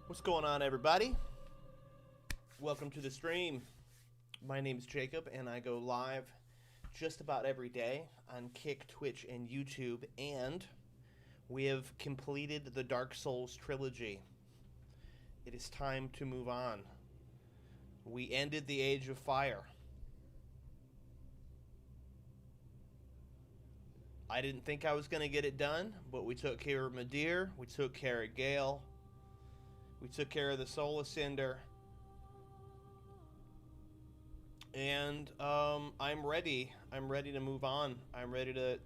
What's going on, everybody? Welcome to the stream. My name is Jacob, and I go live just about every day on Kick, Twitch, and YouTube, and we have completed the Dark Souls trilogy. It is time to move on. We ended the Age of Fire. I didn't think I was going to get it done, but we took care of Madir, we took care of Gale, we took care of the Soul Ascender, and I'm ready. I'm ready to move on. I'm ready to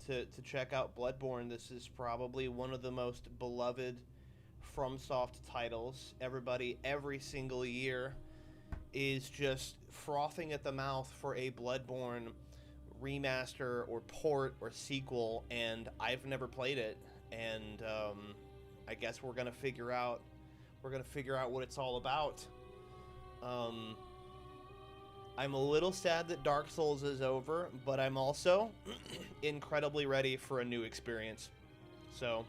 check out BloodBorne. This is probably one of the most beloved FromSoft titles. Everybody, every single year, is just frothing at the mouth for a BloodBorne remaster or port or sequel, and I've never played it, and I guess we're gonna figure out what it's all about. I'm a little sad that Dark Souls is over, but I'm also incredibly ready for a new experience. So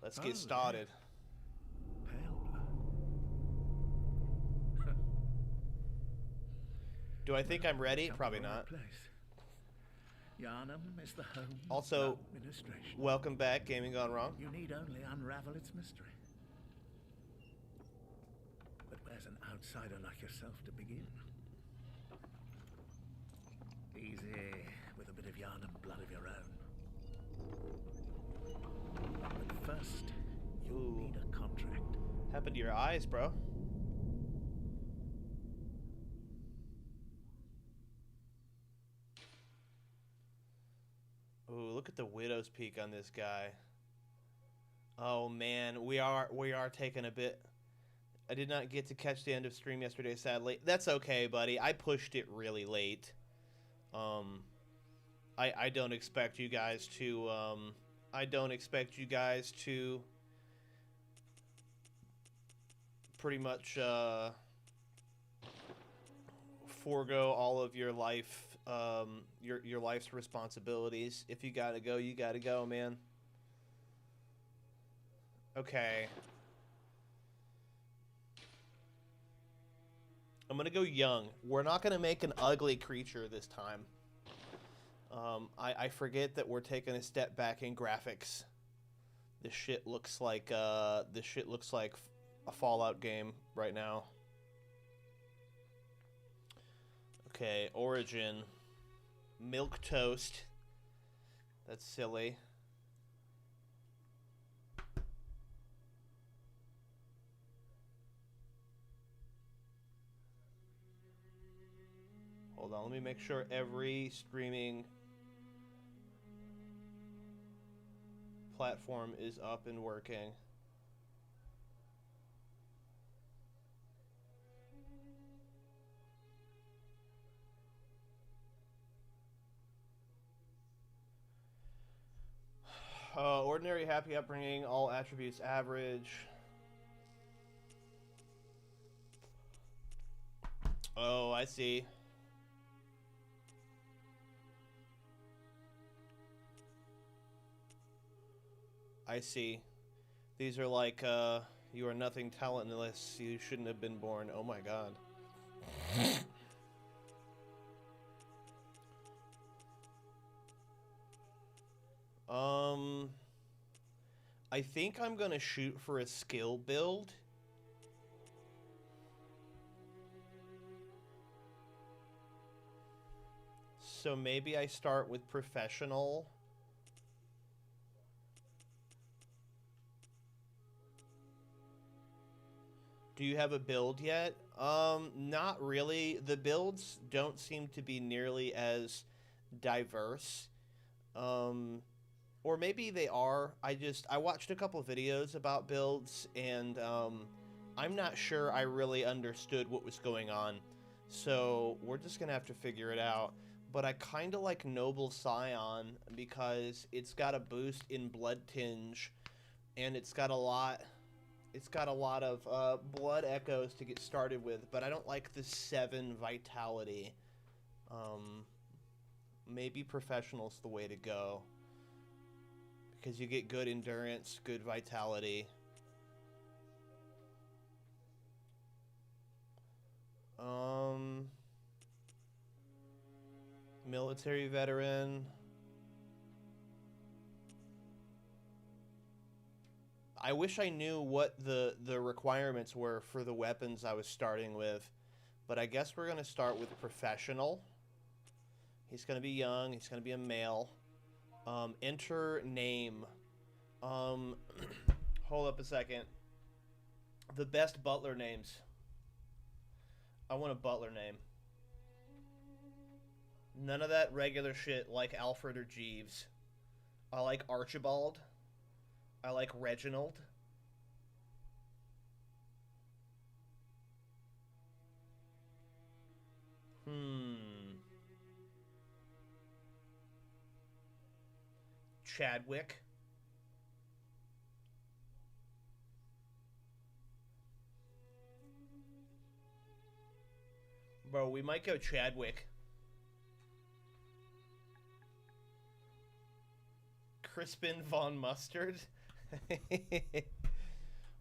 let's get started. Do I think I'm ready? Probably not. Yharnam is the home Also, of administration. Welcome back, Gaming Gone Wrong. You need only unravel its mystery. But where's an outsider like yourself to begin? Easy, with a bit of Yharnam blood of your own. But first, you'll need a contract. Happened to your eyes, bro? Ooh, look at the Widow's Peak on this guy. Oh man, we are taking a bit. I did not get to catch the end of stream yesterday, sadly. That's okay, buddy. I pushed it really late. I don't expect you guys to pretty much forego all of your life, your life's responsibilities. If you gotta go, you gotta go, man. Okay. I'm gonna go young. We're not gonna make an ugly creature this time. I forget that we're taking a step back in graphics. This shit looks like a Fallout game right now. Okay, origin. Milk toast. That's silly. Hold on, let me make sure every streaming platform is up and working. Ordinary, happy upbringing, all attributes average. Oh, I see. I see. These are like, you are nothing talentless. You shouldn't have been born. Oh my god. I think I'm gonna shoot for a skill build. So maybe I start with professional. Do you have a build yet? Not really. The builds don't seem to be nearly as diverse. Or maybe they are. I watched a couple videos about builds, and I'm not sure I really understood what was going on. So we're just gonna have to figure it out. But I kind of like Noble Scion because it's got a boost in Blood Tinge, and it's got a lot of blood echoes to get started with, but I don't like the 7 vitality. Maybe professional's the way to go, because you get good endurance, good vitality. Military veteran. I wish I knew what the requirements were for the weapons I was starting with, but I guess we're going to start with professional. He's going to be young. He's going to be a male. Enter name. Hold up a second. The best butler names. I want a butler name. None of that regular shit like Alfred or Jeeves. I like Archibald. I like Reginald. Chadwick. Bro, we might go Chadwick. Crispin von Mustard.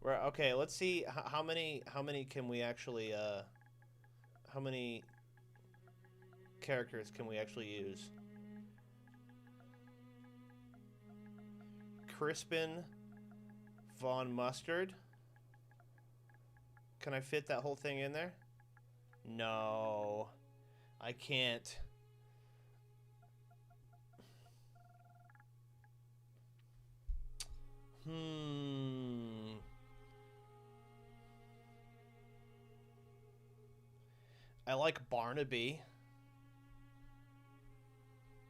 Right, okay, let's see how many can we actually how many characters can we actually use? Crispin von Mustard. Can I fit that whole thing in there? No, I can't. I like Barnaby.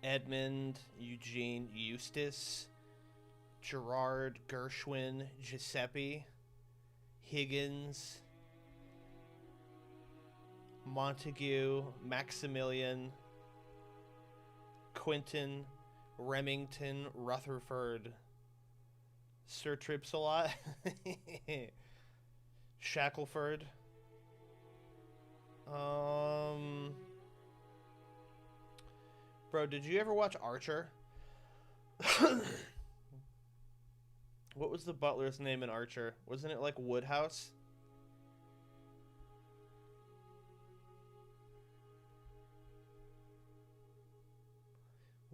Edmund, Eugene, Eustace, Gerard, Gershwin, Giuseppe, Higgins, Montague, Maximilian, Quentin, Remington, Rutherford, Sir Tripsalot, Shackleford, bro, did you ever watch Archer? What was the butler's name in Archer? Wasn't it like Woodhouse?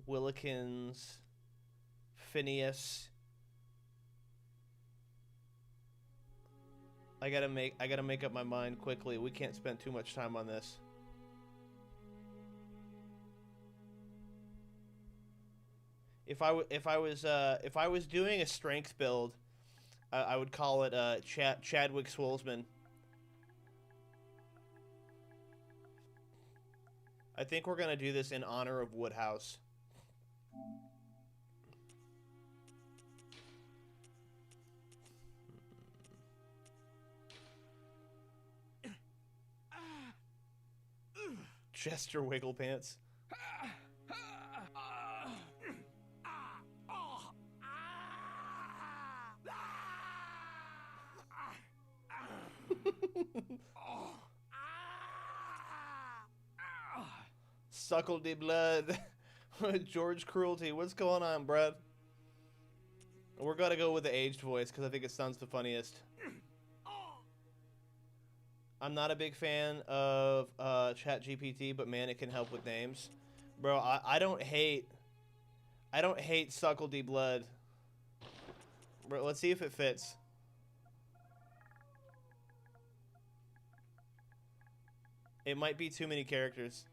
Willikins, Phineas. I gotta make up my mind quickly. We can't spend too much time on this. If I was doing a strength build, I would call it Chadwick Swolesman. I think we're gonna do this in honor of Woodhouse. Chester Wigglepants. Suckle de blood. George Cruelty. What's going on, bruh? We're gonna go with the aged voice because I think it sounds the funniest. I'm not a big fan of ChatGPT, but man, it can help with names. Bro, I don't hate Suckle de blood. Bro, let's see if it fits. It might be too many characters.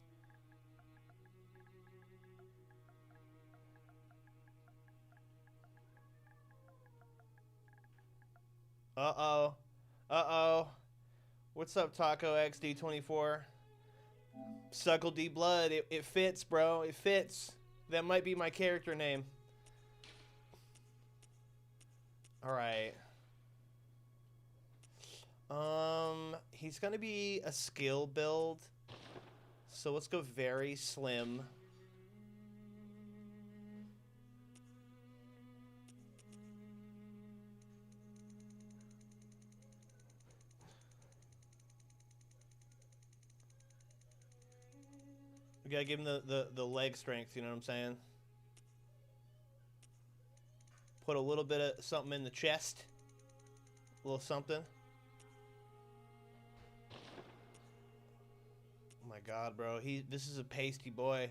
Uh-oh. Uh-oh. What's up, Taco XD24? Suckle D Blood. It fits, bro. It fits. That might be my character name. Alright. He's gonna be a skill build. So let's go very slim. We gotta give him the leg strength, you know what I'm saying? Put a little bit of something in the chest. A little something. Oh my god, bro. This is a pasty boy.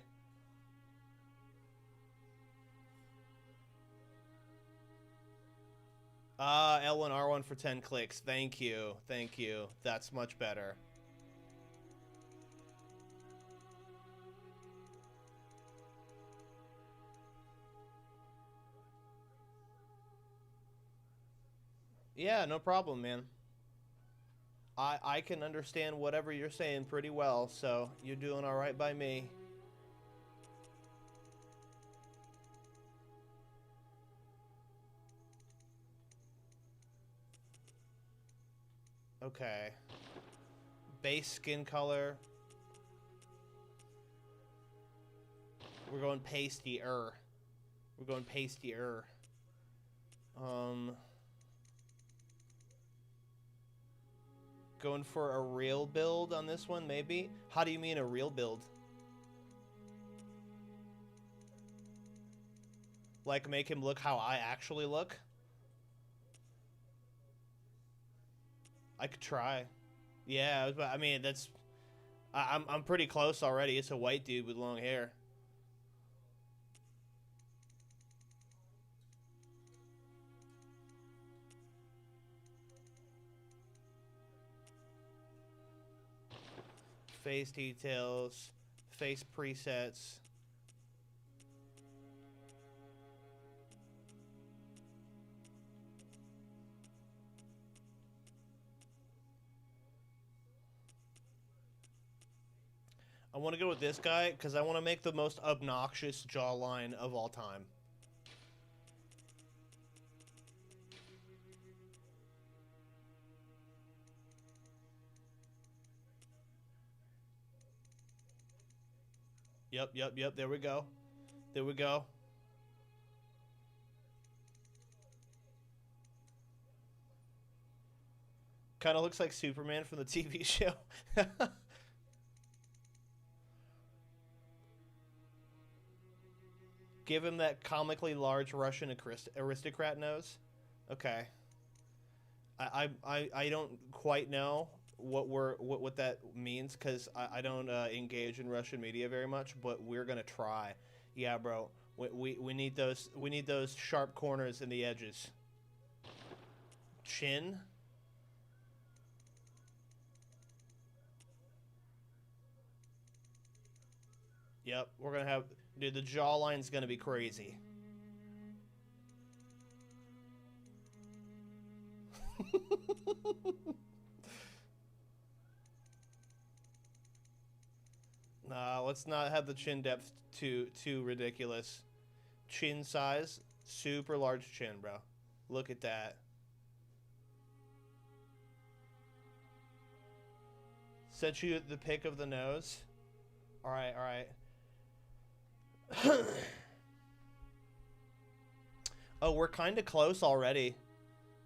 L1 R1 for 10 clicks. Thank you. Thank you. That's much better. Yeah, no problem, man. I can understand whatever you're saying pretty well, so you're doing all right by me. Okay. Base skin color. We're going pasty-er. We're going pasty-er. Going for a real build on this one, maybe? How do you mean a real build? Like, make him look how I actually look? I could try. Yeah, I mean, that's... I'm pretty close already. It's a white dude with long hair. Face details, face presets. I want to go with this guy because I want to make the most obnoxious jawline of all time. Yep. There we go. There we go. Kind of looks like Superman from the TV show. Give him that comically large Russian aristocrat nose. Okay. I don't quite know what that means because I don't engage in Russian media very much, but we're gonna try. Yeah, bro. We need those sharp corners in the edges. Chin. Yep, we're gonna have, dude. The jawline's gonna be crazy. Nah, let's not have the chin depth too ridiculous. Chin size, super large chin, bro. Look at that. Sent you the pic of the nose. All right, all right. Oh, we're kind of close already.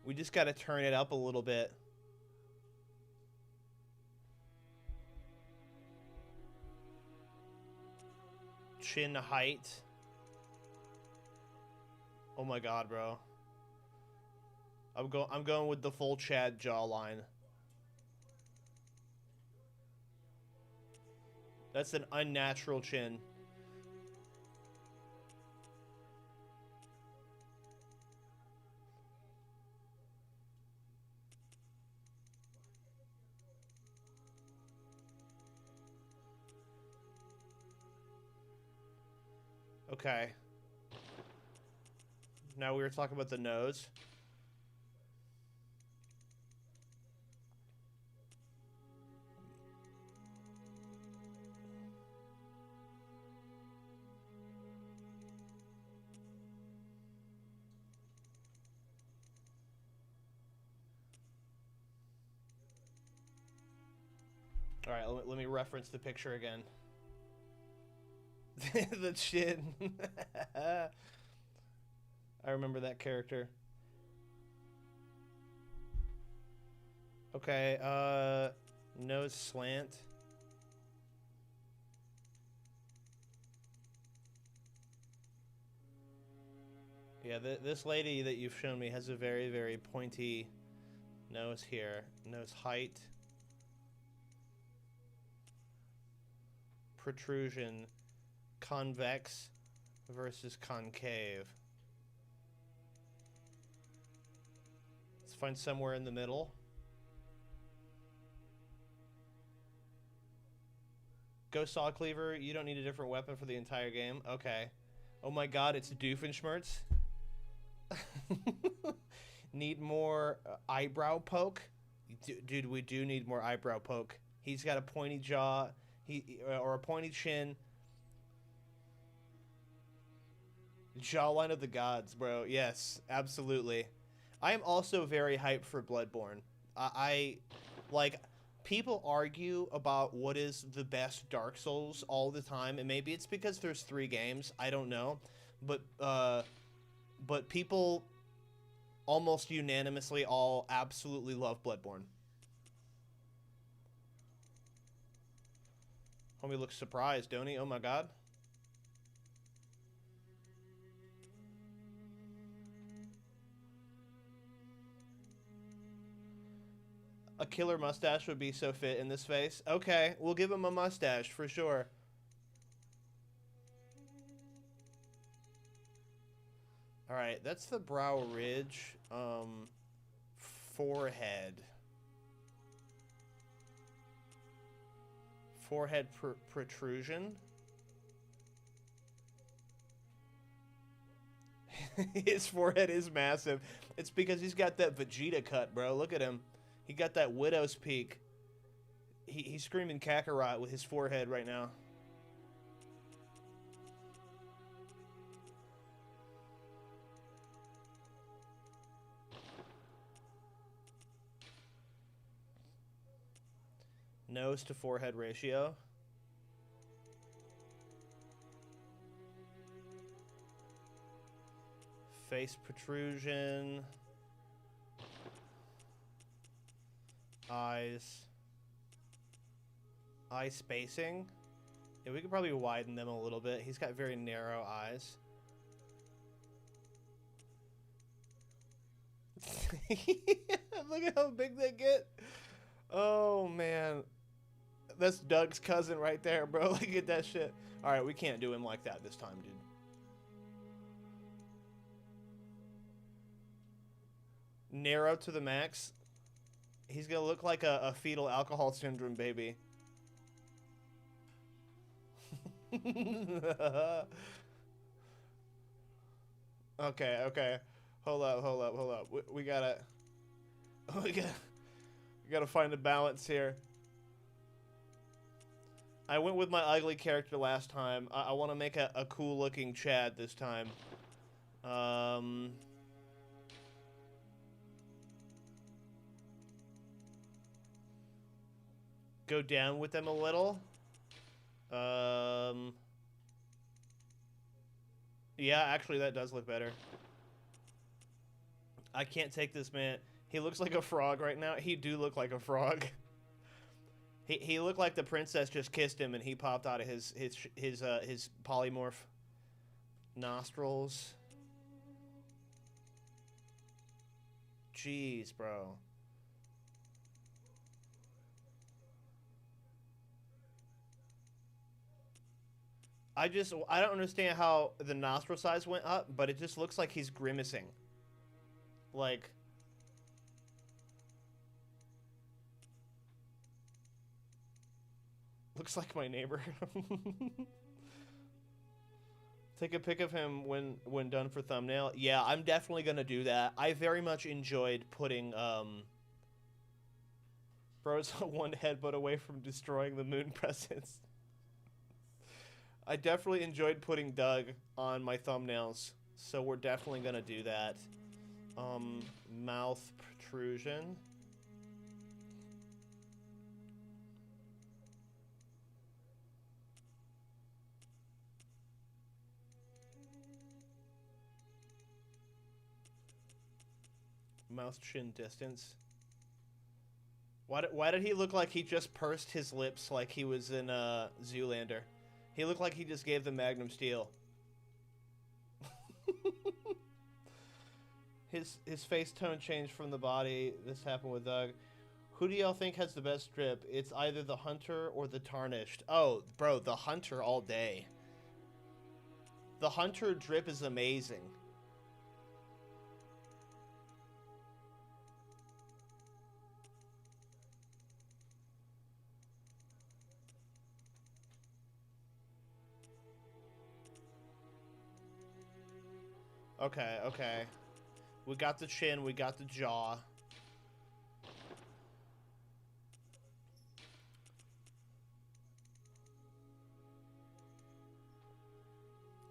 We just got to turn it up a little bit. Chin height. Oh my god, bro. I'm going with the full Chad jawline. That's an unnatural chin. Okay. Now we were talking about the nose. All right, let me reference the picture again. The chin. I remember that character. Okay, nose slant. Yeah, this lady that you've shown me has a very, very pointy nose here. Nose height. Protrusion. Convex versus concave. find somewhere in the middle. Go Saw Cleaver, you don't need a different weapon for the entire game. Okay. Oh my god, it's Doofenshmirtz. Need more eyebrow poke? Dude, we do need more eyebrow poke. He's got a pointy jaw, or a pointy chin. Jawline of the gods, bro. Yes, absolutely. I am also very hyped for BloodBorne. I like, people argue about what is the best Dark Souls all the time, and maybe it's because there's 3 games. I don't know, but people almost unanimously all absolutely love BloodBorne. Homie looks surprised, don't he? Oh my god. A killer mustache would be so fit in this face. Okay, we'll give him a mustache for sure. Alright, that's the brow ridge. Forehead. Forehead protrusion. His forehead is massive. It's because he's got that Vegeta cut, bro. Look at him. He got that widow's peak. He's screaming Kakarot with his forehead right now. Nose to forehead ratio. Face protrusion. Eyes. Eye spacing. Yeah, we could probably widen them a little bit. He's got very narrow eyes. Look at how big they get. Oh, man. That's Doug's cousin right there, bro. Look at that shit. Alright, we can't do him like that this time, dude. Narrow to the max. He's gonna look like a fetal alcohol syndrome baby. Okay. Hold up. We gotta find a balance here. I went with my ugly character last time. I want to make a cool looking Chad this time. Go down with them a little. Yeah, actually that does look better. I can't take this man. He looks like a frog right now. He do look like a frog. He looked like the princess just kissed him and he popped out of his polymorph nostrils. Jeez, bro. I don't understand how the nostril size went up, but it just looks like he's grimacing. Like, looks like my neighbor. Take a pic of him when done for thumbnail. Yeah, I'm definitely gonna do that. I very much enjoyed putting Bro's one headbutt away from destroying the moon presence. I definitely enjoyed putting Doug on my thumbnails, so we're definitely gonna do that. Mouth protrusion. Mouth chin distance. Why did he look like he just pursed his lips like he was in Zoolander? He looked like he just gave the Magnum Steel. His face tone changed from the body. This happened with Doug. Who do y'all think has the best drip? It's either the Hunter or the Tarnished. Oh, bro, the Hunter all day. The Hunter drip is amazing. Okay, okay. We got the chin, we got the jaw.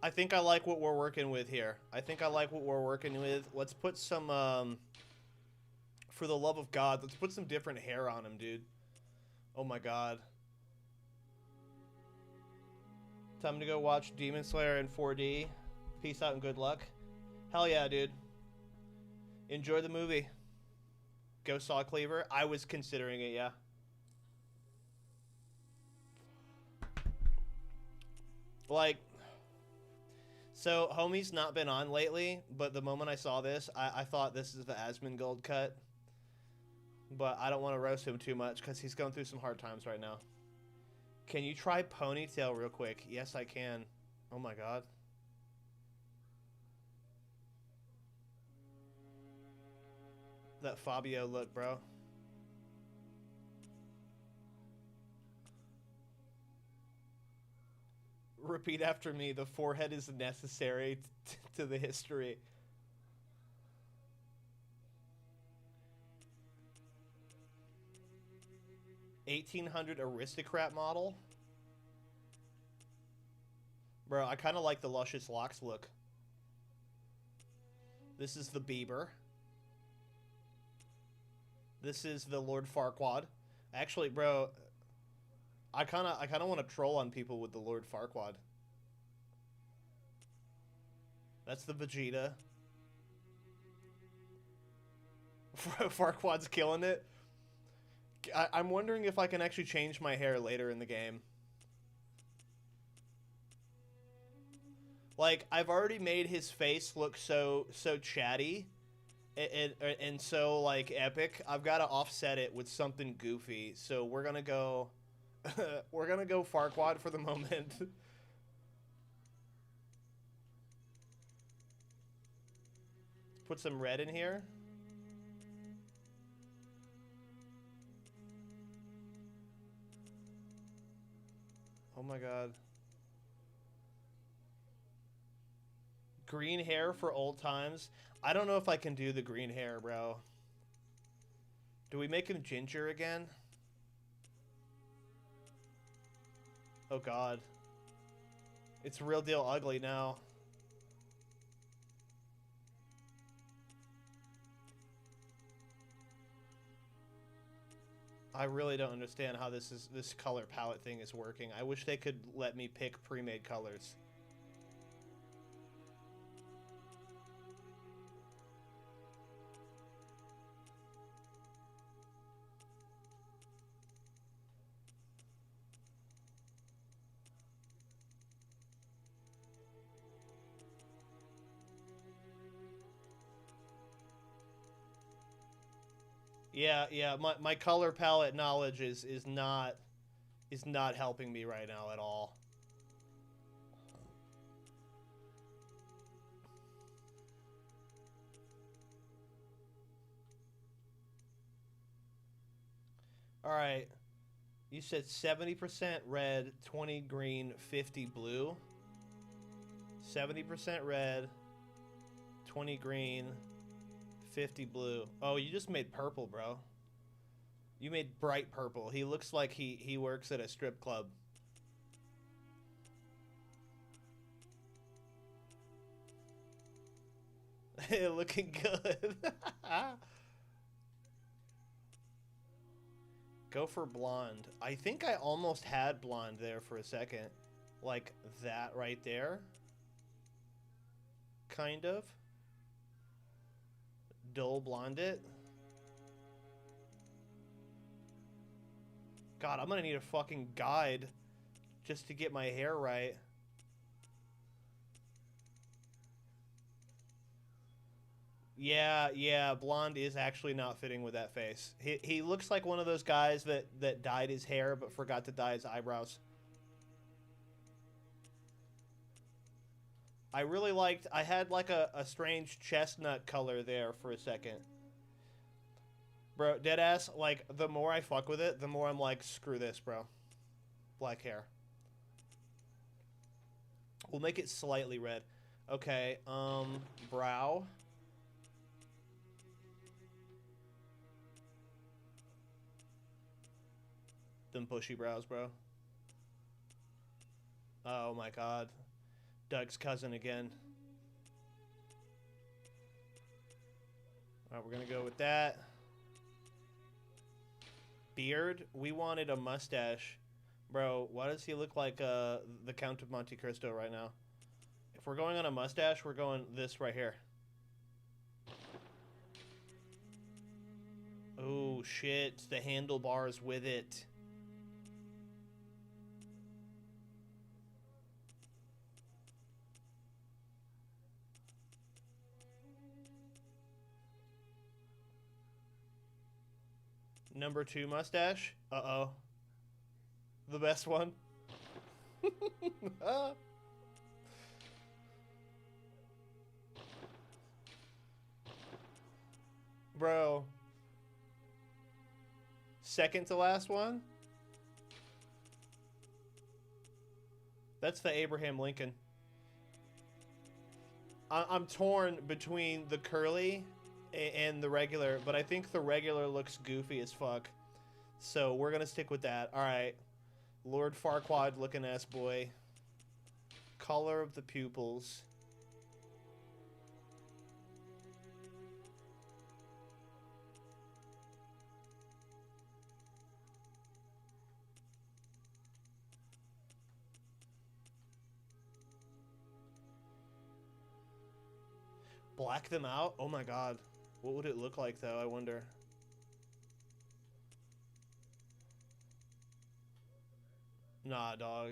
I think I like what we're working with here. I think I like what we're working with. Let's put some, for the love of God, let's put some different hair on him, dude. Oh my God. Time to go watch Demon Slayer in 4D. Peace out and good luck. Hell yeah, dude. Enjoy the movie. Go Saw Cleaver. I was considering it, yeah. Like, so homie's not been on lately, but the moment I saw this, I thought this is the Asmongold cut. But I don't want to roast him too much because he's going through some hard times right now. Can you try ponytail real quick? Yes, I can. Oh my God. That Fabio look, bro. Repeat after me. The forehead is necessary to the history. 1800 aristocrat model. Bro, I kind of like the luscious locks look. This is the Bieber. This is the Lord Farquaad. Actually, bro, I kind of want to troll on people with the Lord Farquaad. That's the Vegeta. Farquaad's killing it. I'm wondering if I can actually change my hair later in the game. Like, I've already made his face look so chatty and so, like, epic. I've got to offset it with something goofy. So we're going to go... we're going to go Farquaad for the moment. Put some red in here. Oh my God. Green hair for old times. I don't know if I can do the green hair, bro. Do we make him ginger again? Oh God. It's real deal ugly now. I really don't understand how this color palette thing is working. I wish they could let me pick pre-made colors. Yeah, my color palette knowledge is not helping me right now at all. All right. You said 70% red, 20 green, 50 blue. 70% red, 20 green, 50 blue. Oh, you just made purple, bro. You made bright purple. He looks like he works at a strip club. Looking good. Go for blonde. I think I almost had blonde there for a second. Like that right there. Kind of. Dull blonde it. God, I'm gonna need a fucking guide just to get my hair right. Yeah, blonde is actually not fitting with that face. He looks like one of those guys that dyed his hair but forgot to dye his eyebrows. I had like a strange chestnut color there for a second. Bro, deadass, like, the more I fuck with it, the more I'm like, screw this, bro. Black hair. We'll make it slightly red. Okay, brow. Them bushy brows, bro. Oh my god. Doug's cousin again. Alright, we're gonna go with that. Beard? We wanted a mustache. Bro, why does he look like the Count of Monte Cristo right now? If we're going on a mustache, we're going this right here. Oh shit, the handlebars with it. Number 2 mustache. Uh-oh. The best one. Bro. Second to last one? That's the Abraham Lincoln. I'm torn between the curly and the regular, but I think the regular looks goofy as fuck. So we're gonna stick with that. Alright. Lord Farquaad looking ass boy. Color of the pupils. Black them out? Oh my god. What would it look like though, I wonder? Nah, dog.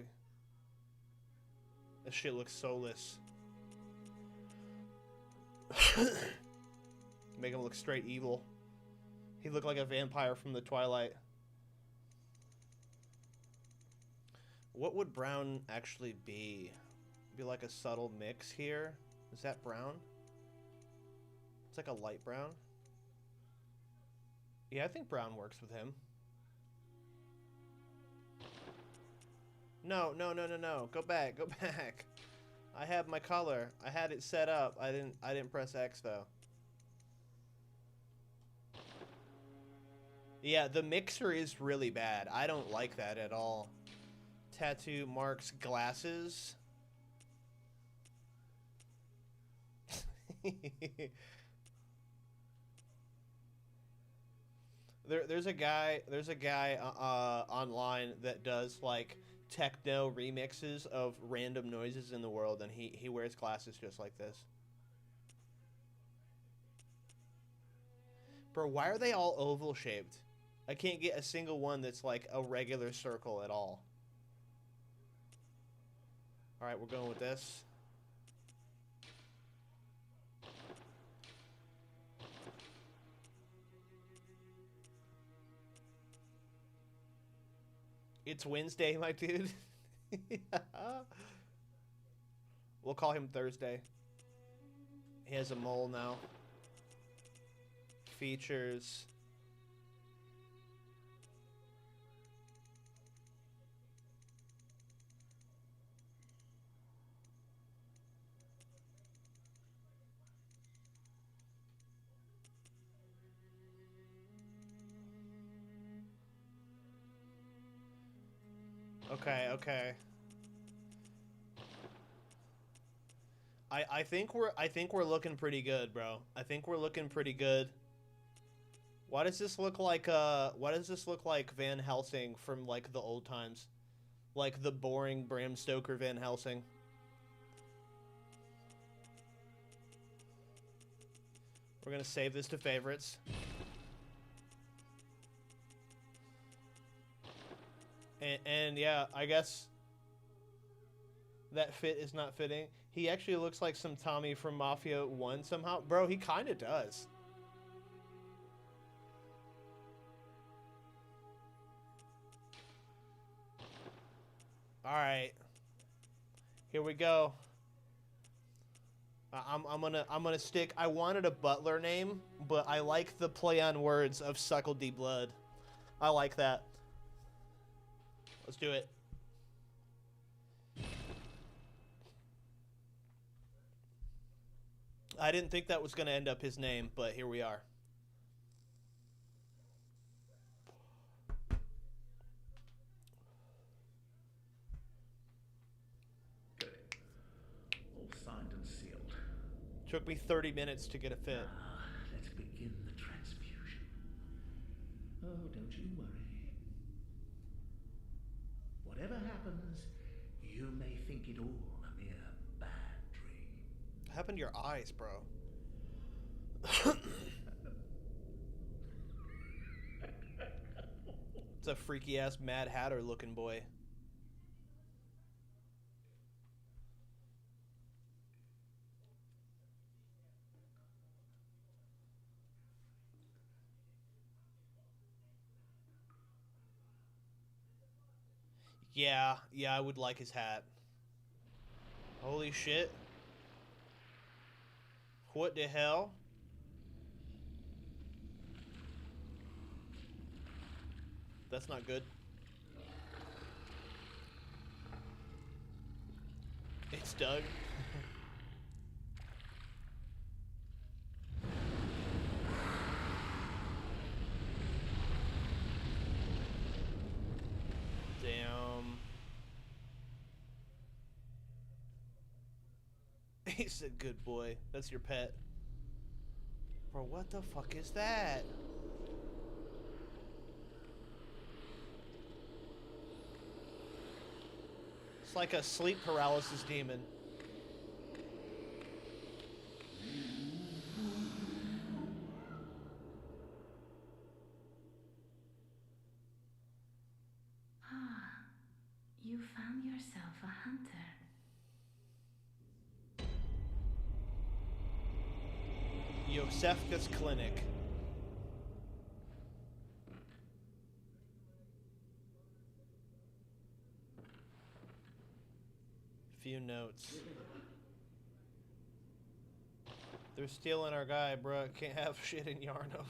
This shit looks soulless. Make him look straight evil. He looked like a vampire from the Twilight. What would brown actually be? Be like a subtle mix here? Is that brown? It's like a light brown. Yeah, I think brown works with him. No, no, no, no, no. Go back, go back. I have my color. I had it set up. I didn't press X though. Yeah, the mixer is really bad. I don't like that at all. Tattoo marks glasses. There's a guy online that does like techno remixes of random noises in the world, and he wears glasses just like this. Bro, why are they all oval shaped? I can't get a single one that's like a regular circle at all. Alright, we're going with this. It's Wednesday, my dude. We'll call him Thursday. He has a mole now. Features. Okay, okay. I think we're looking pretty good, bro. I think we're looking pretty good. Why does this look like Van Helsing from like the old times? Like the boring Bram Stoker Van Helsing. We're gonna save this to favorites. And yeah, I guess that fit is not fitting. He actually looks like some Tommy from Mafia 1 somehow. Bro, he kind of does. Alright. Here we go. I'm gonna stick. I wanted a butler name, but I like the play on words of Suckle D Blood. I like that. Let's do it. I didn't think that was going to end up his name, but here we are. Good. All signed and sealed. Took me 30 minutes to get a fit. Let's begin the transfusion. Oh, don't you worry. Whatever happens, you may think it all a mere bad dream. What happened to your eyes, bro? It's a freaky ass Mad Hatter looking boy. Yeah, I would like his hat. Holy shit. What the hell? That's not good. It's Doug. Damn. He's a good boy. That's your pet. Bro, what the fuck is that? It's like a sleep paralysis demon. Ah, you found yourself a hunter. Yosefka's Clinic. Few notes. They're stealing our guy, bro. Can't have shit in Yarnum.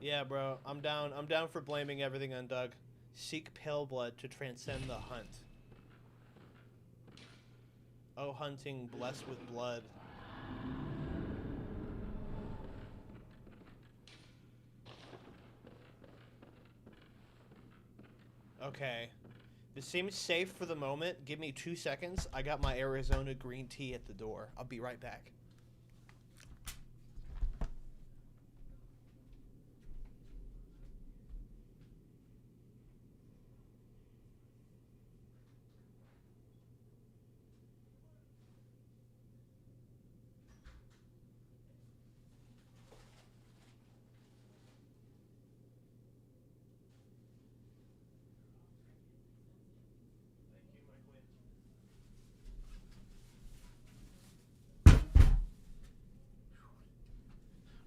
Yeah, bro. I'm down. I'm down for blaming everything on Doug. Seek pale blood to transcend the hunt. Oh, hunting, blessed with blood. Okay. This seems safe for the moment. Give me 2 seconds. I got my Arizona green tea at the door. I'll be right back.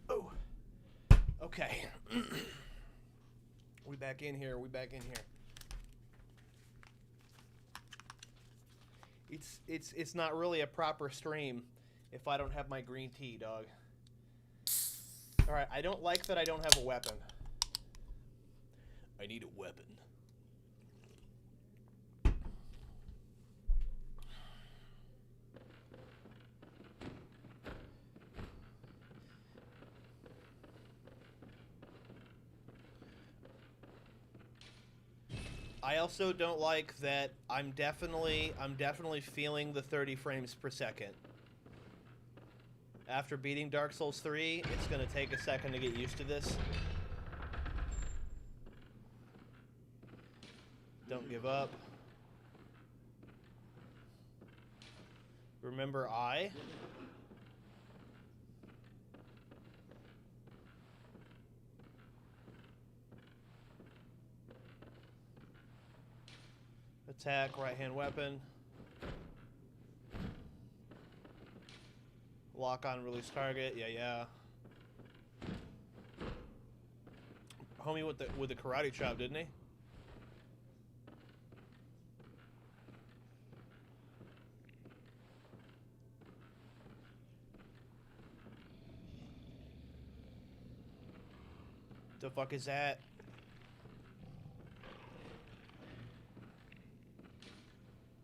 Oh. Okay. We back in here. It's not really a proper stream if I don't have my green tea, dog. All right, I don't like that I don't have a weapon. I need a weapon. I also don't like that I'm definitely feeling the 30 frames per second. After beating Dark Souls 3, it's going to take a second to get used to this. Don't give up. Remember I? Attack, right hand weapon. Lock on, release target. Yeah. Homie with the karate chop, didn't he? The fuck is that?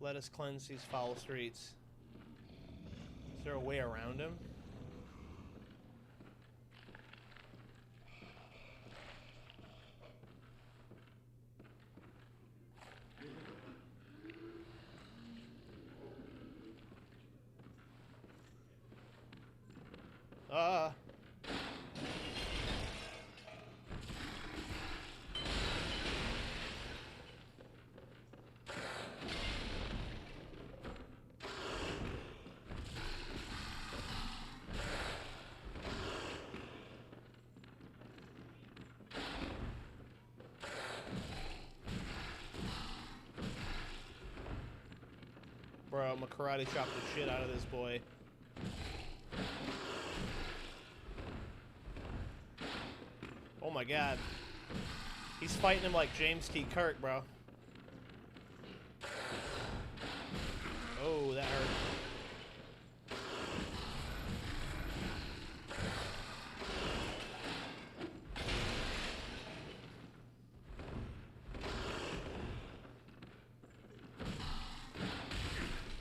Let us cleanse these foul streets. Is there a way around him? Ah. Bro, I'm gonna karate chop the shit out of this boy. Oh my god. He's fighting him like James T. Kirk, bro. Oh, that hurt.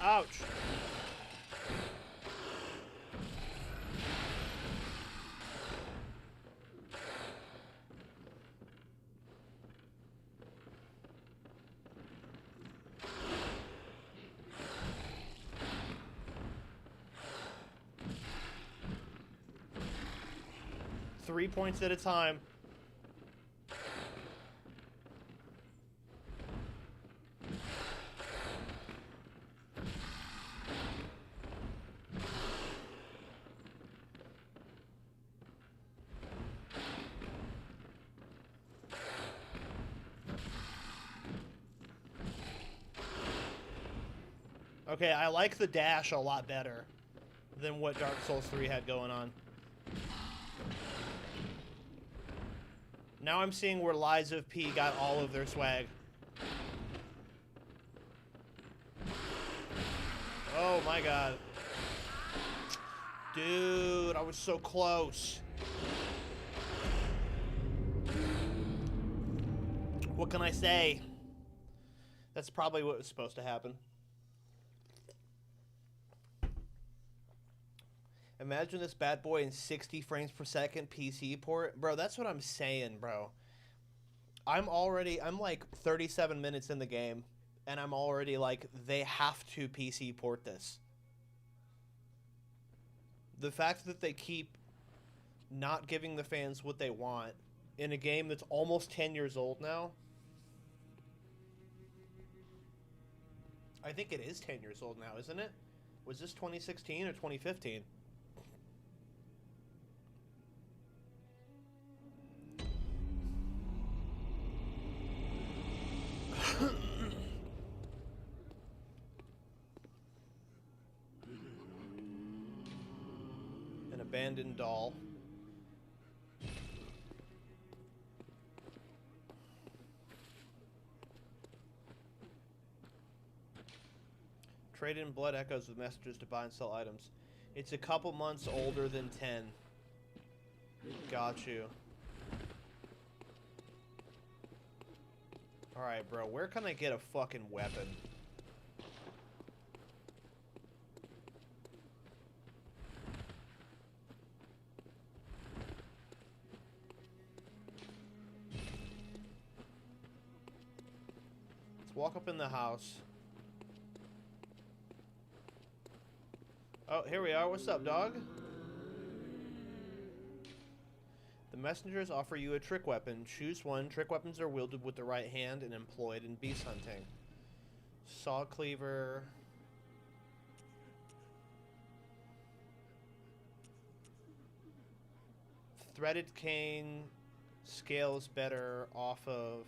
Ouch. Three points at a time. Okay, I like the dash a lot better than what Dark Souls 3 had going on. Now I'm seeing where Lies of P got all of their swag. Oh my god. Dude, I was so close. What can I say? That's probably what was supposed to happen. Imagine this bad boy in 60 frames per second PC port. Bro, that's what I'm saying, bro. I'm like 37 minutes in the game, and I'm already like, they have to PC port this. The fact that they keep not giving the fans what they want in a game that's almost 10 years old now. I think it is 10 years old now, isn't it? Was this 2016 or 2015? An abandoned doll. Trade in blood echoes with messages to buy and sell items. It's a couple months older than 10. Got you. Alright, bro. Where can I get a fucking weapon? Let's walk up in the house. Oh, here we are. What's up, dog? The messengers offer you a trick weapon. Choose one. Trick weapons are wielded with the right hand and employed in beast hunting. Saw cleaver. Threaded cane scales better off of...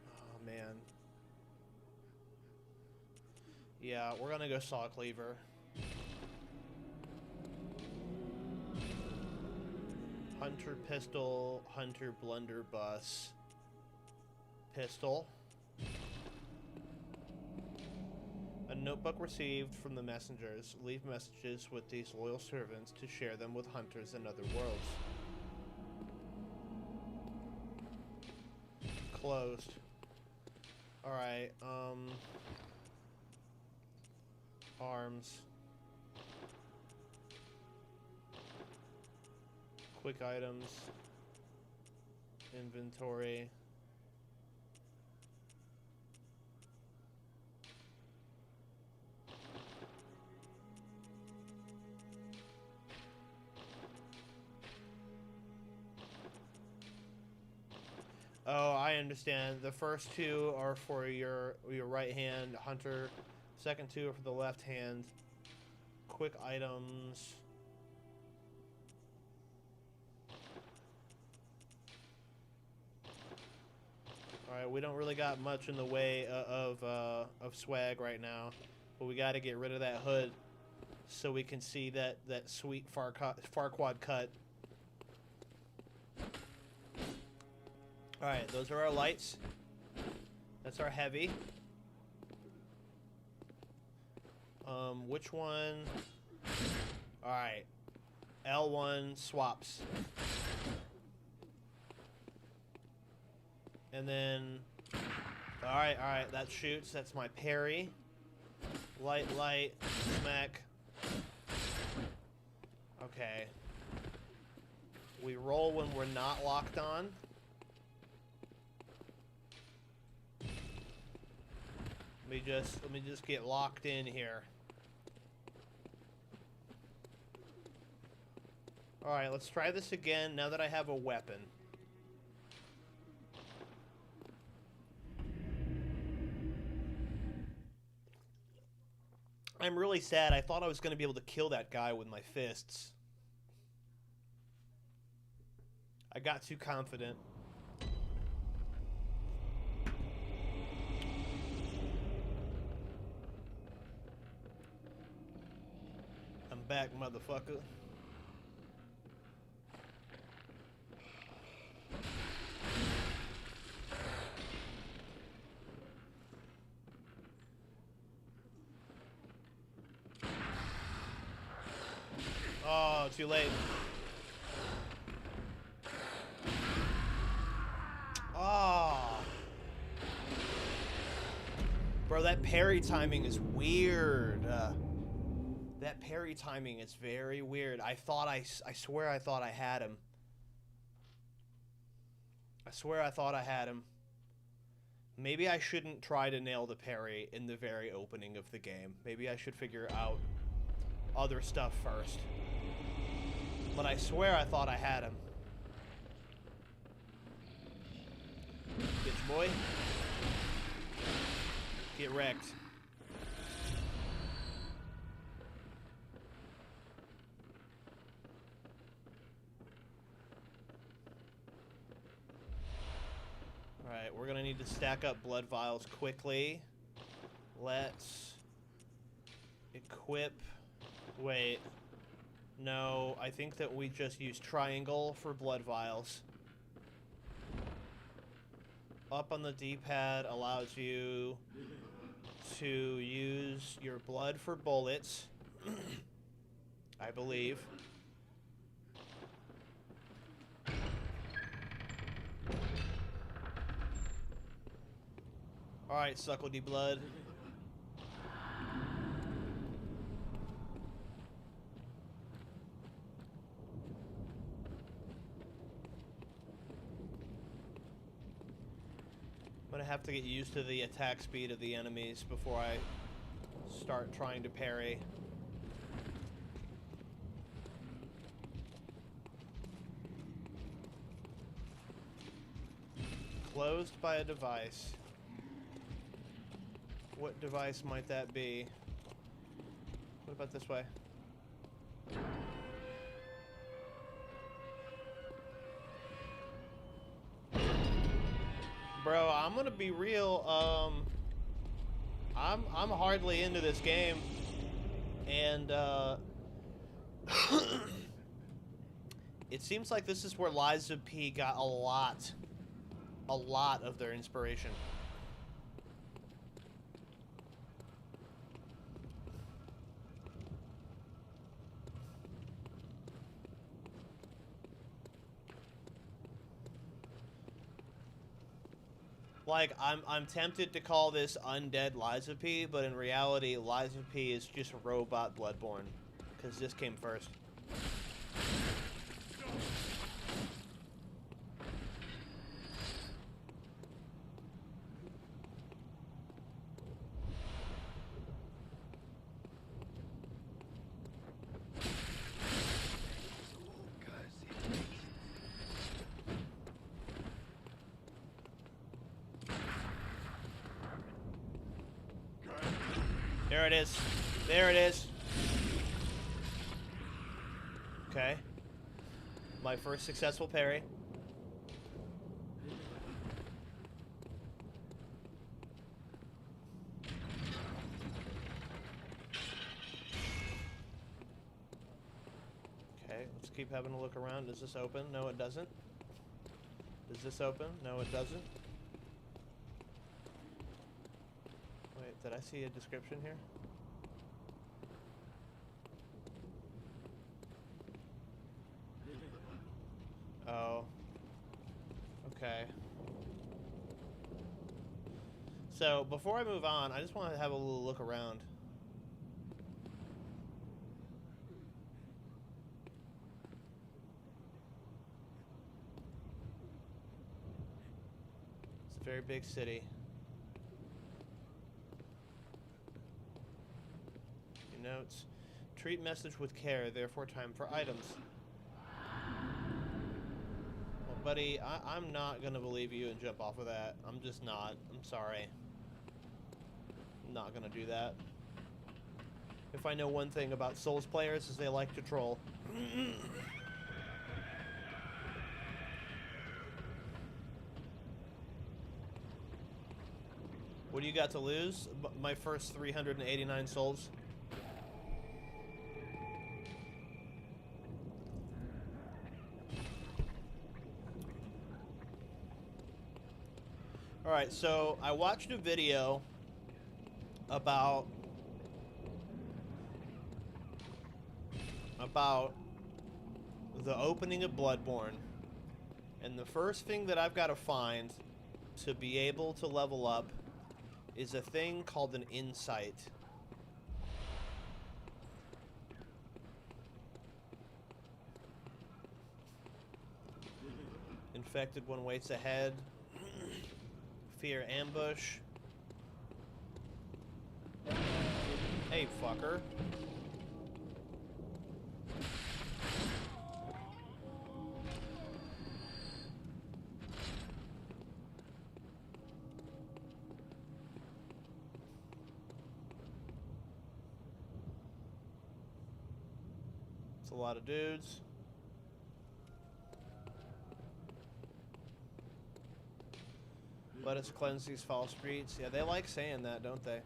Oh, man. Yeah, we're gonna go saw cleaver. Hunter pistol, hunter blunderbuss. Pistol. A notebook received from the messengers. Leave messages with these loyal servants to share them with hunters in other worlds. Closed. Alright, arms. Quick items. Inventory. Oh, I understand. The first two are for your right hand, hunter. Second two are for the left hand. Quick items. Alright, we don't really got much in the way of swag right now. But we gotta get rid of that hood so we can see that sweet Farquad cut. Alright, those are our lights. That's our heavy. Which one? Alright. L1 swaps. And then... Alright, that shoots. That's my parry. Light, smack. Okay. We roll when we're not locked on. Let me just get locked in here. Alright, let's try this again now that I have a weapon. I'm really sad. I thought I was going to be able to kill that guy with my fists. I got too confident. I'm back, motherfucker. Oh, too late. Oh. Bro, that parry timing is weird. That parry timing is very weird. I swear I thought I had him. I swear I thought I had him. Maybe I shouldn't try to nail the parry in the very opening of the game. Maybe I should figure out other stuff first. But I swear I thought I had him. Bitch boy. Get wrecked. Alright, we're gonna need to stack up blood vials quickly. Let's equip. Wait. No, I think that we just use triangle for blood vials. Up on the D-pad allows you to use your blood for bullets, I believe. Alright, suckle D blood. I'm gonna have to get used to the attack speed of the enemies before I start trying to parry. Closed by a device. What device might that be? What about this way? Bro, I'm gonna be real, I'm hardly into this game, and, it seems like this is where Liza P got a lot of their inspiration. Like, I'm tempted to call this Undead Liza P, but in reality, Liza P is just robot BloodBorne, because this came first. There it is. There it is. Okay. My first successful parry. Okay, let's keep having a look around. Does this open? No, it doesn't. Does this open? No, it doesn't. Wait, did I see a description here? Oh. Okay. So, before I move on, I just want to have a little look around. It's a very big city. Notes. Treat message with care, therefore time for items. Well, buddy, I'm not gonna believe you and jump off of that. I'm just not. I'm sorry. I'm not gonna do that. If I know one thing about Souls players is they like to troll. What do you got to lose? My first 389 souls. Alright, so I watched a video about the opening of BloodBorne, and the first thing that I've got to find to be able to level up is a thing called an insight. Infected one waits ahead. Fear ambush. Hey, fucker. It's a lot of dudes. Let us cleanse these foul streets. Yeah, they like saying that, don't they?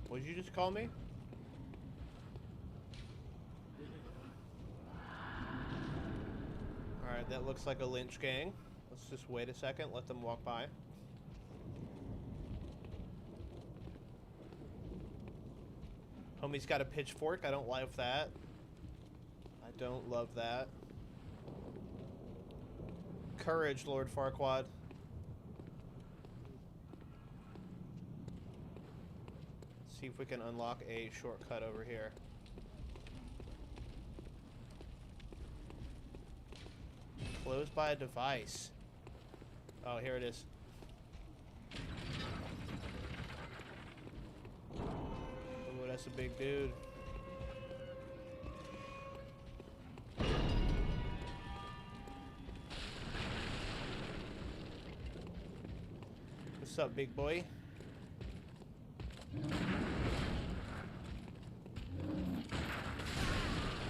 What did you just call me? Alright, that looks like a lynch gang. Let's just wait a second, let them walk by. Homie's got a pitchfork. I don't love that. I don't love that. Courage, Lord Farquaad. See if we can unlock a shortcut over here. Closed by a device. Oh, here it is. Oh, that's a big dude. What's up, big boy?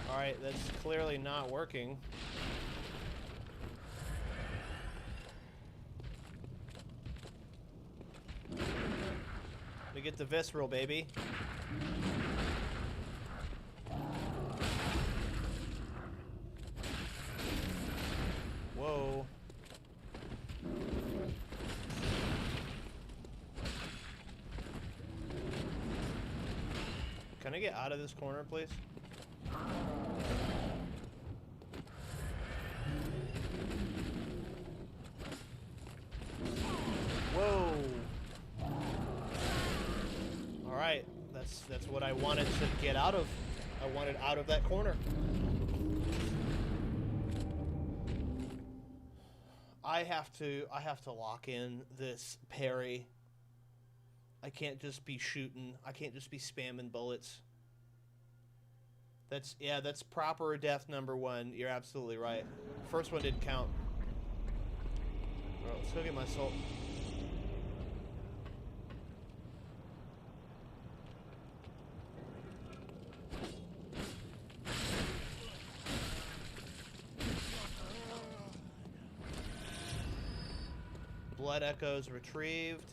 Alright, that's clearly not working. We get the visceral, baby. Whoa. Can I get out of this corner, please? Whoa. Alright, that's what I wanted to get out of. I wanted out of that corner. I have to lock in this parry I can't just be shooting. I can't just be spamming bullets. That's proper death number 1. You're absolutely right. First one didn't count. Bro, let's go get my soul. Blood echoes retrieved.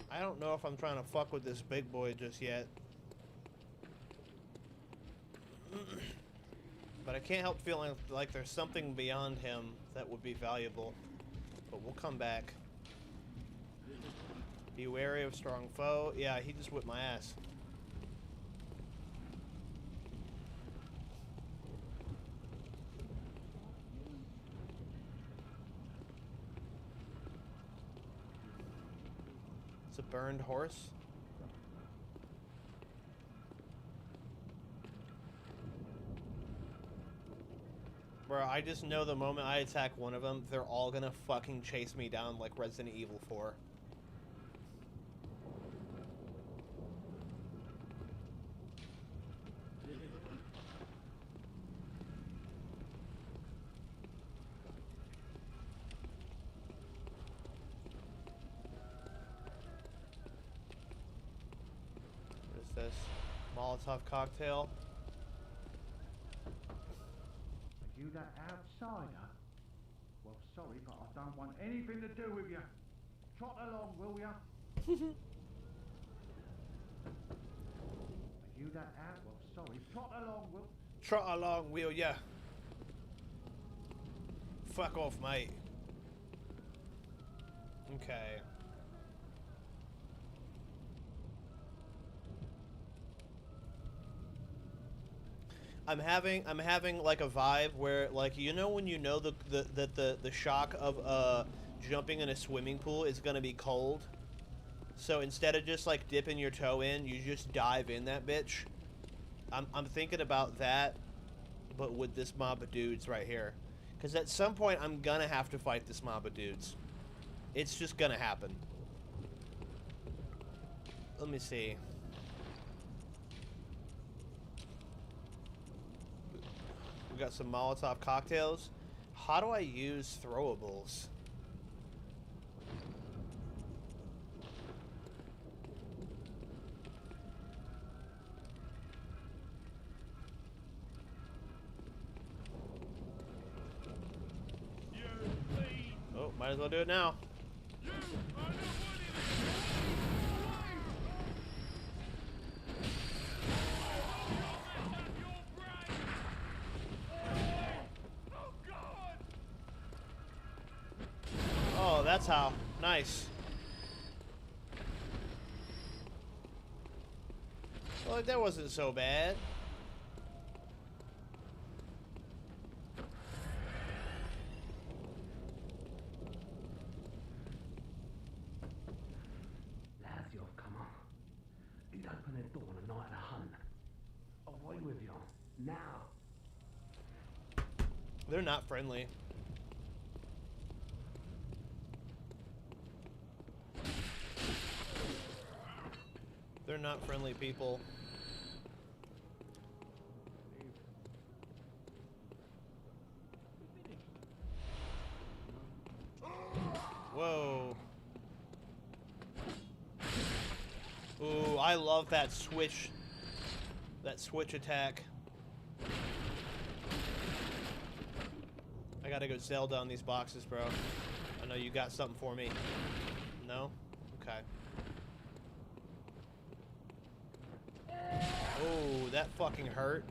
I don't know if I'm trying to fuck with this big boy just yet. But I can't help feeling like there's something beyond him that would be valuable. But we'll come back. Be wary of strong foe. Yeah, he just whipped my ass. It's a burned horse. Bro, I just know the moment I attack one of them, they're all gonna fucking chase me down like Resident Evil 4. What is this? Molotov cocktail. You that outsider? Well, sorry, but I don't want anything to do with you. Trot along, will ya? Are you that out? Well, sorry, trot along, will... Trot along, will ya? Fuck off, mate. Okay. I'm having like a vibe where, like, you know when you know the shock of jumping in a swimming pool is gonna be cold, so instead of just like dipping your toe in, you just dive in that bitch. I'm thinking about that, but with this mob of dudes right here, because at some point I'm gonna have to fight this mob of dudes. It's just gonna happen. Let me see. We got some Molotov cocktails. How do I use throwables? Oh, might as well do it now. Oh, that's how. Nice. Well, that wasn't so bad. Lads, you've come on. You'd open the door on a night of the hunt. Away with you. Now. They're not friendly. They're not friendly people. Whoa. Ooh, I love that switch. That switch attack. I gotta go Zelda on these boxes, bro. I know you got something for me. No? Okay. Oh, that fucking hurt.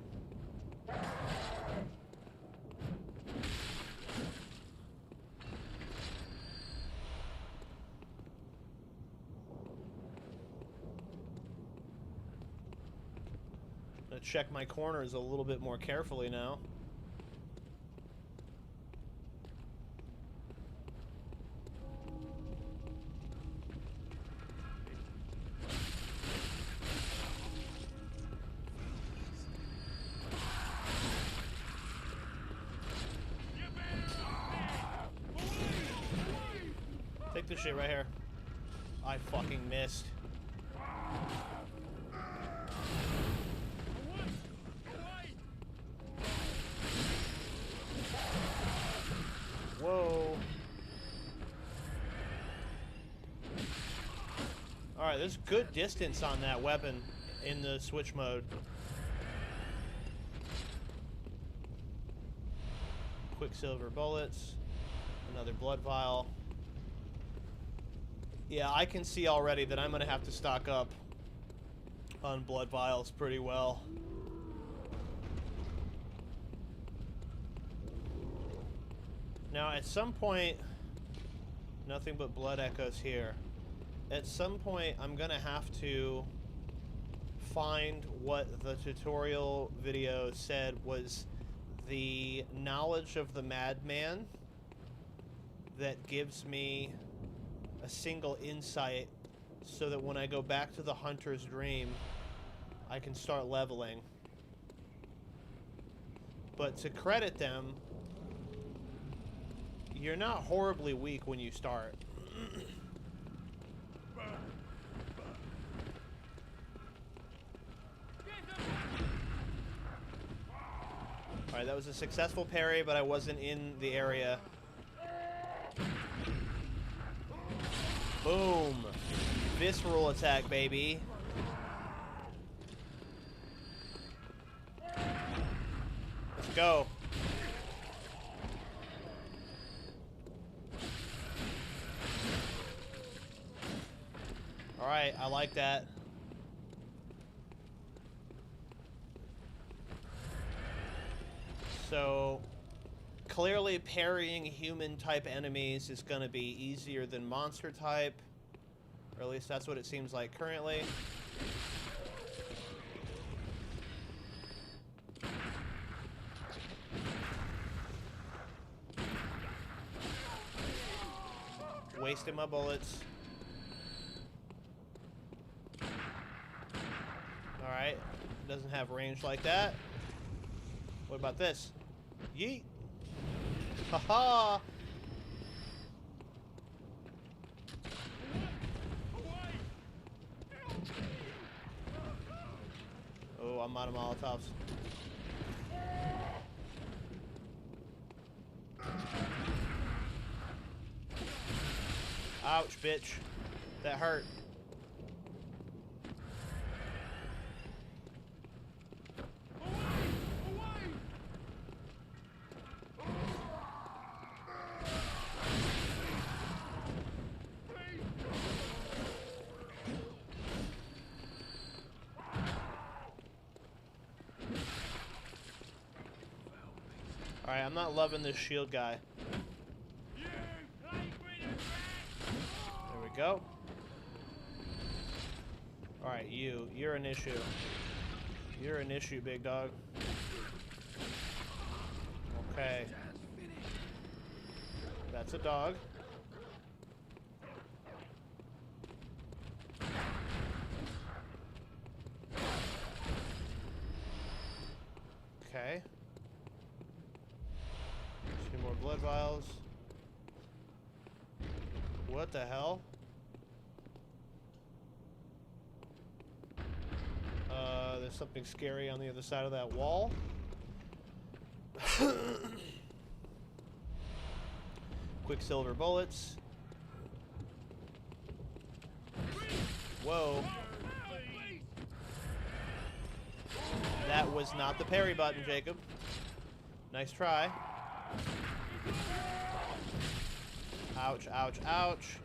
Gonna check my corners a little bit more carefully now. Take this shit right here. I fucking missed. Whoa. Alright, there's good distance on that weapon in the switch mode. Quicksilver bullets. Another blood vial. Yeah, I can see already that I'm going to have to stock up on blood vials pretty well. Now, at some point, nothing but blood echoes here. At some point, I'm going to have to find what the tutorial video said was the knowledge of the madman that gives me a single insight so that when I go back to the hunter's dream, I can start leveling. But to credit them, you're not horribly weak when you start. Alright, that was a successful parry, but I wasn't in the area. Boom! Visceral attack, baby. Let's go. Alright, I like that. So, clearly parrying human-type enemies is going to be easier than monster-type. Or at least that's what it seems like currently. Wasting my bullets. Alright, doesn't have range like that. What about this? Yeet! Haha! Oh, I'm out of Molotovs. Ouch, bitch. That hurt. Alright, I'm not loving this shield guy. There we go. Alright, you're an issue. You're an issue, big dog. Okay. That's a dog. Okay. Two more blood vials. What the hell? There's something scary on the other side of that wall. Quicksilver bullets. Whoa. That was not the parry button, Jacob. Nice try. Ouch, ouch, ouch.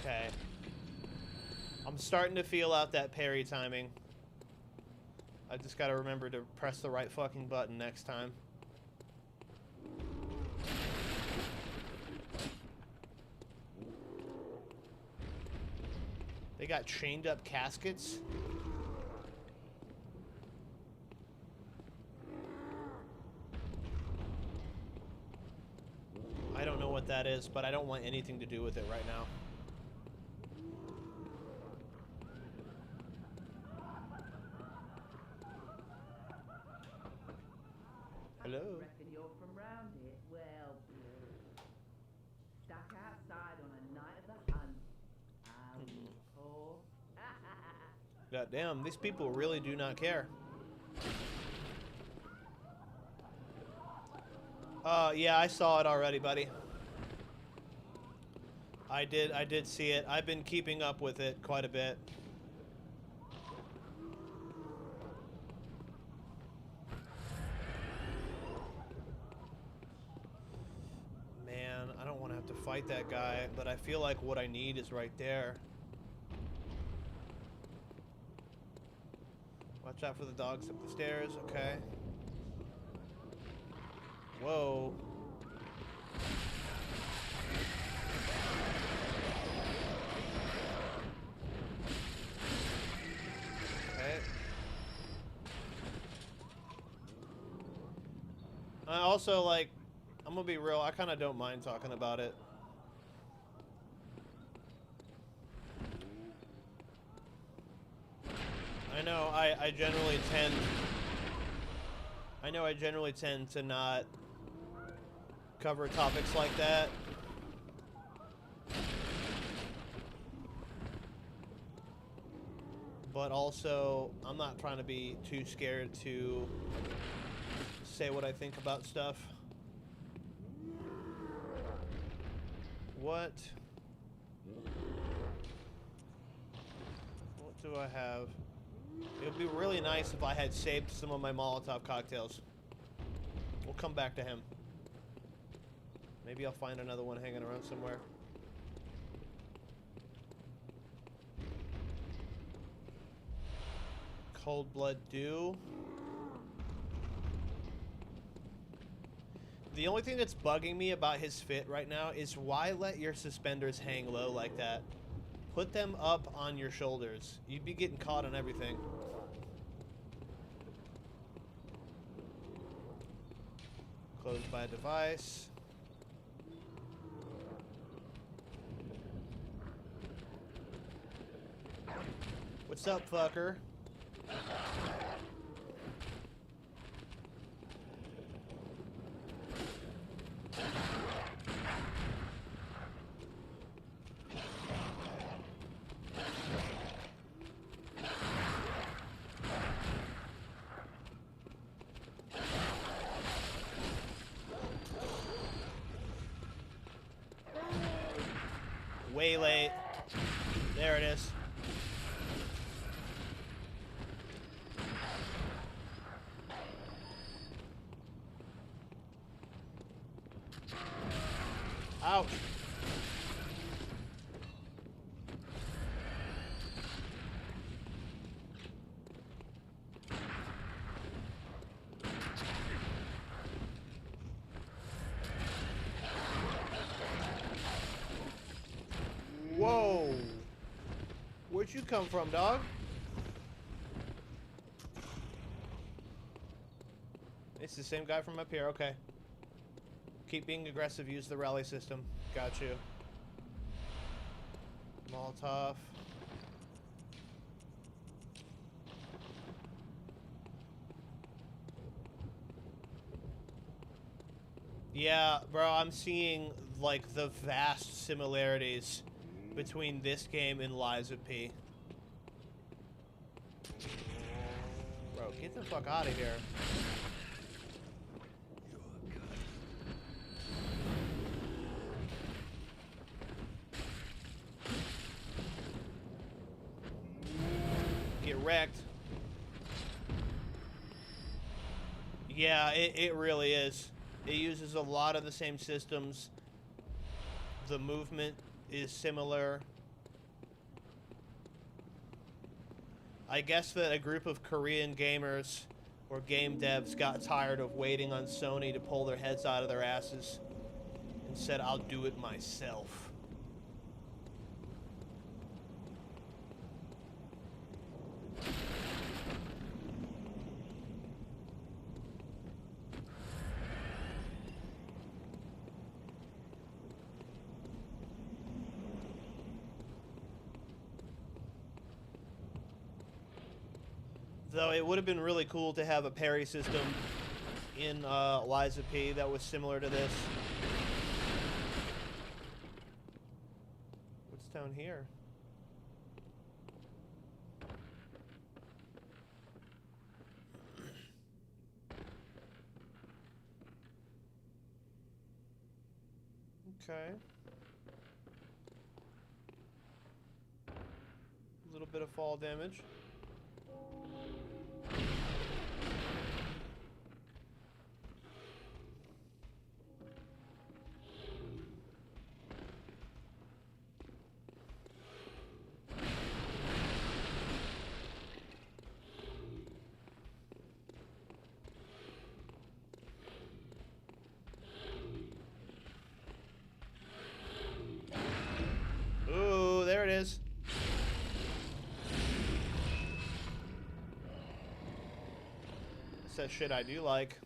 Okay. I'm starting to feel out that parry timing. I just gotta remember to press the right fucking button next time. They got chained up caskets. I don't know what that is, but I don't want anything to do with it right now. Hello. Reckon you're from round here? Well, stuck outside on a night of the hunt. How poor. God damn, these people really do not care. Yeah, I saw it already, buddy. I did see it. I've been keeping up with it quite a bit. Man, I don't want to have to fight that guy, but I feel like what I need is right there. Watch out for the dogs up the stairs, okay. Whoa. Okay. I also, like, I'm gonna be real, I kind of don't mind talking about it. I know I generally tend to not cover topics like that. But also, I'm not trying to be too scared to say what I think about stuff. What do I have? It would be really nice if I had saved some of my Molotov cocktails. We'll come back to him. Maybe I'll find another one hanging around somewhere. Cold Blood Dew. The only thing that's bugging me about his fit right now is why let your suspenders hang low like that? Put them up on your shoulders. You'd be getting caught on everything. Closed by a device. What's up, fucker? Way late. There it is. Ouch. Whoa. Where'd you come from, dog? It's the same guy from up here, okay. Keep being aggressive, use the rally system. Got you. Molotov. Yeah, bro, I'm seeing, like, the vast similarities between this game and Lies of P. Bro, get the fuck out of here. Get wrecked. Yeah, it really is. It uses a lot of the same systems. The movement is similar. I guess that a group of Korean gamers or game devs got tired of waiting on Sony to pull their heads out of their asses and said, I'll do it myself. Though it would have been really cool to have a parry system in Liza P that was similar to this. What's down here? Okay. A little bit of fall damage. Ooh, there it is. That's that shit I do like.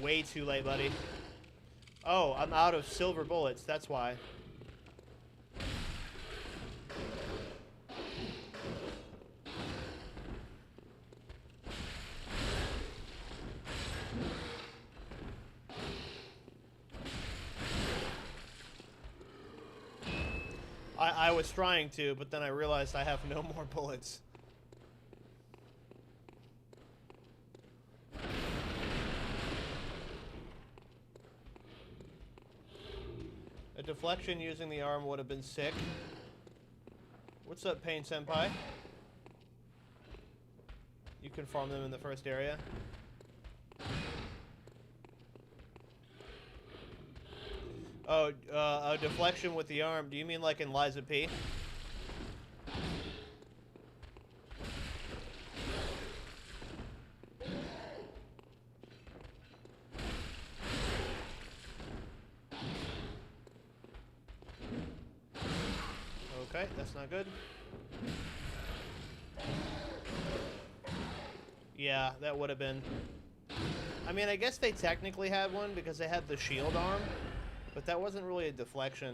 Way too late, buddy. Oh, I'm out of silver bullets, that's why. I was trying to, but then I realized I have no more bullets. A deflection using the arm would have been sick. What's up, Pain Senpai? You can farm them in the first area. Oh, a deflection with the arm. Do you mean like in Liza P? Okay, that's not good. Yeah, that would have been... I mean, I guess they technically had one because they had the shield arm. But that wasn't really a deflection.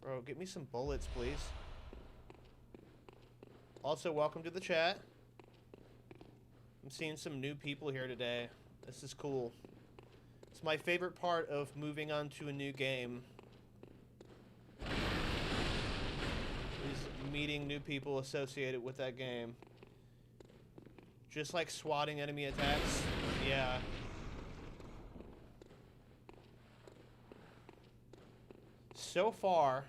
Bro, get me some bullets, please. Also, welcome to the chat. I'm seeing some new people here today. This is cool. It's my favorite part of moving on to a new game. Is meeting new people associated with that game. Just like swatting enemy attacks. Yeah. So far,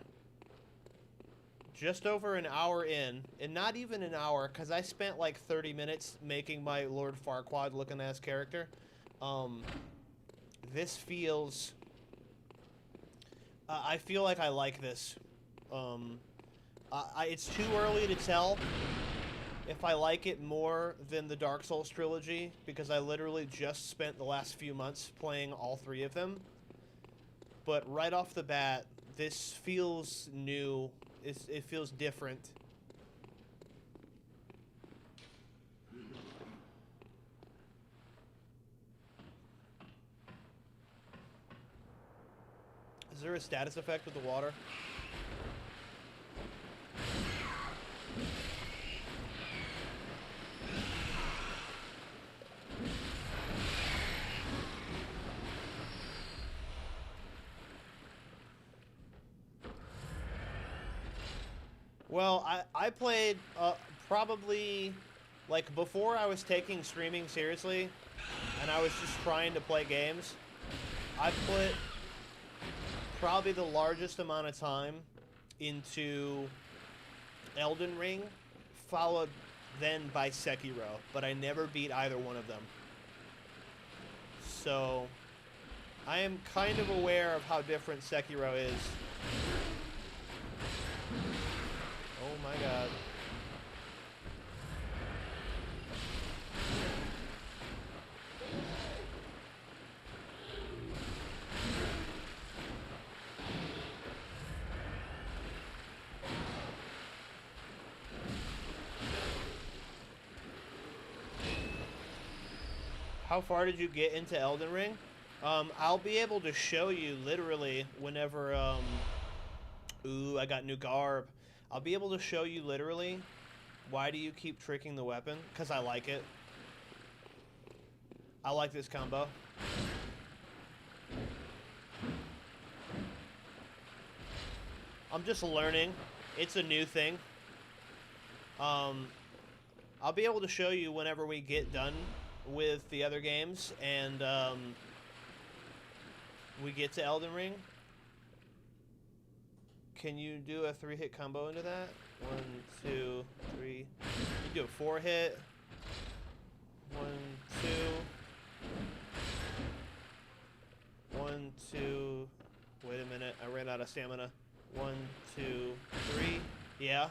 just over an hour in, and not even an hour, because I spent like 30 minutes making my Lord Farquaad looking ass character. This feels... I feel like I like this. It's too early to tell if I like it more than the Dark Souls trilogy, because I literally just spent the last few months playing all three of them. But right off the bat, this feels new. It feels different. Is there a status effect with the water? Well, I played probably, like, before I was taking streaming seriously, and I was just trying to play games, I put probably the largest amount of time into Elden Ring, followed then by Sekiro, but I never beat either one of them. So, I am kind of aware of how different Sekiro is. Oh my god. How far did you get into Elden Ring? I'll be able to show you literally whenever, ooh, I got new garb. I'll be able to show you literally why do you keep tricking the weapon? Because I like it. I like this combo. I'm just learning. It's a new thing. I'll be able to show you whenever we get done with the other games and we get to Elden Ring. Can you do a 3-hit combo into that? 1, 2, 3. You do a 4-hit. 1, 2. 1, 2. Wait a minute. I ran out of stamina. 1, 2, 3. Yeah.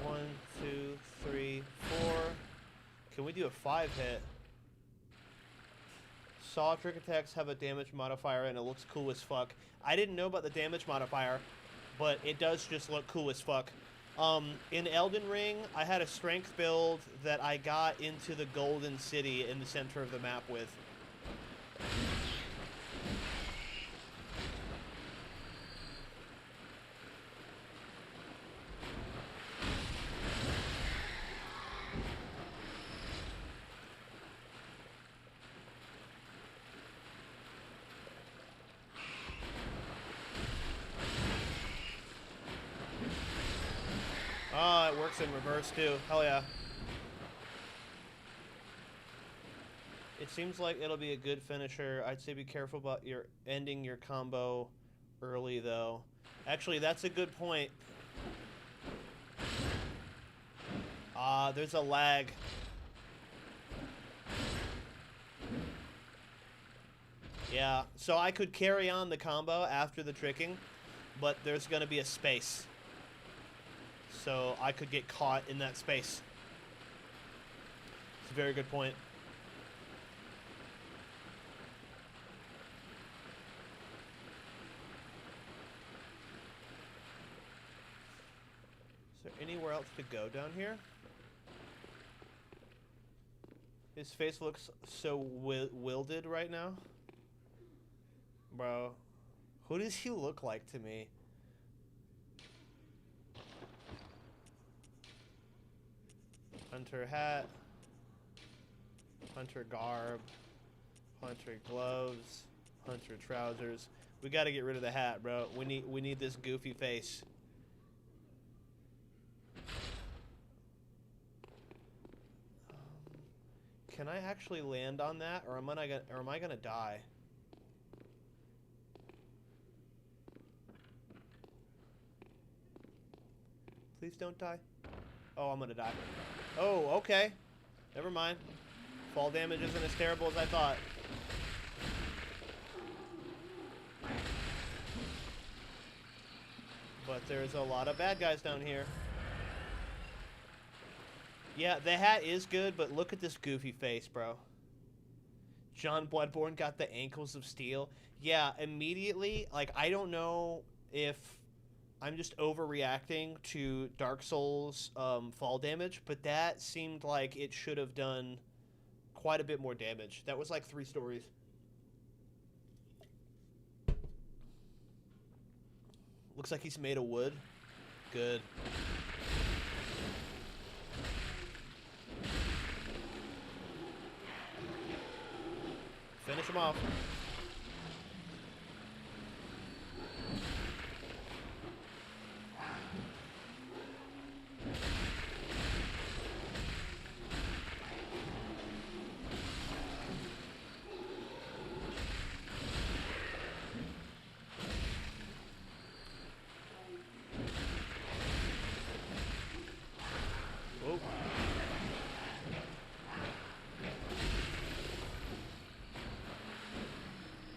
1, 2, 3, 4. Can we do a 5-hit? Saw trick attacks have a damage modifier and it looks cool as fuck. I didn't know about the damage modifier, but it does just look cool as fuck. In Elden Ring, I had a strength build that I got into the Golden City in the center of the map with. Oh, it works in reverse too. Hell yeah. It seems like it'll be a good finisher. I'd say be careful about ending your combo early though. Actually, that's a good point. There's a lag. Yeah, so I could carry on the combo after the tricking, but there's gonna be a space. So I could get caught in that space. It's a very good point. Is there anywhere else to go down here? His face looks so wilted right now. Bro, who does he look like to me? Hunter hat, hunter garb, hunter gloves, hunter trousers. We got to get rid of the hat, bro. We need this goofy face. Can I actually land on that, or am I gonna die? Please don't die. Oh, I'm gonna die. Oh, okay. Never mind. Fall damage isn't as terrible as I thought. But there's a lot of bad guys down here. Yeah, the hat is good, but look at this goofy face, bro. John BloodBorne got the ankles of steel. Yeah, immediately, like, I don't know if I'm just overreacting to Dark Souls fall damage, but that seemed like it should have done quite a bit more damage. That was like 3 stories. Looks like he's made of wood. Good. Finish him off. Whoa.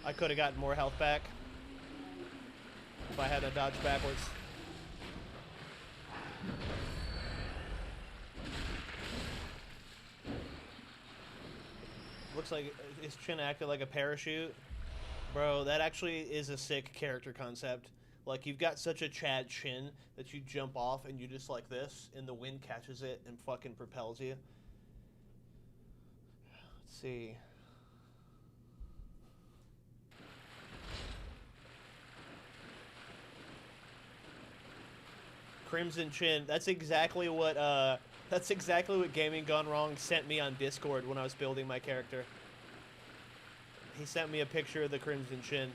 I could have gotten more health back if I had to dodge backwards. Looks like his chin acted like a parachute. Bro, that actually is a sick character concept. Like, you've got such a Chad chin that you jump off and you just like this, and the wind catches it and fucking propels you. It's see. Crimson Chin. That's exactly what Gaming Gone Wrong sent me on Discord when I was building my character. He sent me a picture of the Crimson Chin.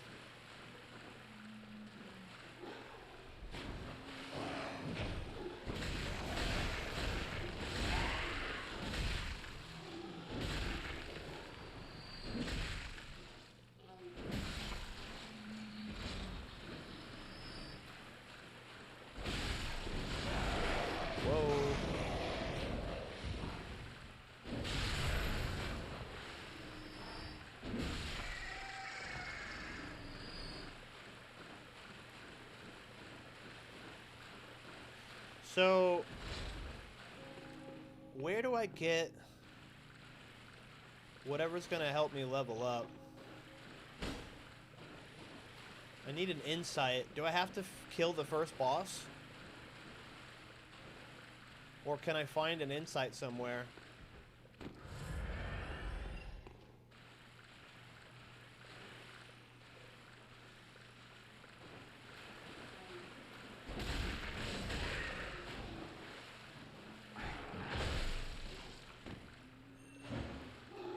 So, where do I get whatever's going to help me level up? I need an insight. Do I have to kill the first boss? Or can I find an insight somewhere?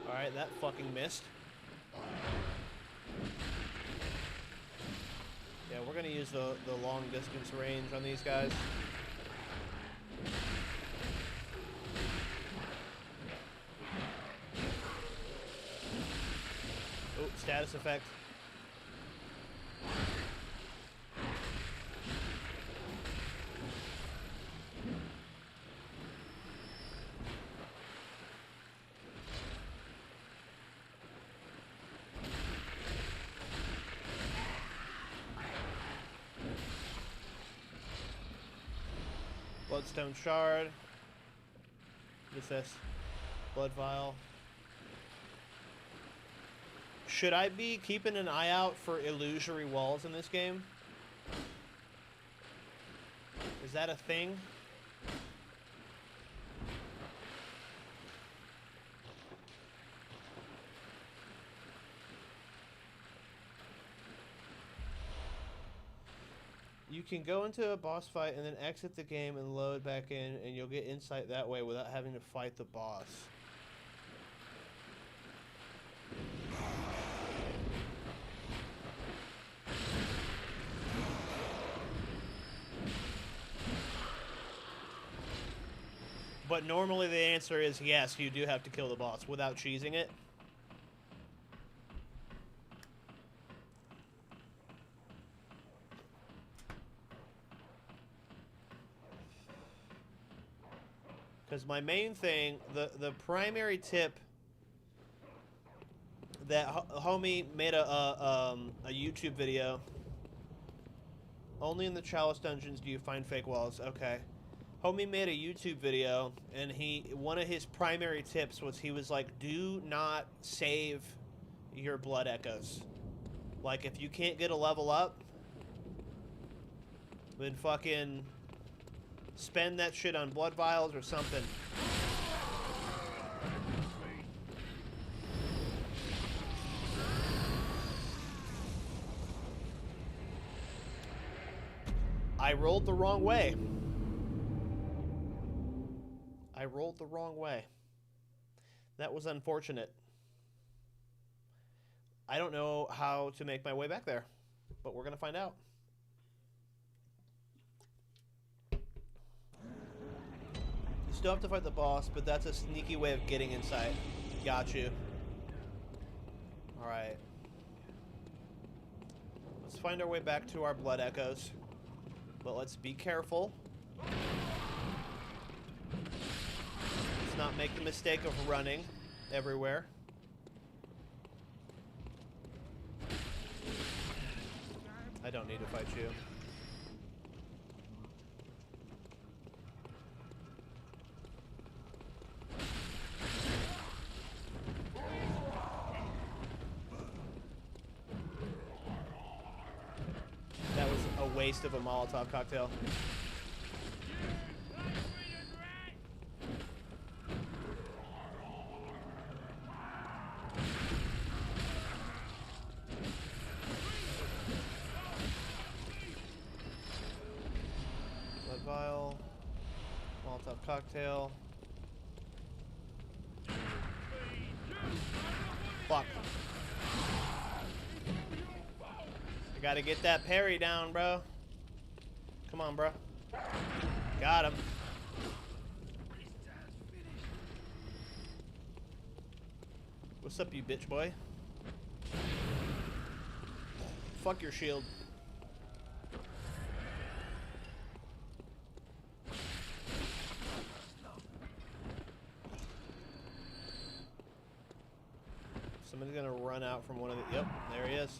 Alright, that fucking missed. Yeah, we're gonna use the long distance range on these guys. Oh, status effect. Bloodstone shard. What's this? Blood vial. Should I be keeping an eye out for illusory walls in this game? Is that a thing? You can go into a boss fight and then exit the game and load back in, and you'll get insight that way without having to fight the boss. But normally the answer is yes, you do have to kill the boss without cheesing it. Because my main thing, the primary tip that homie made a YouTube video. Only in the Chalice dungeons do you find fake walls. Okay. Homie made a YouTube video, and one of his primary tips was he was like, do not save your blood echoes. Like, if you can't get a level up, then fucking spend that shit on blood vials or something. I rolled the wrong way. I rolled the wrong way. That was unfortunate. I don't know how to make my way back there, but we're gonna find out. You still have to fight the boss, but that's a sneaky way of getting inside. Got you. Alright. Let's find our way back to our blood echoes. But let's be careful. Let's not make the mistake of running everywhere. I don't need to fight you. That was a waste of a Molotov cocktail. cocktail. Fuck. I gotta get that parry down, bro. Come on, bro. Got him. What's up, you bitch boy? Fuck your shield. Somebody's gonna run out from one of the... Yep, there he is.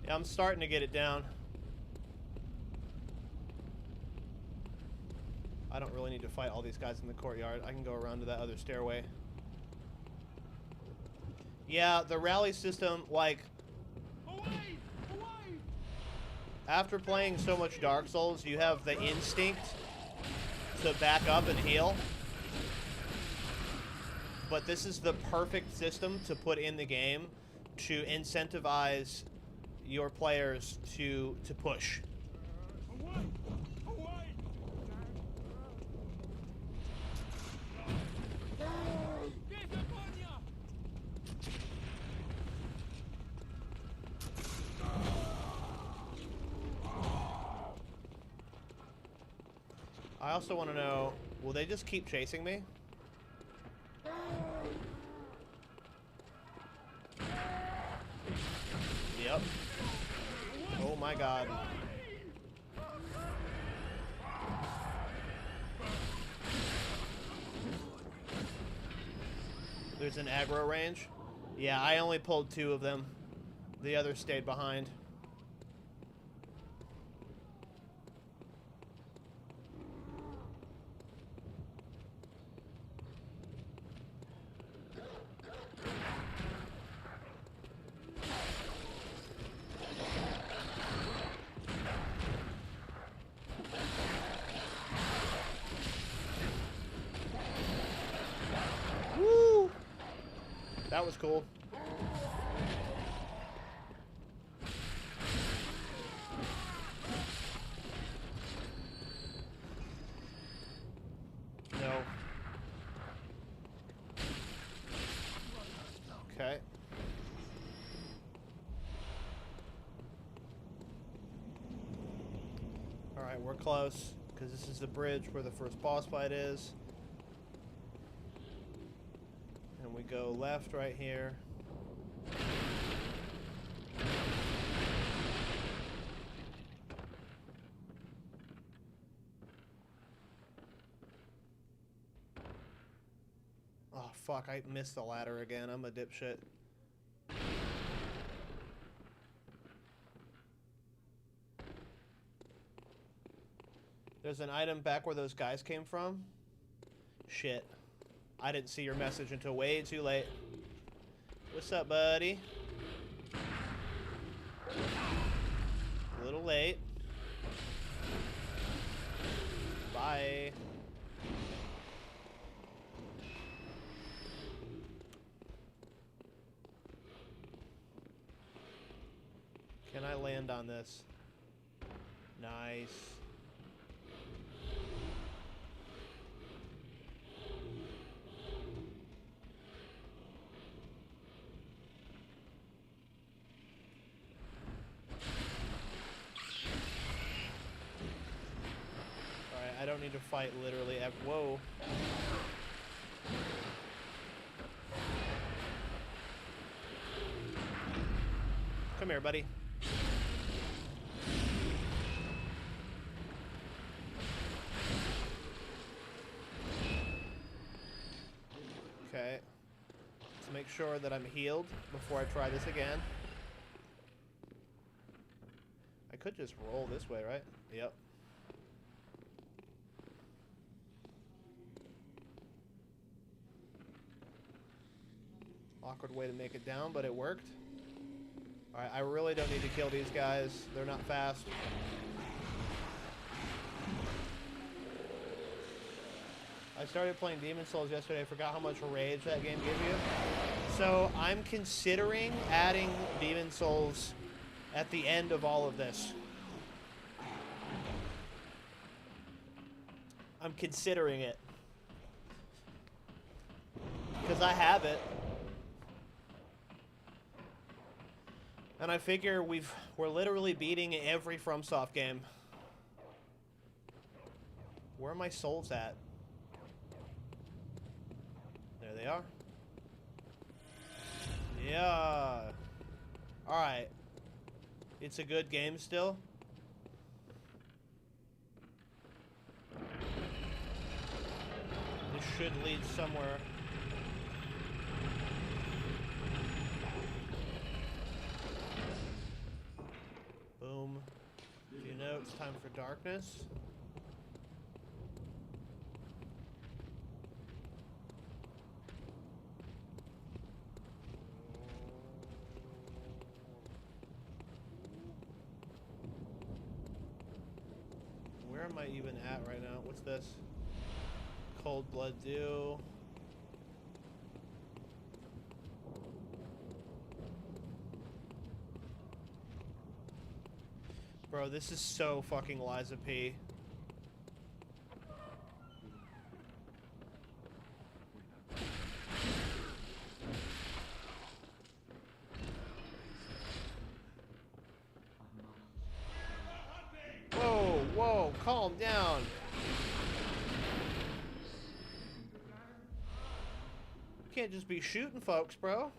Yeah, I'm starting to get it down. I don't really need to fight all these guys in the courtyard. I can go around to that other stairway. Yeah, the rally system, like... After playing so much Dark Souls, you have the instinct to back up and heal. But this is the perfect system to put in the game to incentivize your players to push. I also want to know, will they just keep chasing me? Yep. Oh my god. There's an aggro range. Yeah, I only pulled 2 of them. The others stayed behind. That was cool. No. Okay. Alright, we're close, because this is the bridge where the first boss fight is. And we go left right here. Oh fuck, I missed the ladder again. I'm a dipshit. There's an item back where those guys came from. Shit. I didn't see your message until way too late. What's up, buddy? A little late. Bye. Can I land on this? Nice. I don't need to fight literally ever. Whoa. Come here, buddy. Okay. Let's make sure that I'm healed before I try this again. should just roll this way, right? Yep. Awkward way to make it down, but it worked. Alright, I really don't need to kill these guys. They're not fast. I started playing Demon Souls yesterday. I forgot how much rage that game gives you. So I'm considering adding Demon Souls at the end of all of this. I'm considering it. Because I have it. And I figure we're literally beating every FromSoft game. Where are my souls at? There they are. Yeah. Alright. It's a good game still. This should lead somewhere. Boom. You know it's time for darkness. Where am I even at right now? What's this? Cold Blood Dew. Bro, this is so fucking Liza P. Whoa, whoa, calm down. Can't just be shooting folks, bro.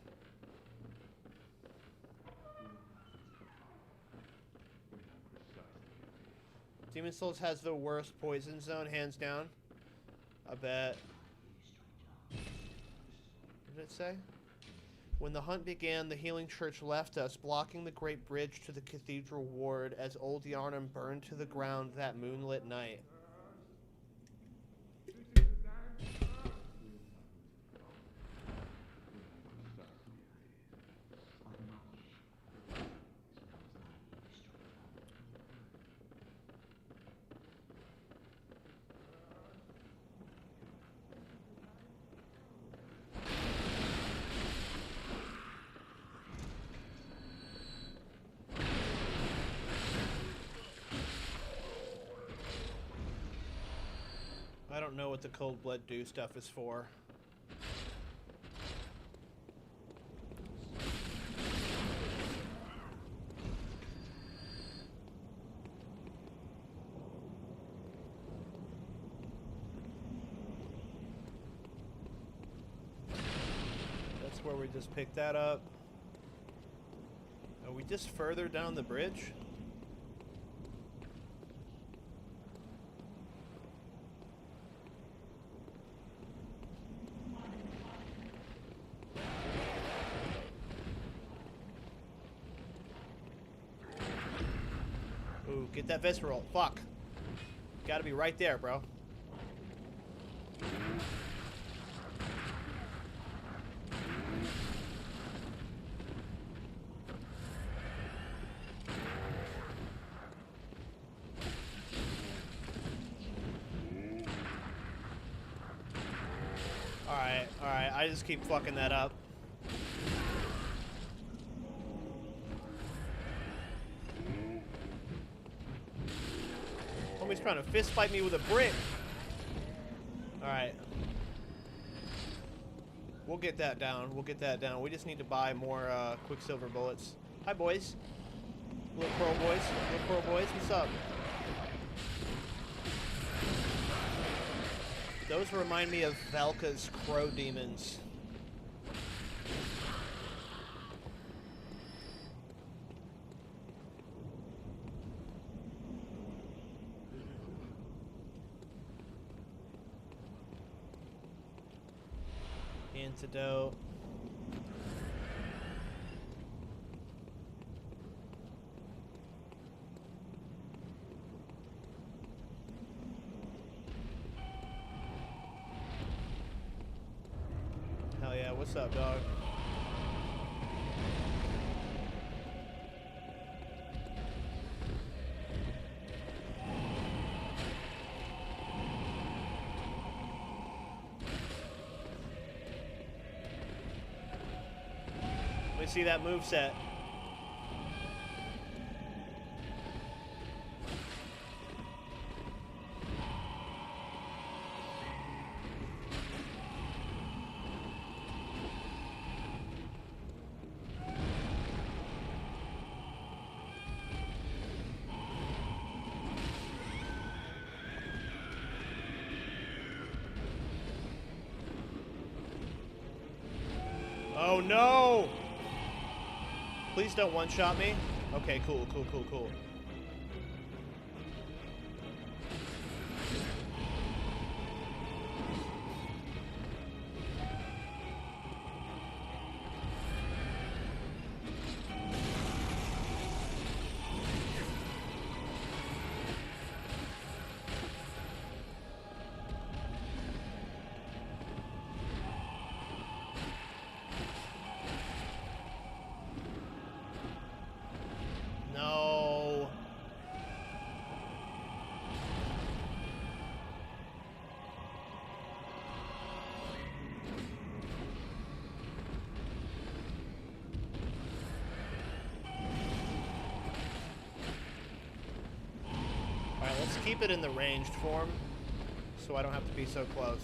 Demon Souls has the worst poison zone, hands down. I bet. What did it say? When the hunt began, the healing church left us, blocking the great bridge to the cathedral ward as old Yarnum burned to the ground that moonlit night. I don't know what the Cold Blood Dew stuff is for. That's where we just picked that up. Are we just further down the bridge? Ooh, get that visceral. Fuck. Gotta be right there, bro. Alright, I just keep fucking that up. Homie's trying to fist fight me with a brick. Alright. We'll get that down. We'll get that down. We just need to buy more Quicksilver bullets. Hi, boys. Little Pearl boys. Little Pearl boys, what's up? Those remind me of Valka's crow demons. Antidote. What's up, dog? Let me see that move set. Oh no! Please don't one-shot me. Okay, cool, cool, cool, cool. No. Alright, let's keep it in the ranged form so I don't have to be so close.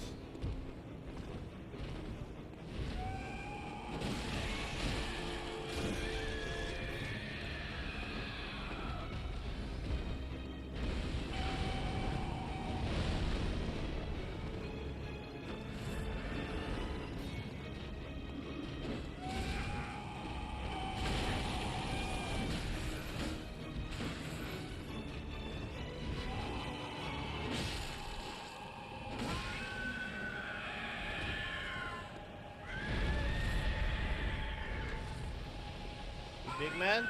Big man?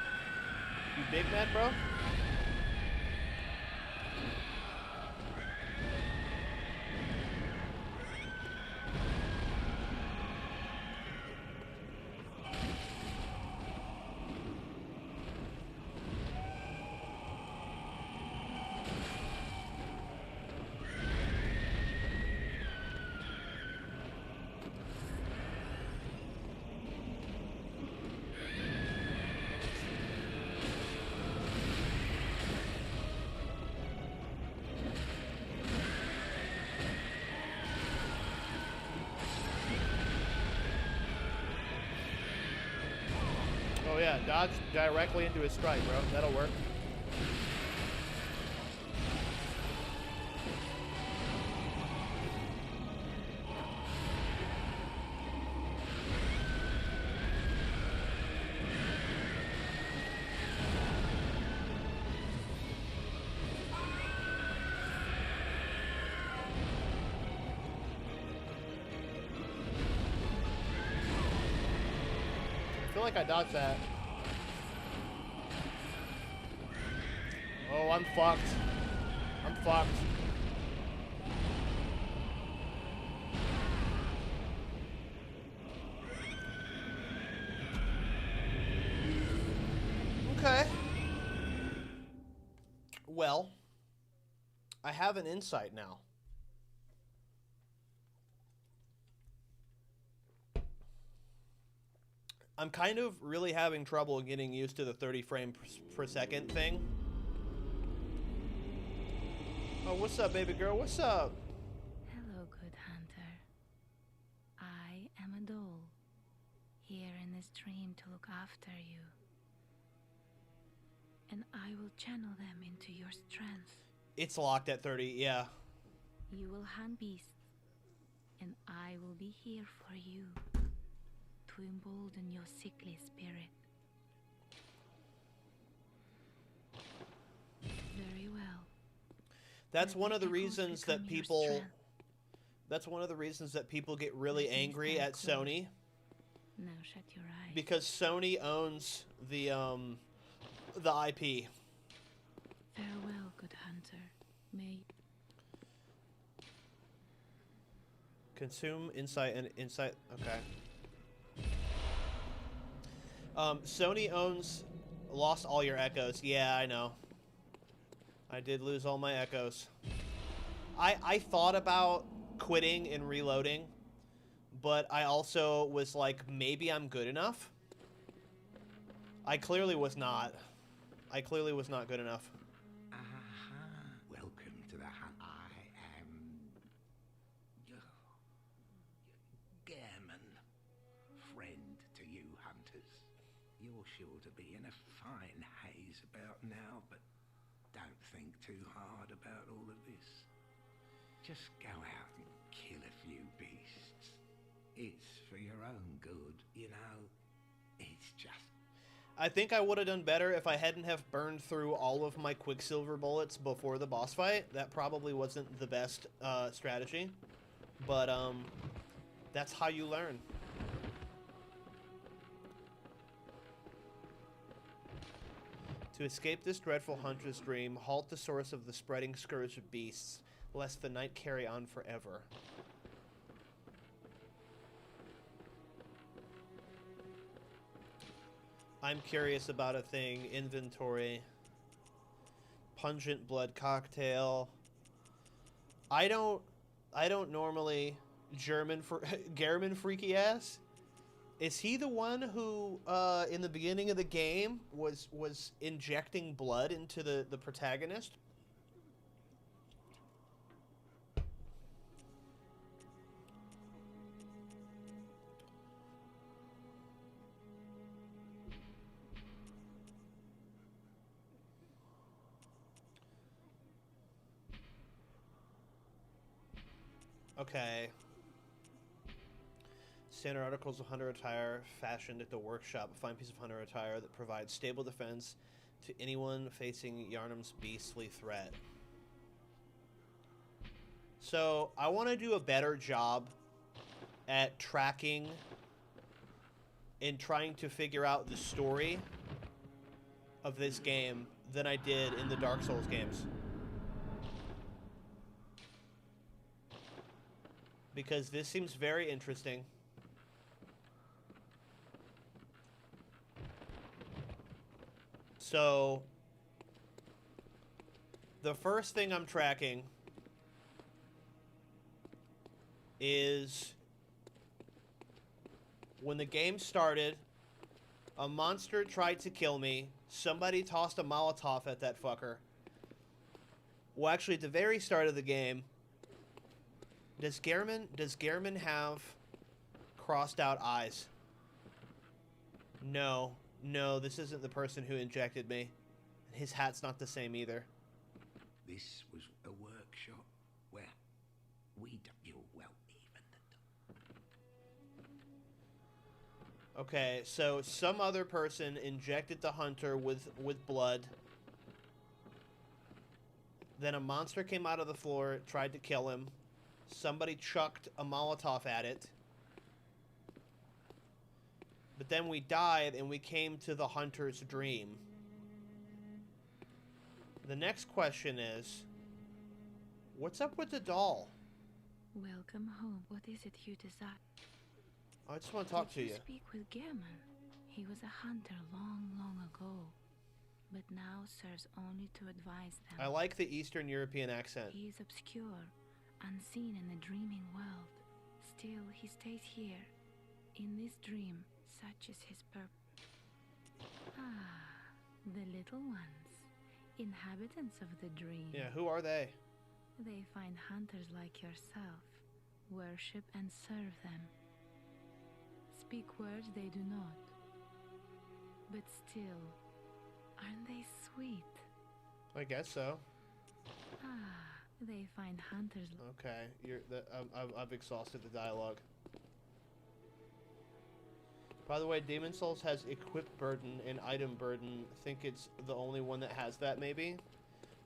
You big man, bro? Oh yeah, dodge directly into his strike, bro. That'll work. I feel like I dodged that. Oh, I'm fucked. I'm fucked. Okay. Well, I have an insight now. I'm kind of really having trouble getting used to the 30 frames per second thing. Oh, what's up, baby girl? What's up? Hello, good hunter. I am a doll, here in this dream to look after you. And I will channel them into your strength. It's locked at 30, yeah. You will hunt beasts, and I will be here for you, to embolden your sickly spirit. Very well. That's Let one the of the echoes reasons become that your people... strength. That's one of the reasons that people get really Let me angry stand at close. Sony. Now shut your eyes. Because Sony owns the IP. Farewell, good hunter. May Consume insight and insight. Okay. Sony owns lost all your echoes. Yeah, I know. I did lose all my echoes. I thought about quitting and reloading, but I also was like, maybe I'm good enough. I clearly was not. I clearly was not good enough. Welcome to the hunt. I am Gairman, friend to you hunters. You're sure to be in a fine haze about now, but don't think too hard about all of this. Just go out and kill a few beasts. It's for your own good, you know. It's just... I think I would have done better if I hadn't have burned through all of my Quicksilver bullets before the boss fight. That probably wasn't the best strategy, but that's how you learn. To escape this dreadful hunter's dream, halt the source of the spreading scourge of beasts, lest the night carry on forever. I'm curious about a thing. Inventory. Pungent blood cocktail. I don't normally Gehrman freaky ass. Is he the one who in the beginning of the game was injecting blood into the protagonist? Okay. Standard articles of hunter attire fashioned at the workshop. A fine piece of hunter attire that provides stable defense to anyone facing Yharnam's beastly threat. So, I want to do a better job at tracking and trying to figure out the story of this game than I did in the Dark Souls games. Because this seems very interesting. So, the first thing I'm tracking is when the game started, a monster tried to kill me. Somebody tossed a Molotov at that fucker. Well, actually, at the very start of the game, does Gehrman have crossed out eyes? No, this isn't the person who injected me. His hat's not the same either. This was a workshop where we done you well even. Okay, so some other person injected the hunter with blood. Then a monster came out of the floor, tried to kill him. Somebody chucked a Molotov at it. But then we died and we came to the hunter's dream. The next question is, what's up with the doll? Welcome home. What is it you desire? I just want to talk to Did you. you speak with Gehrman? He was a hunter long ago, but now serves only to advise them. I like the Eastern European accent. He is obscure, unseen in the dreaming world. Still, he stays here, in this dream, such is his purpose. Ah, the little ones, inhabitants of the dream. Yeah, who are they? They find hunters like yourself, worship and serve them. Speak words they do not, but still, aren't they sweet? I guess so. Ah, they find hunters. Okay, I've exhausted the dialogue. By the way, Demon Souls has equip burden and item burden. I think it's the only one that has that, maybe?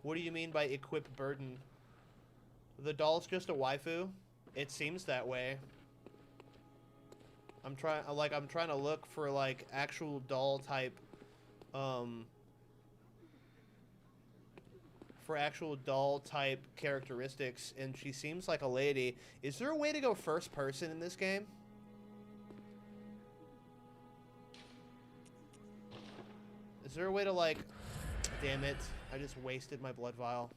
What do you mean by equip burden? The doll's just a waifu? It seems that way. I'm trying to look for, like, actual doll type, for actual doll type characteristics, and she seems like a lady. Is there a way to go first person in this game? Is there a way to, like... Damn it. I just wasted my blood vial.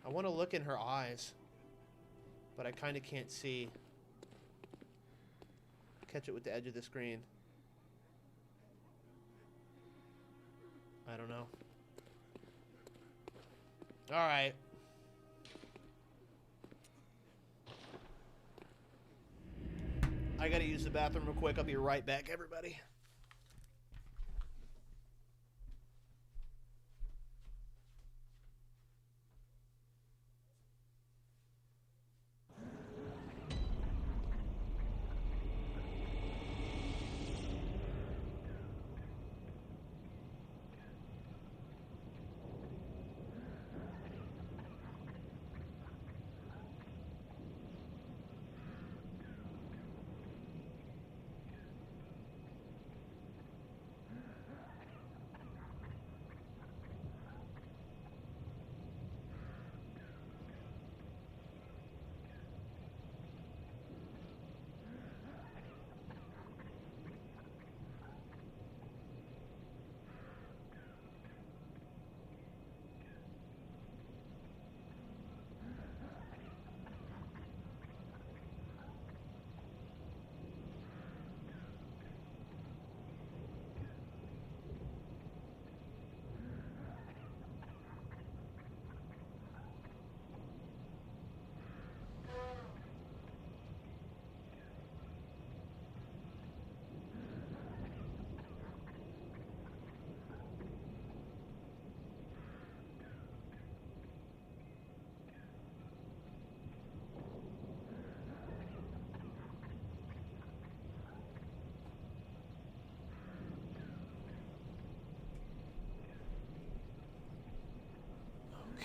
I want to look in her eyes. But I kind of can't see. Catch it with the edge of the screen. I don't know. Alright. I gotta use the bathroom real quick. I'll be right back, everybody.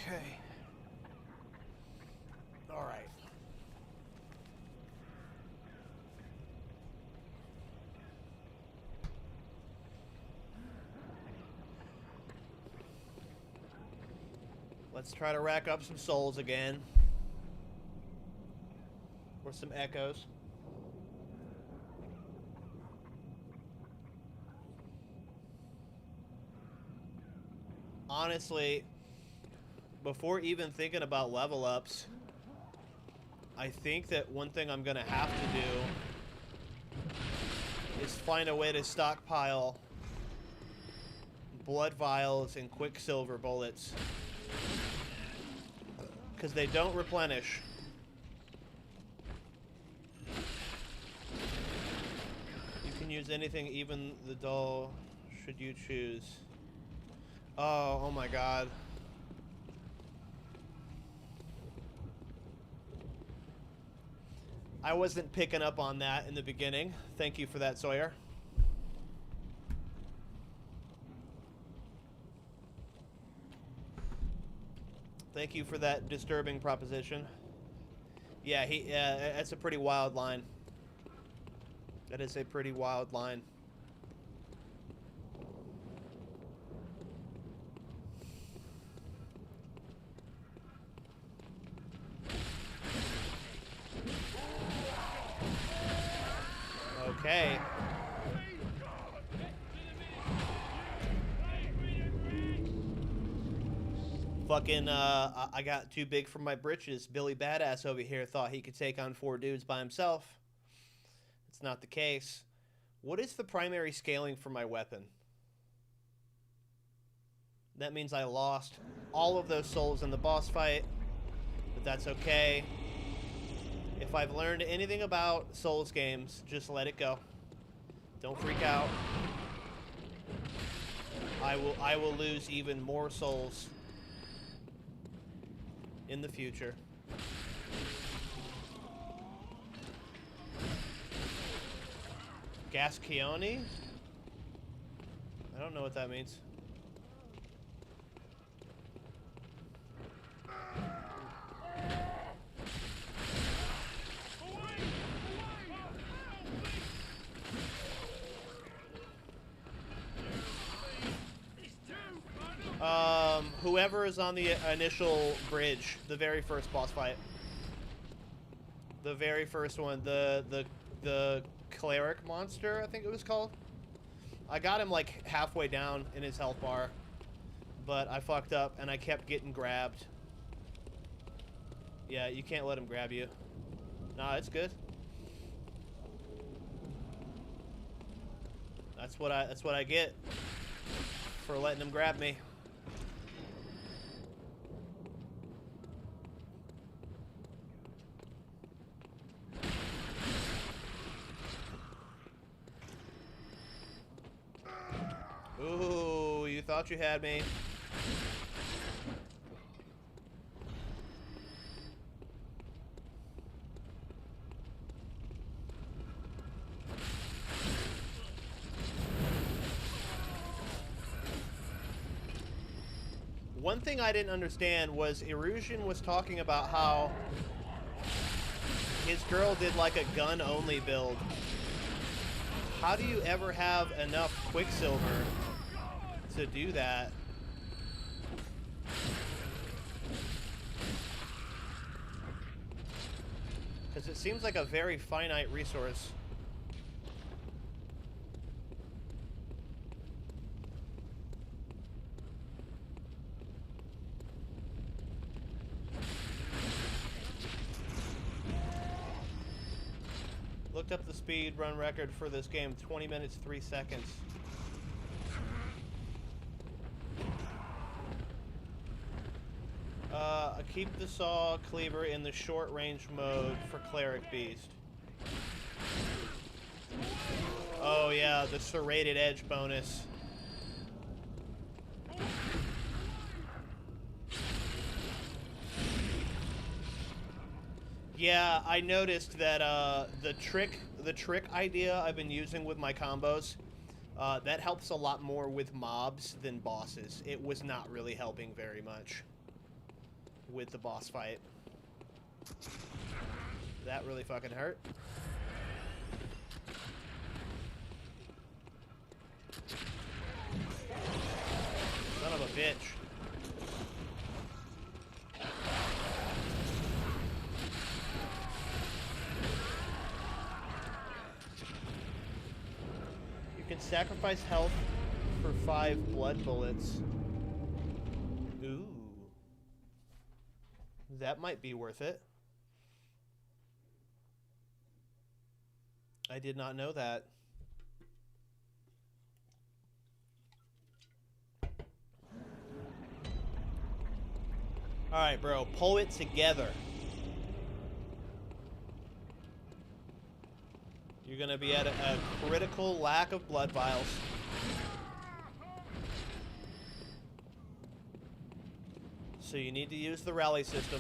Okay. All right. Let's try to rack up some souls again. Or some echoes. Honestly, before even thinking about level ups, I think that one thing I'm gonna have to do is find a way to stockpile blood vials and quicksilver bullets, because they don't replenish. You can use anything, even the dull, should you choose. Oh my god. I wasn't picking up on that in the beginning. Thank you for that, Sawyer. Thank you for that disturbing proposition. Yeah, that's a pretty wild line. That is a pretty wild line. Okay. Fucking, I got too big for my britches. Billy Badass over here thought he could take on 4 dudes by himself. It's not the case. What is the primary scaling for my weapon? That means I lost all of those souls in the boss fight, but that's okay. If I've learned anything about Souls games, just let it go. Don't freak out. I will lose even more souls in the future. Gascione? I don't know what that means. Whoever is on the initial bridge, the very first boss fight. The very first one, the cleric monster, I think it was called. I got him like halfway down in his health bar, but I fucked up and I kept getting grabbed. Yeah, you can't let him grab you. Nah, it's good. That's what I get for letting him grab me. Ooh, you thought you had me. One thing I didn't understand was Erusian was talking about how his girl did like a gun-only build. How do you ever have enough Quicksilver to do that? Because it seems like a very finite resource. Looked up the speed run record for this game, 20 minutes, 3 seconds. Keep the saw cleaver in the short range mode for cleric beast. Oh yeah, the serrated edge bonus. Yeah, I noticed that the trick idea I've been using with my combos, that helps a lot more with mobs than bosses. It was not really helping very much with the boss fight. That really fucking hurt. Son of a bitch. You can sacrifice health for 5 blood bullets. Ooh. That might be worth it. I did not know that. Alright, bro. Pull it together. You're going to be at a critical lack of blood vials. So you need to use the rally system.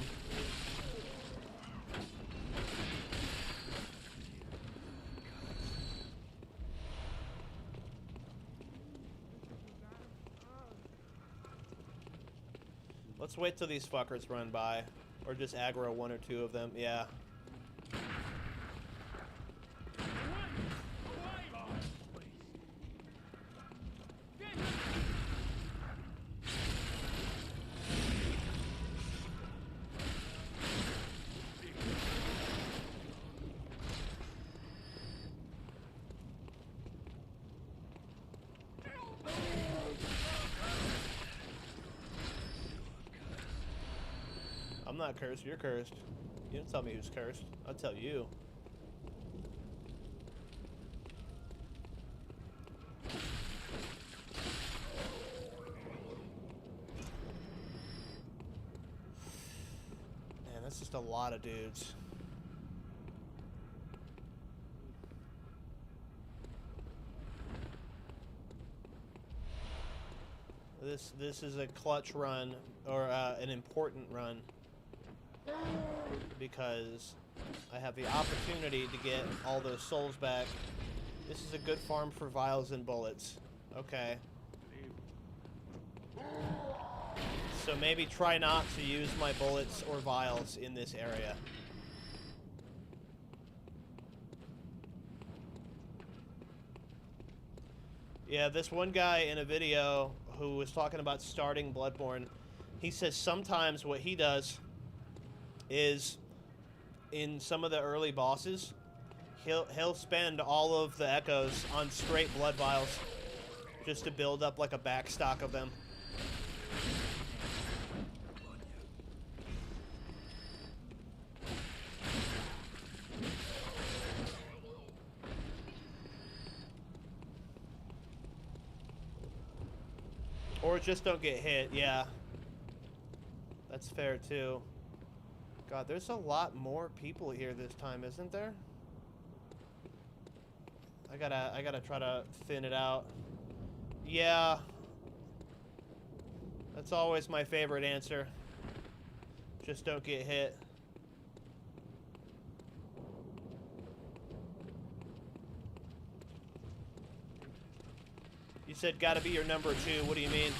Let's wait till these fuckers run by. Or just aggro 1 or 2 of them. Yeah. I'm not cursed, you're cursed. You don't tell me who's cursed. I'll tell you. Man, that's just a lot of dudes. This is a clutch run, or an important run, because I have the opportunity to get all those souls back. This is a good farm for vials and bullets. Okay. So maybe try not to use my bullets or vials in this area. Yeah, this one guy in a video who was talking about starting BloodBorne, he says sometimes what he does is, in some of the early bosses, he'll spend all of the echoes on straight blood vials just to build up like a backstock of them. Or just don't get hit, yeah. That's fair too. God, there's a lot more people here this time, isn't there? I gotta try to thin it out. Yeah. That's always my favorite answer. Just don't get hit. You said gotta be your number 2. What do you mean?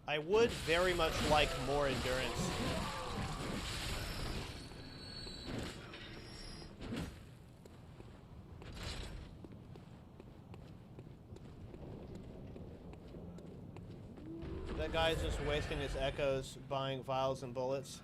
I would very much like more endurance. That guy's just wasting his echoes buying vials and bullets.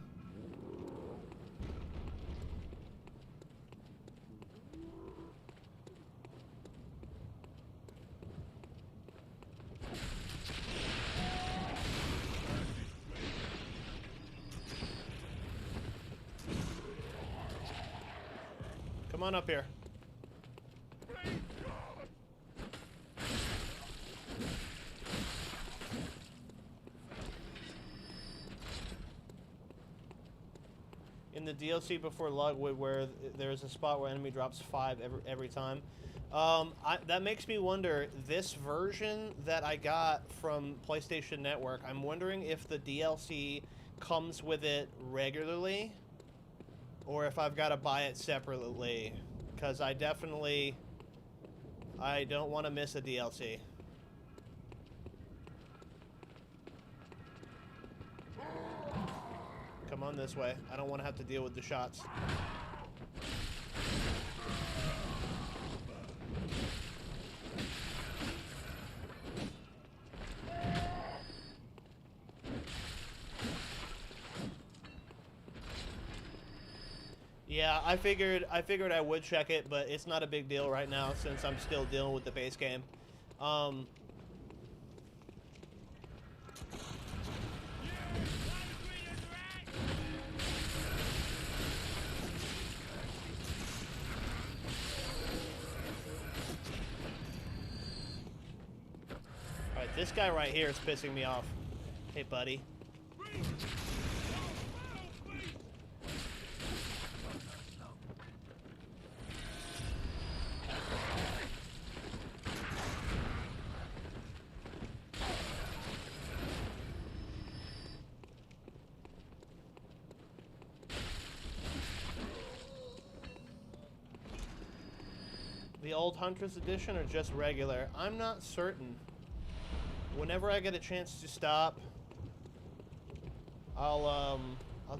Come on up here. In the DLC before Lugwood, where there's a spot where enemy drops 5 every time, that makes me wonder, this version that I got from PlayStation Network, I'm wondering if the DLC comes with it regularly, or if I've got to buy it separately, because I don't want to miss a DLC. Come on this way. I don't want to have to deal with the shots. Yeah, I figured I would check it, but it's not a big deal right now since I'm still dealing with the base game. Alright, this guy right here is pissing me off. Hey, buddy. The old Huntress edition or just regular? I'm not certain. Whenever I get a chance to stop, I'll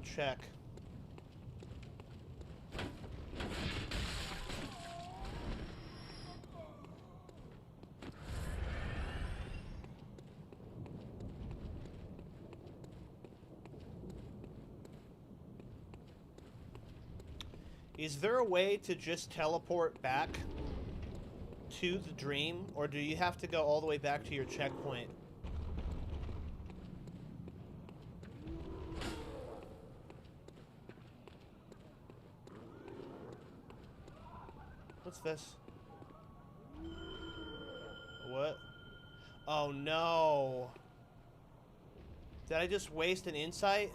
check. Is there a way to just teleport back to the dream, or do you have to go all the way back to your checkpoint? What's this? What? Oh no. Did I just waste an insight?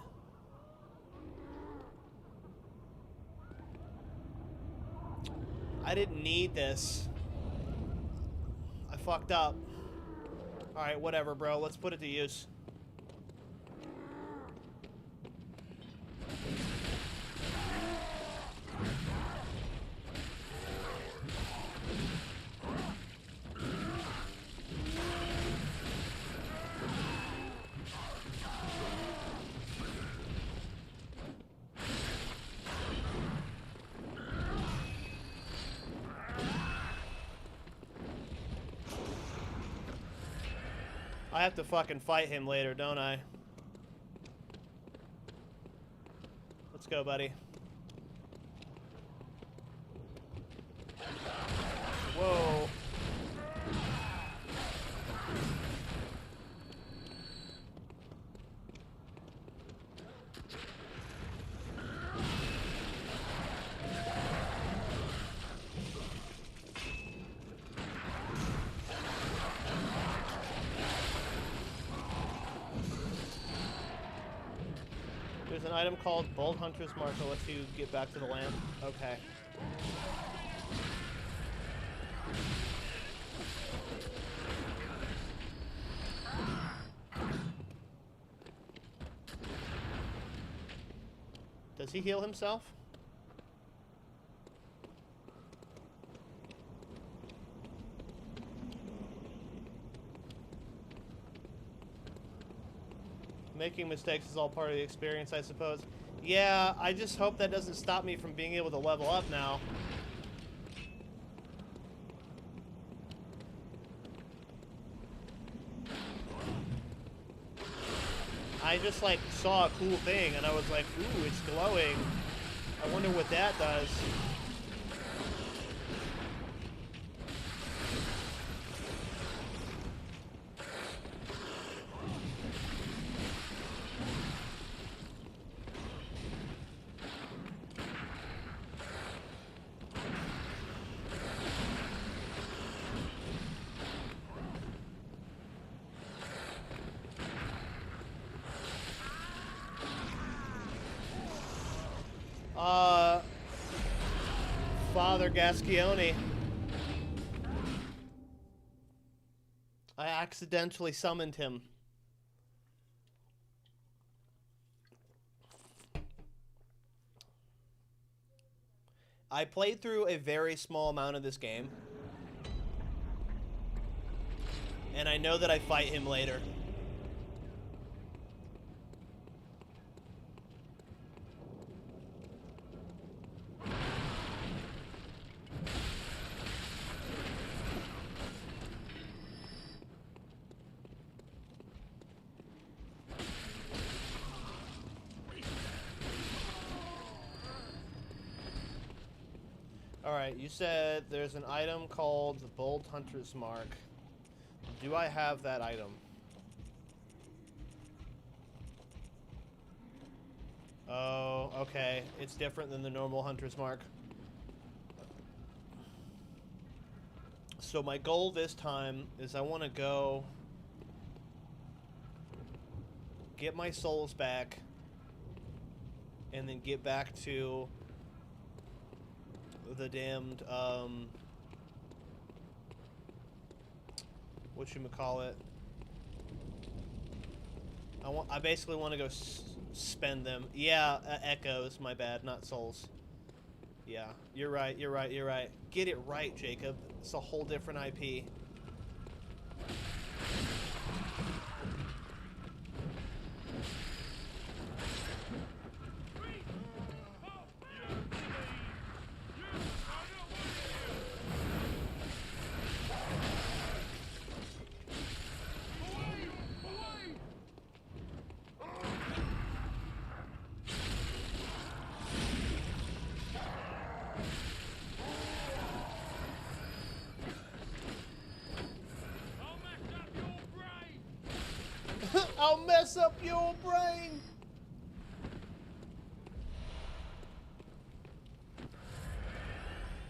I didn't need this. I fucked up. Alright, whatever, bro. Let's put it to use. I have to fucking fight him later, don't I? Let's go, buddy. Whoa. There's an item called Bold Hunter's Mark that lets you get back to the lamp. Okay. Does he heal himself? Making mistakes is all part of the experience, I suppose. Yeah, I just hope that doesn't stop me from being able to level up now. I just, like, saw a cool thing, and I was like, ooh, it's glowing. I wonder what that does. Father Gascione. I accidentally summoned him. I played through a very small amount of this game. And I know that I fight him later. Alright, you said there's an item called the Bold Hunter's Mark. Do I have that item? Oh, okay. It's different than the normal Hunter's Mark. So my goal this time is I want to go get my souls back and then get back to the damned, whatchamacallit. I basically want to go spend them. Yeah, echoes, my bad, not souls. Yeah, you're right, you're right, you're right. Get it right, Jacob. It's a whole different IP. I'll mess up your brain!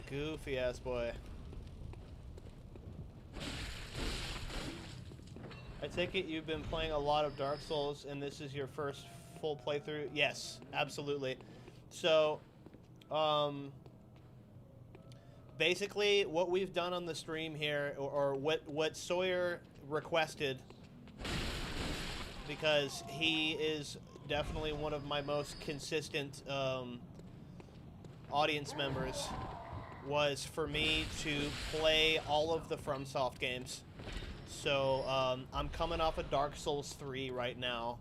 Goofy ass boy. I take it you've been playing a lot of Dark Souls and this is your first full playthrough? Yes, absolutely. So, basically what we've done on the stream here, or what Sawyer requested, because he is definitely one of my most consistent audience members, was for me to play all of the FromSoft games. So I'm coming off of Dark Souls 3 right now.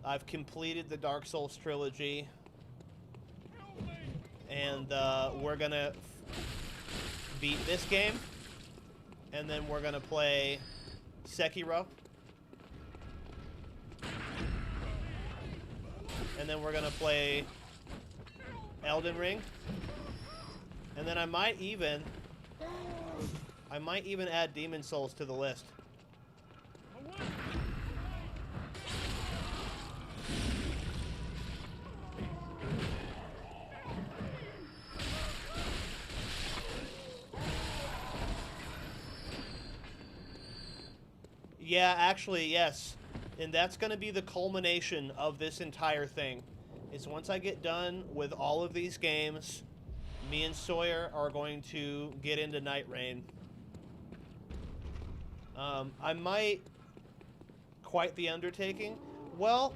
I've completed the Dark Souls trilogy, and we're gonna beat this game, and then we're gonna play Sekiro, and then we're gonna play Elden Ring. And then I might even add Demon Souls to the list. Yeah, actually, yes. And that's going to be the culmination of this entire thing. Is once I get done with all of these games, me and Sawyer are going to get into Night Rain. I might quite the undertaking. Well,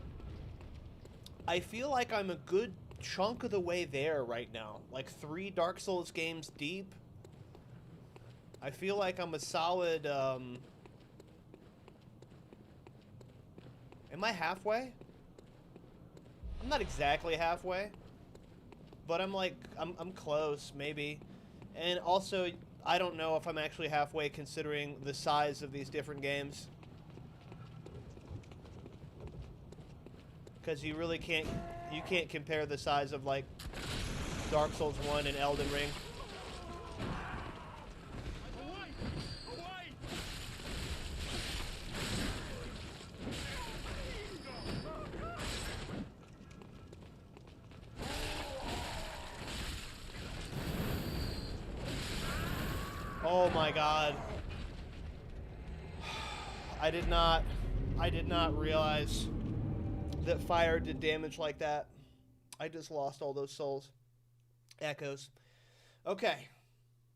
I feel like I'm a good chunk of the way there right now. Like 3 Dark Souls games deep. I feel like I'm a solid, am I halfway? I'm not exactly halfway. But I'm like, I'm close, maybe. And also, I don't know if I'm actually halfway considering the size of these different games. Because you really can't, you can't compare the size of like Dark Souls 1 and Elden Ring. Oh my god. I did not realize that fire did damage like that. I just lost all those souls. Echoes. Okay.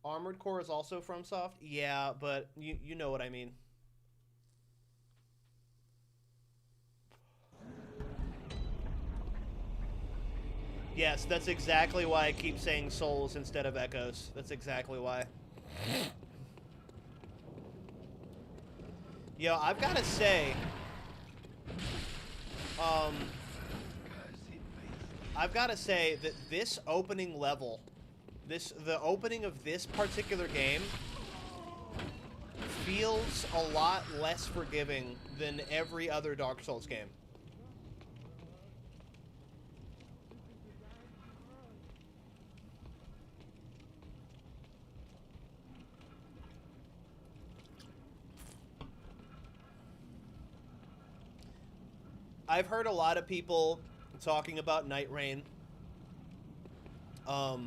Armored Core is also FromSoft? Yeah, but you know what I mean. Yes, that's exactly why I keep saying Souls instead of Echoes. That's exactly why. Yo, I've got to say, that this opening level, the opening of this particular game feels a lot less forgiving than every other Dark Souls game. I've heard a lot of people talking about Night Rain. I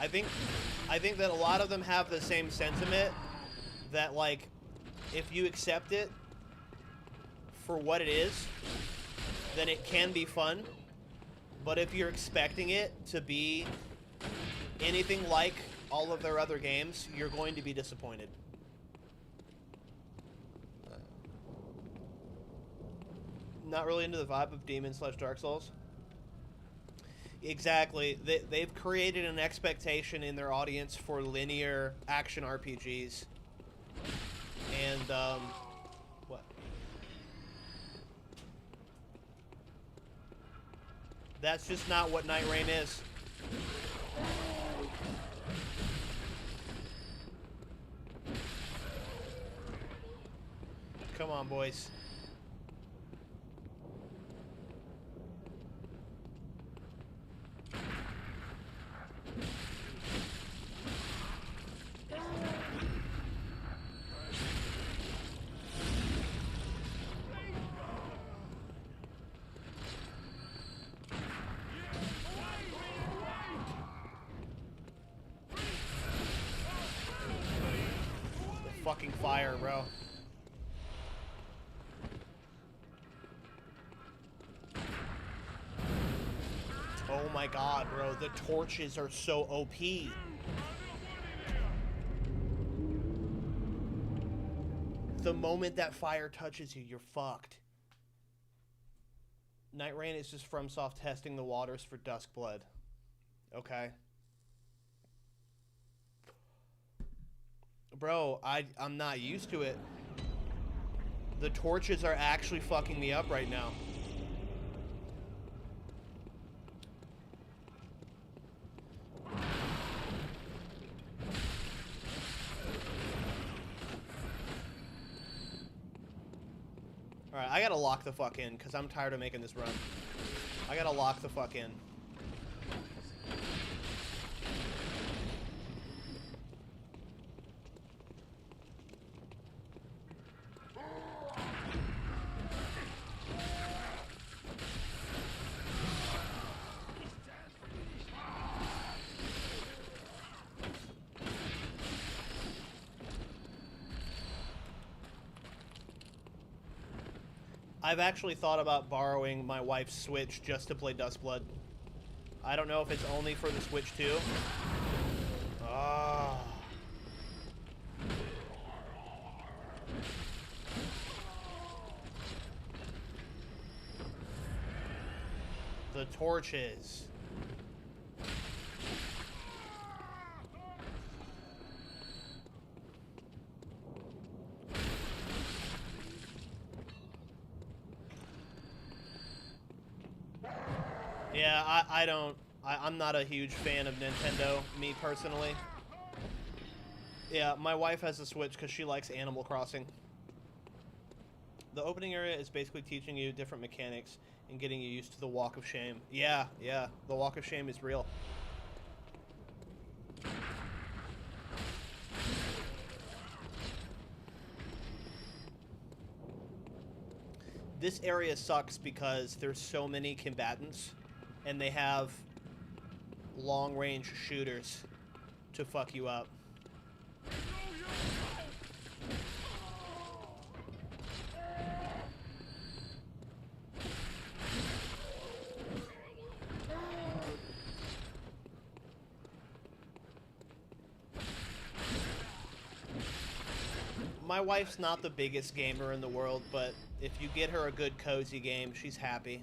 think that a lot of them have the same sentiment that, like, if you accept it for what it is, then it can be fun. But if you're expecting it to be anything like all of their other games, you're going to be disappointed. Not really into the vibe of Demon/Dark Souls. Exactly. They've created an expectation in their audience for linear action RPGs. And, what? That's just not what Night Rain is. Come on, boys. Fucking fire, bro. Oh my god, bro. The torches are so OP. The moment that fire touches you, you're fucked. Night Rain is just FromSoft testing the waters for Duskblood. Okay. Bro, I'm not used to it. The torches are actually fucking me up right now. Alright, Alright, I gotta lock the fuck in, because I'm tired of making this run. I gotta lock the fuck in. I've actually thought about borrowing my wife's Switch just to play Dustblood. I don't know if it's only for the Switch too. Ah. The torches. Yeah, I'm not a huge fan of Nintendo, me personally. Yeah, my wife has a Switch because she likes Animal Crossing. The opening area is basically teaching you different mechanics and getting you used to the Walk of Shame. Yeah, the Walk of Shame is real. This area sucks because there's so many combatants, and they have long-range shooters to fuck you up. My wife's not the biggest gamer in the world, but if you get her a good cozy game, she's happy.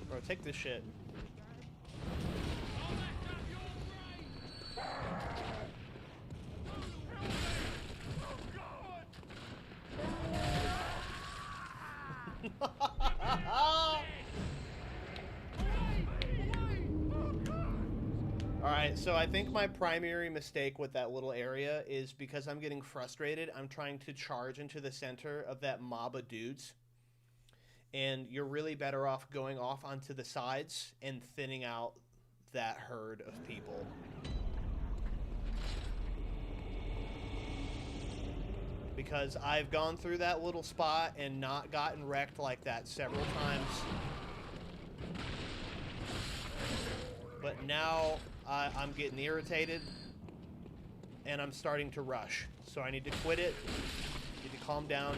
Bro, take this shit. Alright, so I think my primary mistake with that little area is because I'm getting frustrated. I'm trying to charge into the center of that mob of dudes. And you're really better off going off onto the sides and thinning out that herd of people. Because I've gone through that little spot and not gotten wrecked like that several times. But now I'm getting irritated and I'm starting to rush. So I need to quit it. Need to calm down.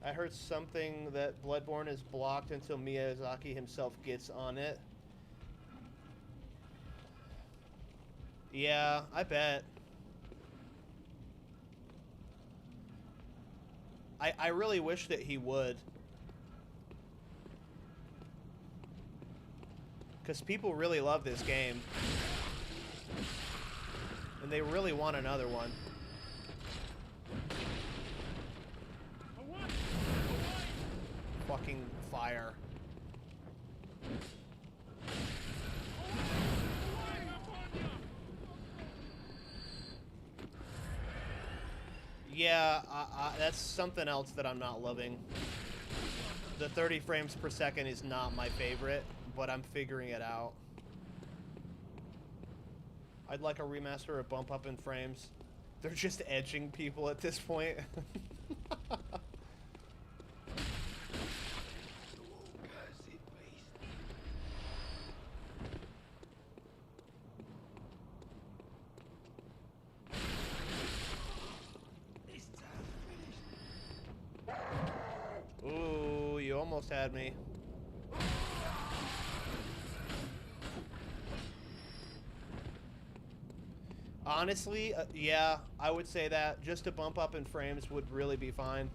I heard something that BloodBorne is blocked until Miyazaki himself gets on it. Yeah, I bet. I really wish that he would. Because people really love this game. And they really want another one. Fucking fire. Yeah, that's something else that I'm not loving. The 30 frames per second is not my favorite, but I'm figuring it out. I'd like a remaster of bump up in frames. They're just edging people at this point. Ooh, you almost had me. Honestly, yeah, I would say that. Just a bump up in frames would really be fine.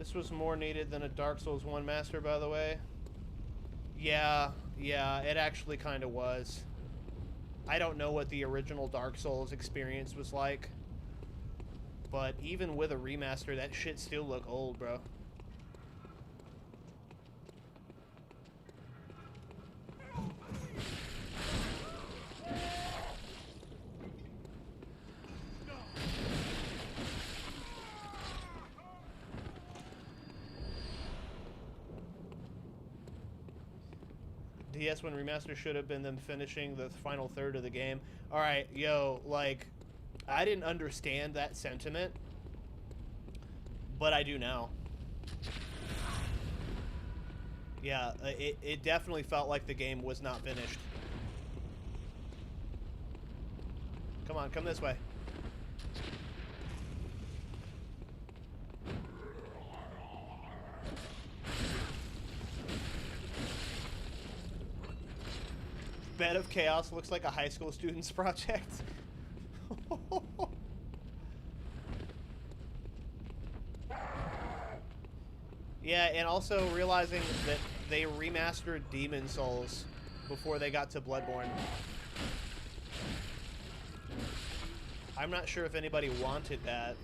This was more needed than a Dark Souls 1 master, by the way. Yeah, it actually kind of was. I don't know what the original Dark Souls experience was like, but even with a remaster, that shit still look old, bro. DS1 remaster should have been them finishing the final third of the game. Alright, yo, like, I didn't understand that sentiment, but I do now. Yeah, it definitely felt like the game was not finished. Come on, come this way. Bed of Chaos looks like a high school student's project. Yeah, and also realizing that they remastered Demon Souls before they got to BloodBorne. I'm not sure if anybody wanted that.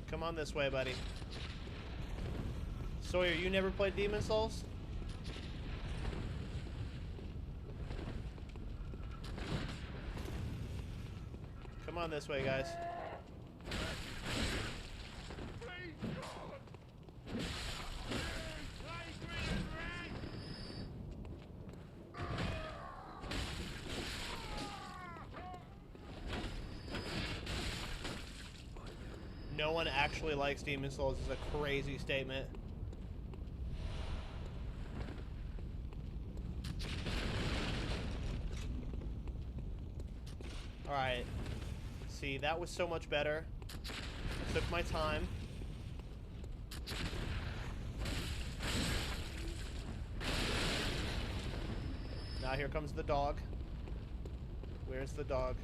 Come on this way, buddy. Sawyer, you never played Demon Souls? Come on this way, guys. No one actually likes Demon Souls is a crazy statement. Alright. See, that was so much better. I took my time. Now here comes the dog. Where's the dog?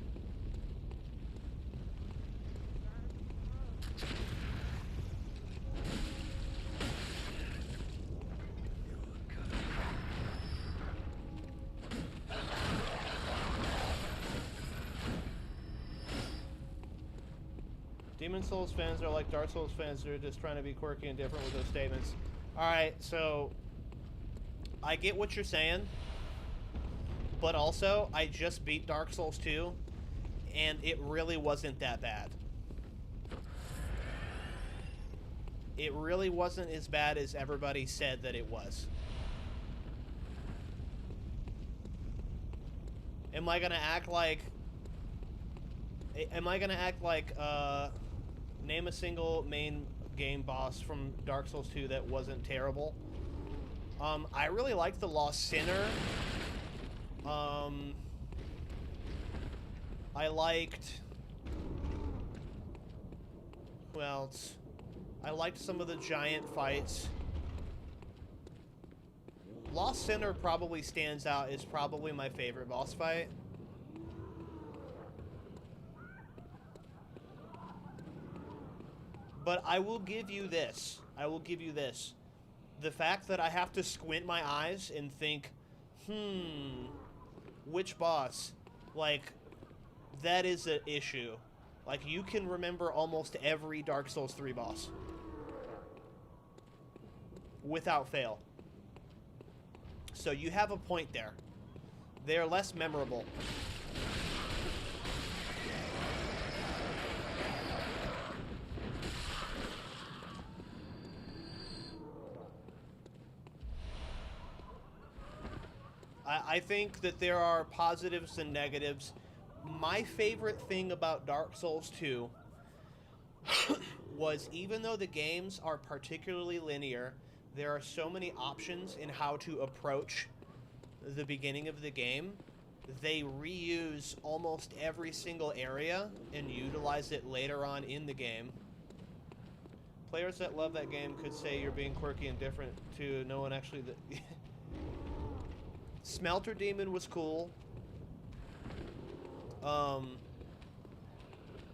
Demon Souls fans are like Dark Souls fans. They're just trying to be quirky and different with those statements. Alright, so I get what you're saying, but also I just beat Dark Souls 2 and it really wasn't that bad. It really wasn't as bad as everybody said that it was. Am I gonna act like name a single main game boss from Dark Souls 2 that wasn't terrible? I really liked the Lost Sinner. I liked... Who else? I liked some of the giant fights. Lost Sinner probably stands out as probably my favorite boss fight. But I will give you this. I will give you this. The fact that I have to squint my eyes and think, which boss? Like, that is an issue. Like, you can remember almost every Dark Souls 3 boss. Without fail. So you have a point there. They are less memorable. I think that there are positives and negatives. My favorite thing about Dark Souls 2 was, even though the games are particularly linear, there are so many options in how to approach the beginning of the game. They reuse almost every single area and utilize it later on in the game. Players that love that game could say you're being quirky and different too. No one actually... Smelter Demon was cool.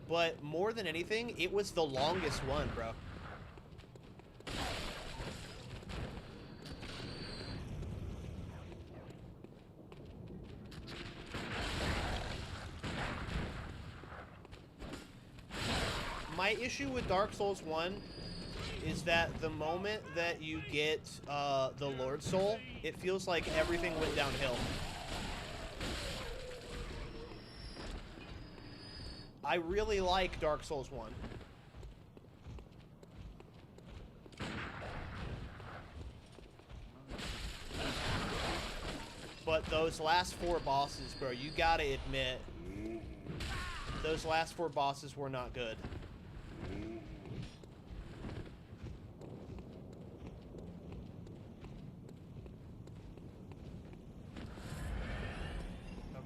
But more than anything, it was the longest one, bro. My issue with Dark Souls 1 is that the moment that you get the Lord Soul, it feels like everything went downhill. I really like Dark Souls 1. But those last 4 bosses, bro, you gotta admit, those last 4 bosses were not good.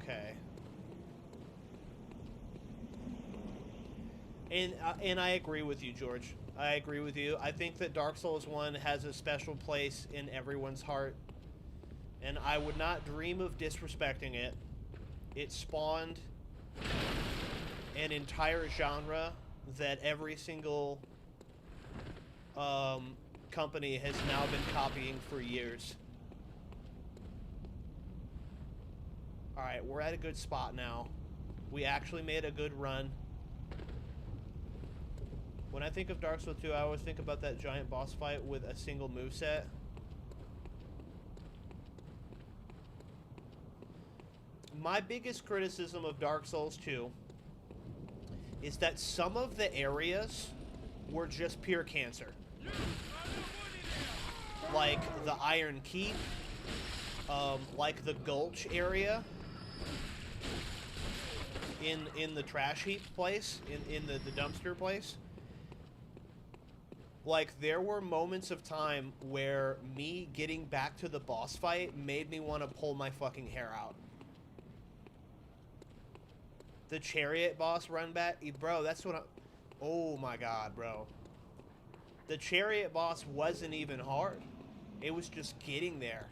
Okay. And I agree with you, George. I agree with you. I think that Dark Souls 1 has a special place in everyone's heart. And I would not dream of disrespecting it. It spawned an entire genre that every single company has now been copying for years. Alright, we're at a good spot now. We actually made a good run. When I think of Dark Souls 2, I always think about that giant boss fight with a single moveset. My biggest criticism of Dark Souls 2 is that some of the areas were just pure cancer. Like the Iron Keep, like the Gulch area in the trash heap place, in the dumpster place. Like, there were moments of time where me getting back to the boss fight made me want to pull my fucking hair out. The chariot boss run back, bro, that's what oh my god, bro. The chariot boss wasn't even hard. It was just getting there.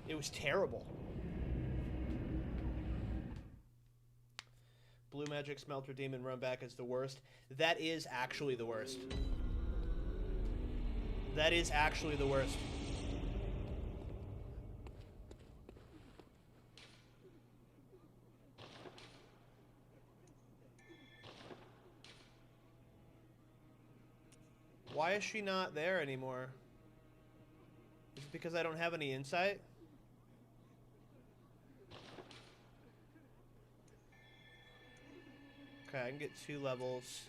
It was terrible. Blue Magic Smelter Demon run back is the worst. That is actually the worst. That is actually the worst. Why is she not there anymore? Is it because I don't have any insight? Okay, I can get 2 levels.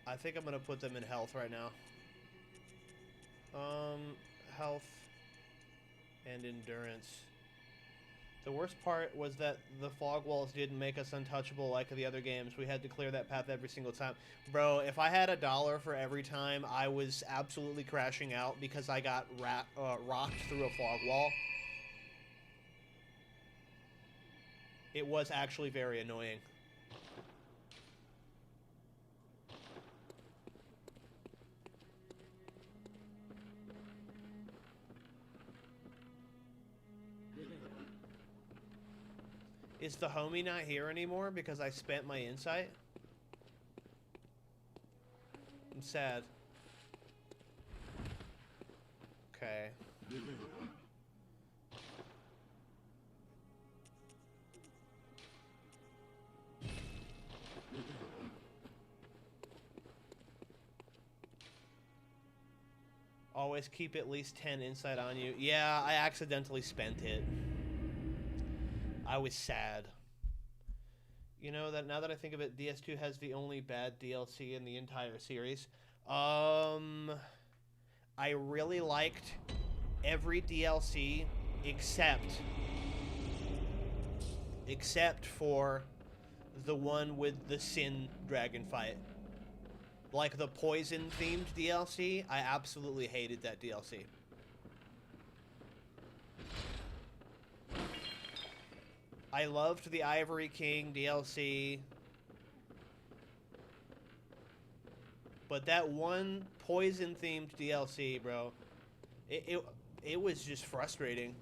I think I'm gonna put them in health right now. Health and endurance. The worst part was that the fog walls didn't make us untouchable like the other games. We had to clear that path every single time. Bro, if I had $1 for every time I was absolutely crashing out because I got rocked through a fog wall, it was actually very annoying. Is the homie not here anymore because I spent my insight? I'm sad. Okay. Always keep at least 10 insight on you. Yeah, I accidentally spent it. I was sad. You know, that now that I think of it, DS2 has the only bad DLC in the entire series. I really liked every DLC except for the one with the Sin dragon fight. Like the poison themed DLC, I absolutely hated that DLC. I loved the Ivory King DLC. But that one poison-themed DLC, bro, it was just frustrating.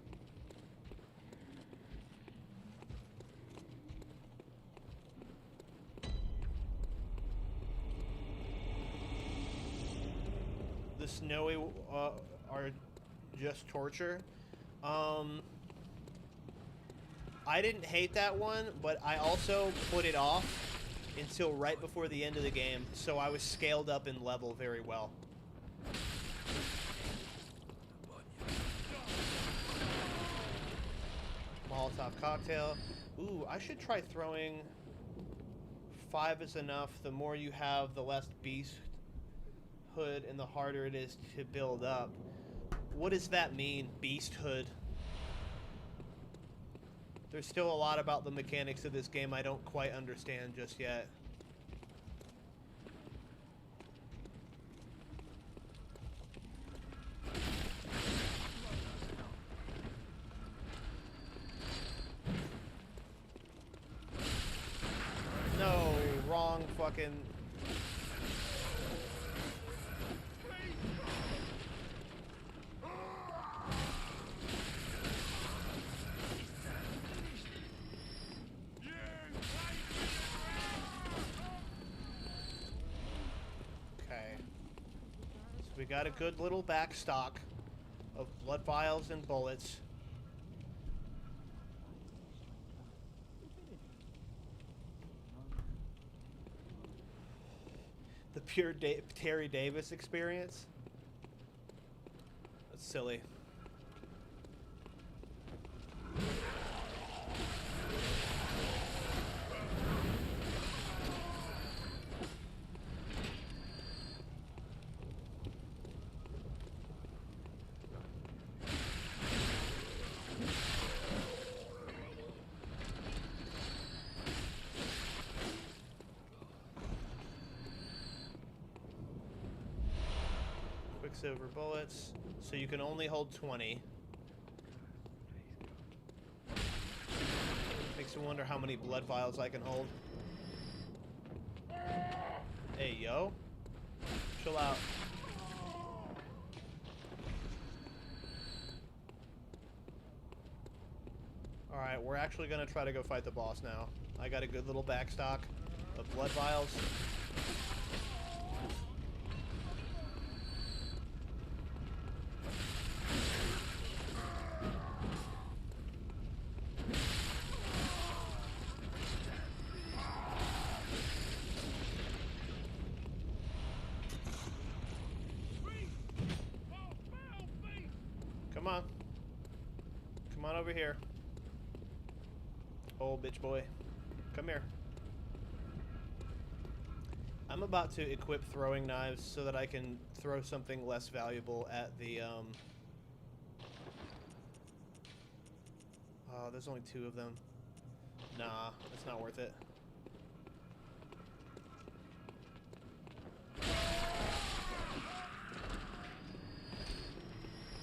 The snowy are just torture. I didn't hate that one, but I also put it off until right before the end of the game, so I was scaled up in level very well. Molotov cocktail. Ooh, I should try throwing... 5 is enough. The more you have, the less beast hood and the harder it is to build up. What does that mean, beast hood? There's still a lot about the mechanics of this game I don't quite understand just yet. No, wrong fucking... We got a good little back stock of blood vials and bullets. The pure Terry Davis experience? That's silly. Quicksilver bullets, so you can only hold 20. Makes me wonder how many blood vials I can hold. Hey, yo. Chill out. Alright, we're actually gonna try to go fight the boss now. I got a good little back stock of blood vials. Come on. Come on over here. Oh, bitch boy. Come here. I'm about to equip throwing knives so that I can throw something less valuable at the, Oh, there's only 2 of them. Nah, it's not worth it.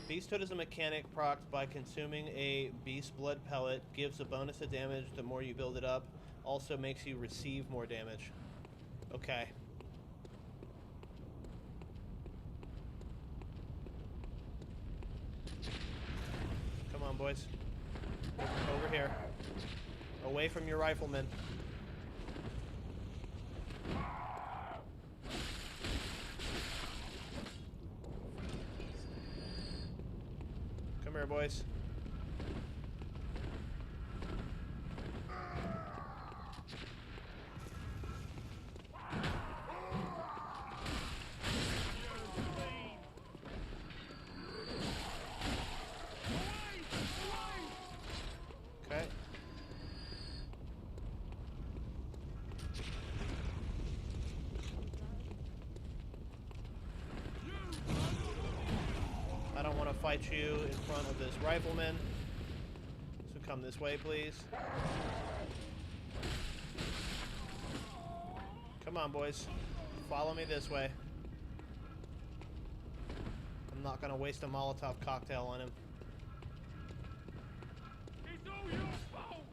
Beasthood is a mechanic procced by consuming a beast blood pellet. Gives a bonus of damage the more you build it up. Also makes you receive more damage. Okay. Come on, boys. Over here. Away from your riflemen. Come here, boys. Okay. I don't want to fight you in front of this rifleman. So come this way, please. Come on, boys. Follow me this way. I'm not going to waste a Molotov cocktail on him. It's all your fault!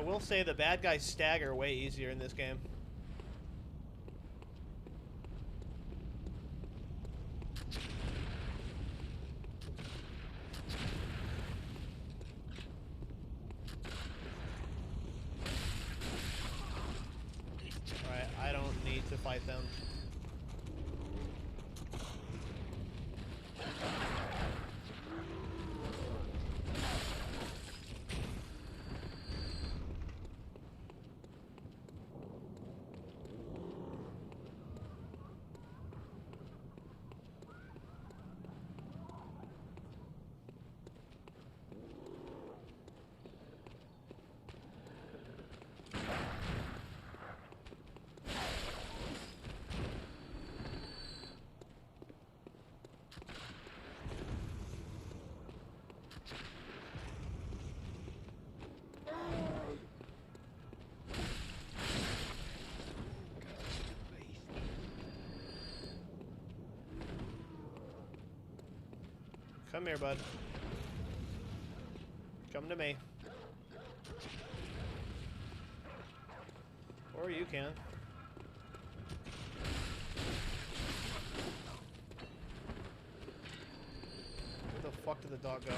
will say the bad guys stagger way easier in this game. Alright, I don't need to fight them. Come here, bud. Come to me. Or you can. Where the fuck did the dog go?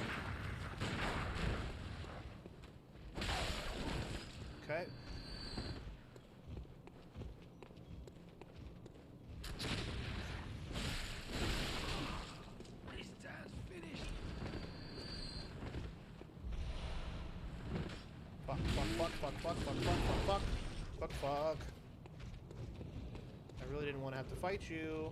Okay. Fuck. I really didn't want to have to fight you.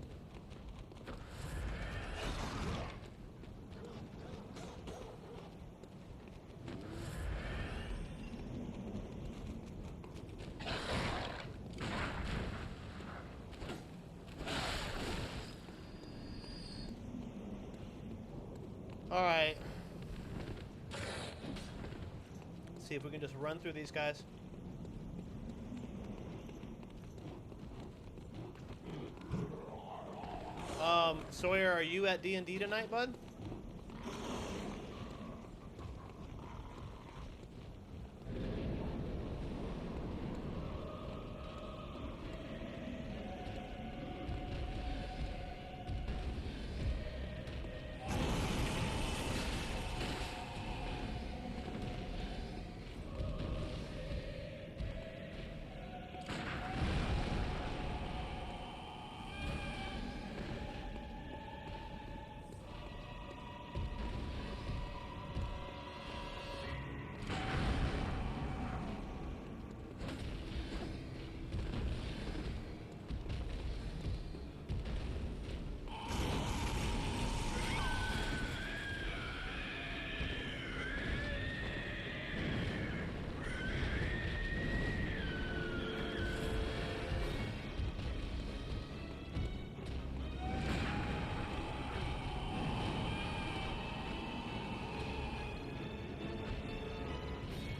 Alright. Let's see if we can just run through these guys. Sawyer, are you at D&D tonight, bud?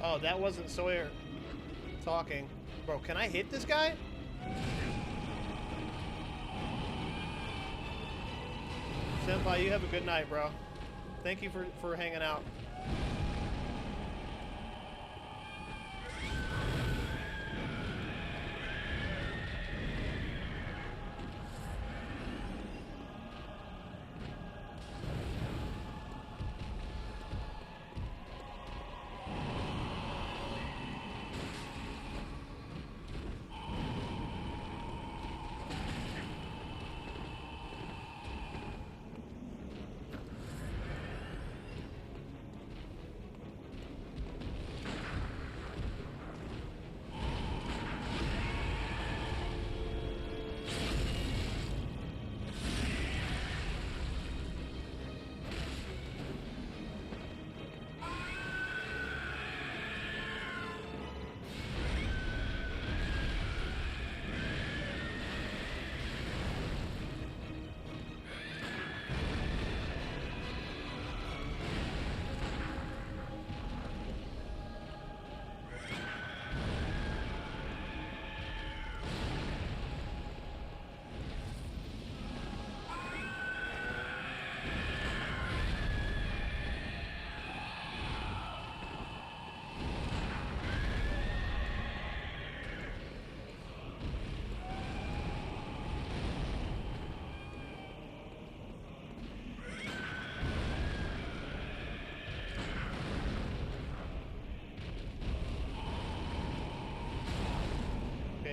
Oh, that wasn't Sawyer talking. Bro, can I hit this guy? Senpai, you have a good night, bro. Thank you for hanging out.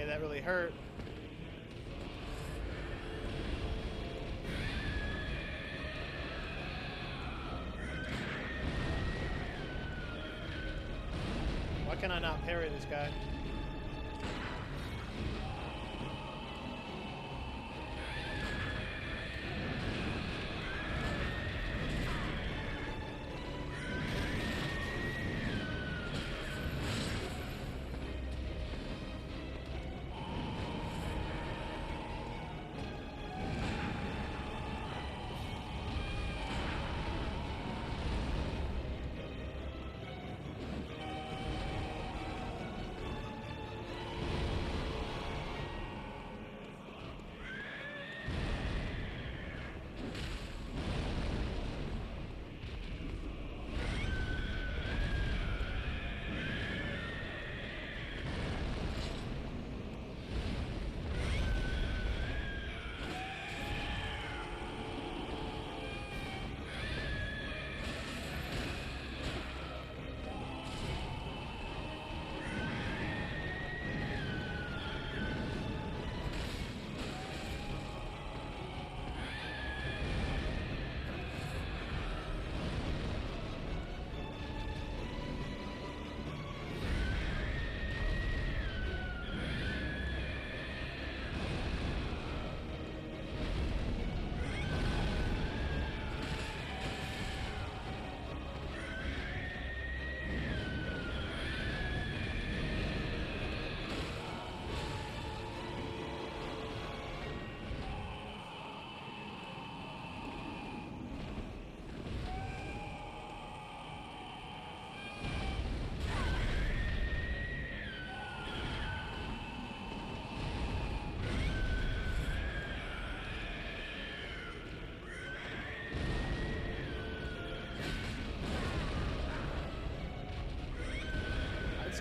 Okay, that really hurt. Why can I not parry this guy?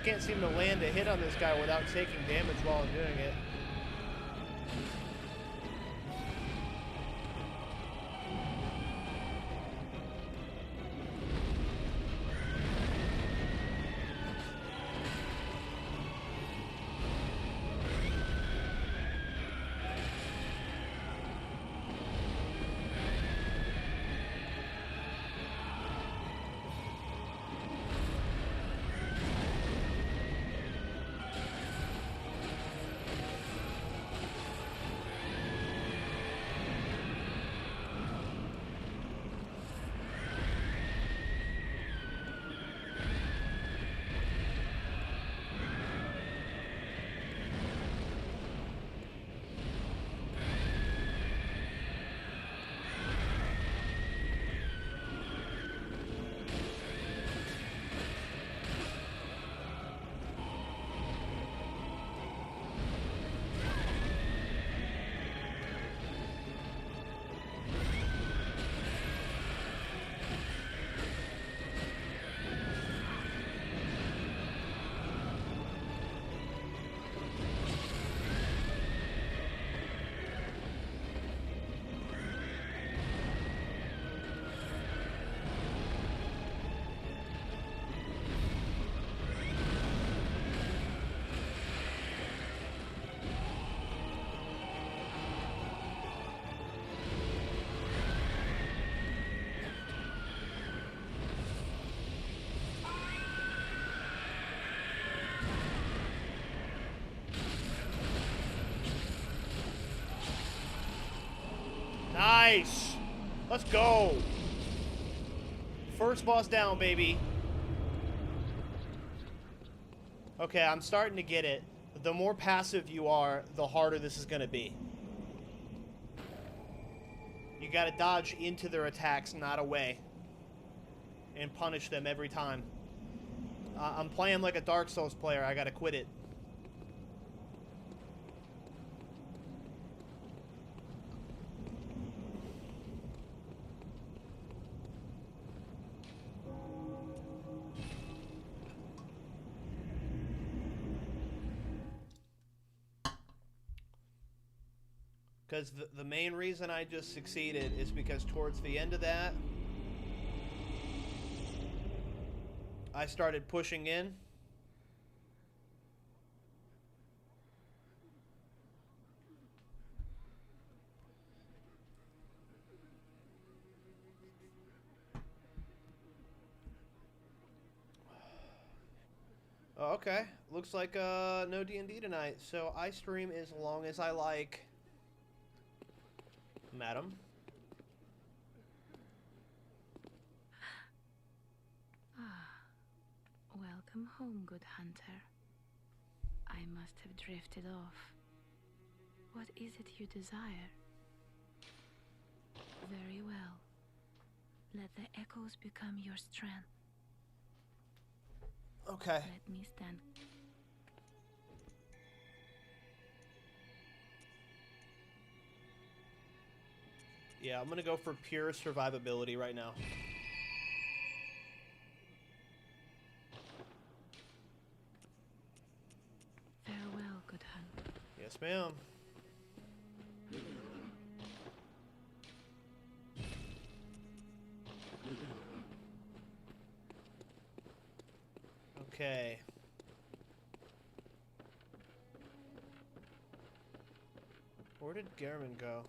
Can't seem to land a hit on this guy without taking damage while I'm doing it. Nice. Let's go. First boss down, baby. Okay, I'm starting to get it. The more passive you are, the harder this is going to be. You got to dodge into their attacks, not away. And punish them every time. I'm playing like a Dark Souls player. I got to quit it. Because the main reason I just succeeded is because towards the end of that, I started pushing in. Okay, looks like no D&D tonight, so I stream as long as I like. Madam? Welcome home, good hunter. I must have drifted off. What is it you desire? Very well. Let the echoes become your strength. Okay. Let me stand. Yeah, I'm gonna go for pure survivability right now. Farewell, good hunter. Yes, ma'am. Okay. Where did Gehrman go?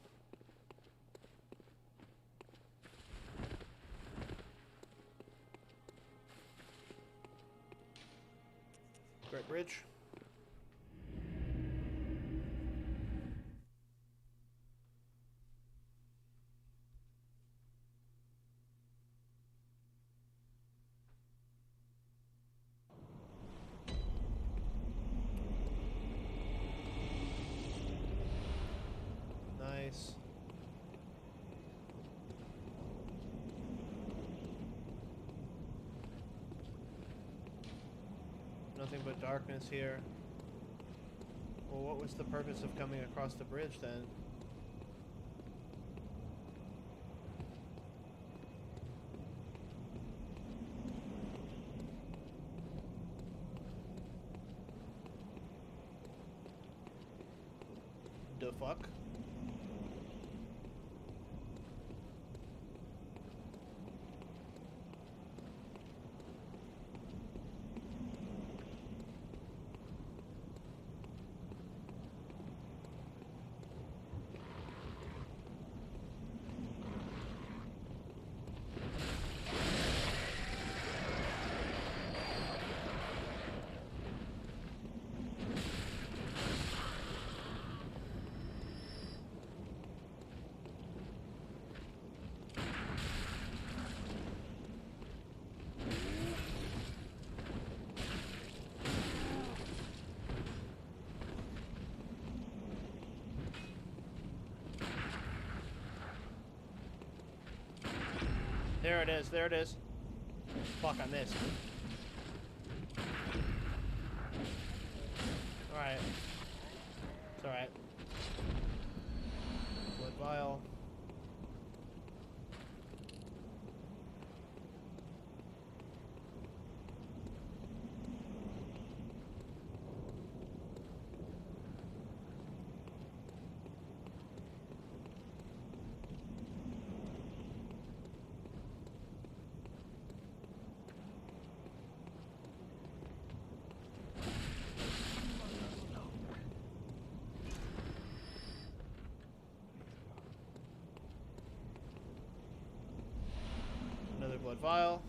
Great Bridge. Nice. Nothing but darkness here. Well, what was the purpose of coming across the bridge then? The fuck? There it is, there it is. Fuck, I missed. Alright. It's alright. Blood vial. Another blood vial.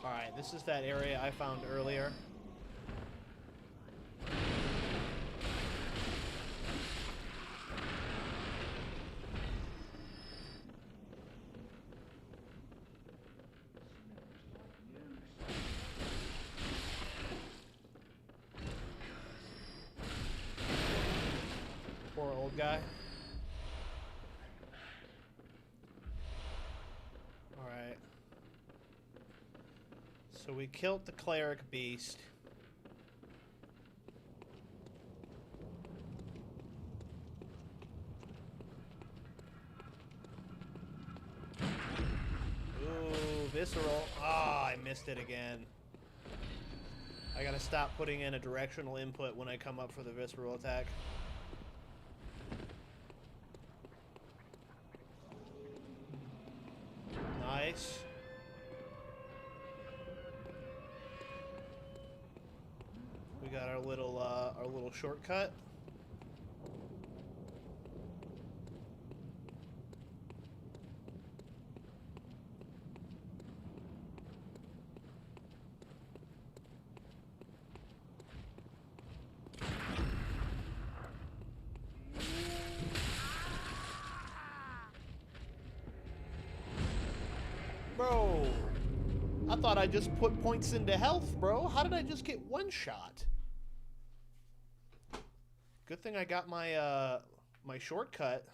Alright, this is that area I found earlier. Poor old guy. Alright. So we killed the cleric beast. Ooh, visceral. Ah, I missed it again. I gotta stop putting in a directional input when I come up for the visceral attack. Nice. We got our little shortcut. thought I just put points into health, bro. How did I just get one shot? Good thing I got my my shortcut.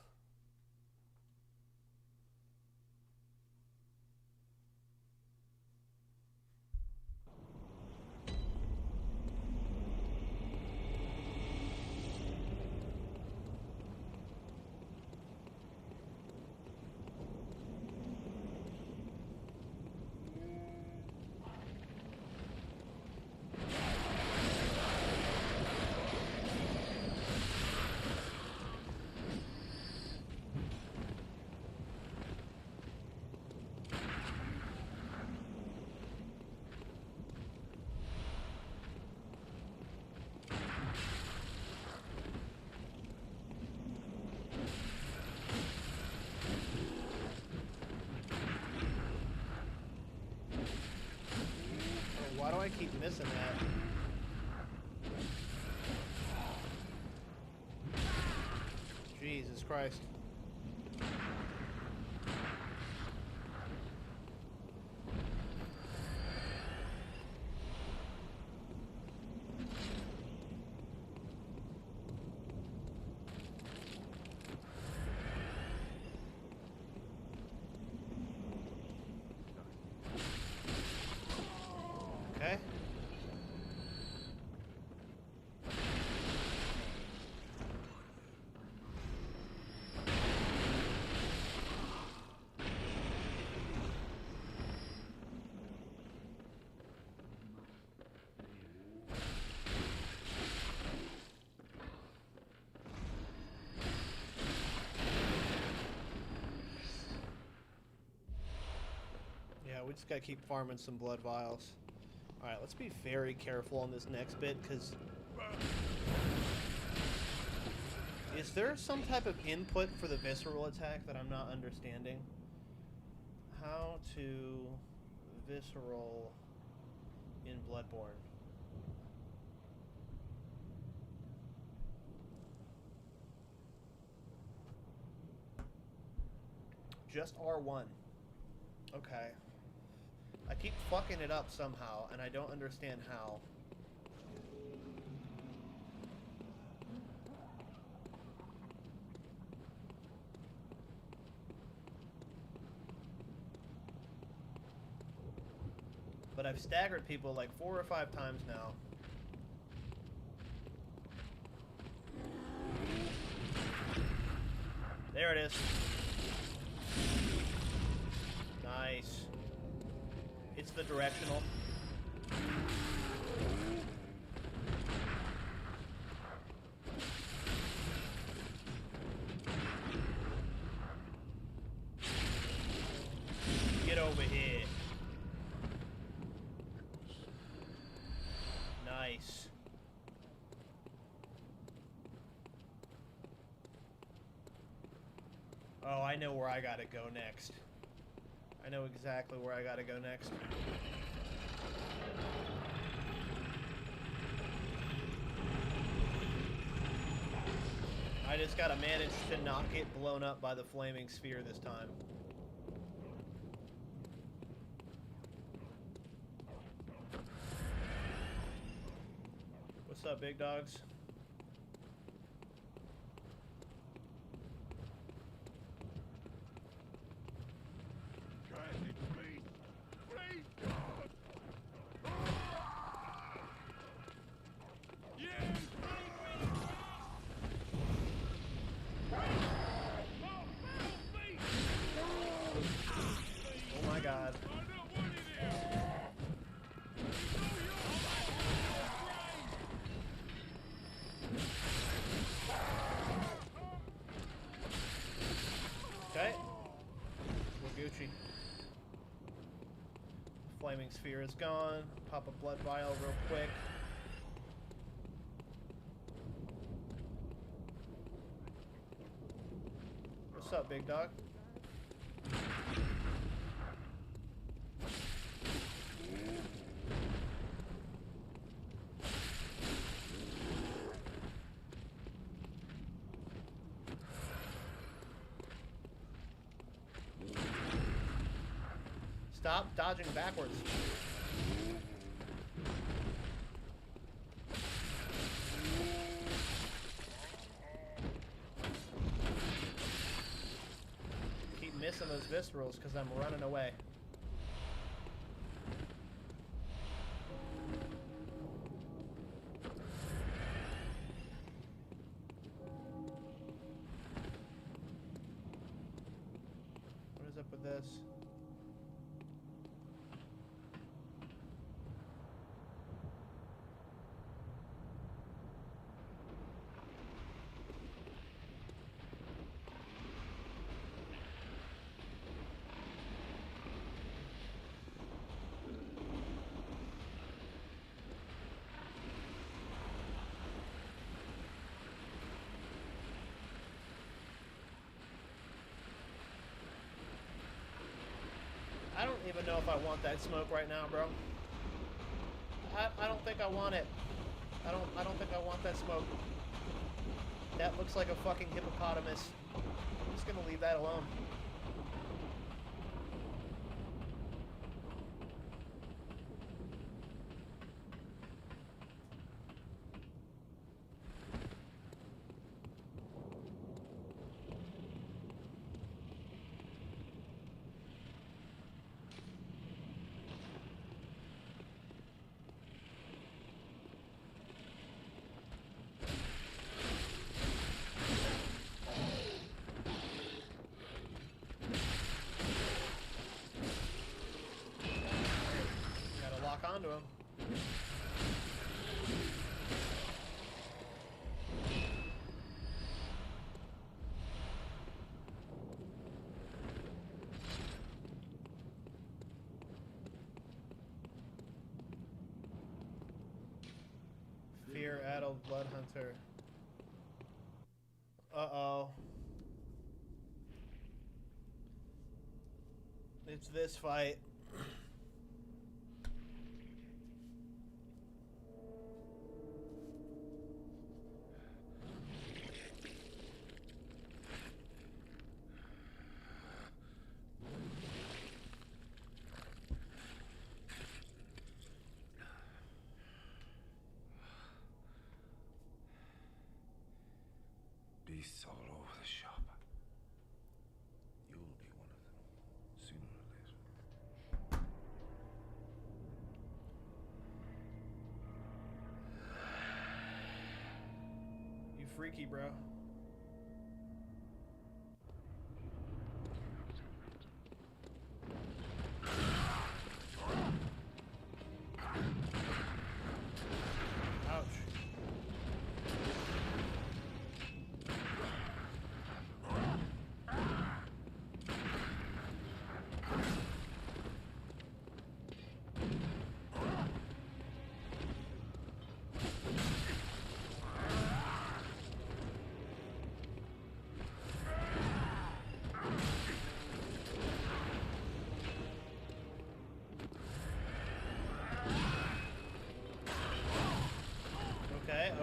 Why do I keep missing that? Jesus Christ. Okay. Yeah, we just gotta keep farming some blood vials. Alright, let's be very careful on this next bit, because... Is there some type of input for the visceral attack that I'm not understanding? How to visceral in BloodBorne. Just R1. Okay. I keep fucking it up somehow, and I don't understand how. But I've staggered people like 4 or 5 times now. There it is. Nice. It's the directional. Get over here. Nice. Oh, I know where I gotta go next. I know exactly where I gotta go next. I just gotta manage to not get blown up by the flaming sphere this time. What's up, big dogs? Oh my god. Okay. We're Gucci. Flaming sphere is gone. Pop a blood vial real quick. What's up, big dog? Stop dodging backwards. Keep missing those viscerals because I'm running away. What is up with this? I don't even know if I want that smoke right now, bro. I don't think I want it. I don't think I want that smoke. That looks like a fucking hippopotamus. I'm just gonna leave that alone. Onto him. Fear-addled blood hunter. Uh-oh. It's this fight. Beasts all over the shop. You'll be one of them, sooner or later. You freaky, bro.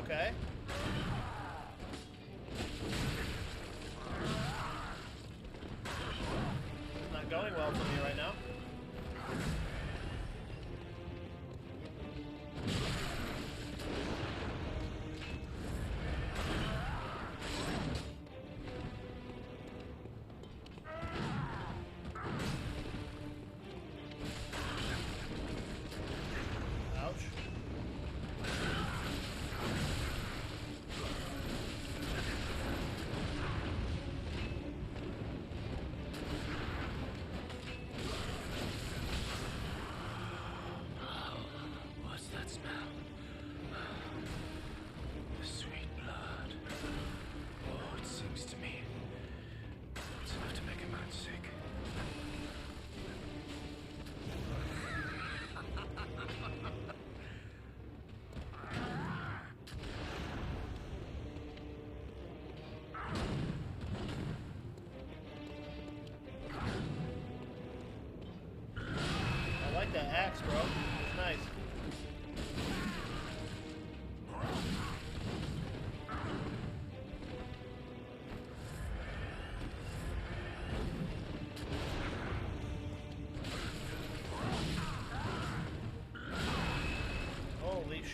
Okay. It's not going well for me right now.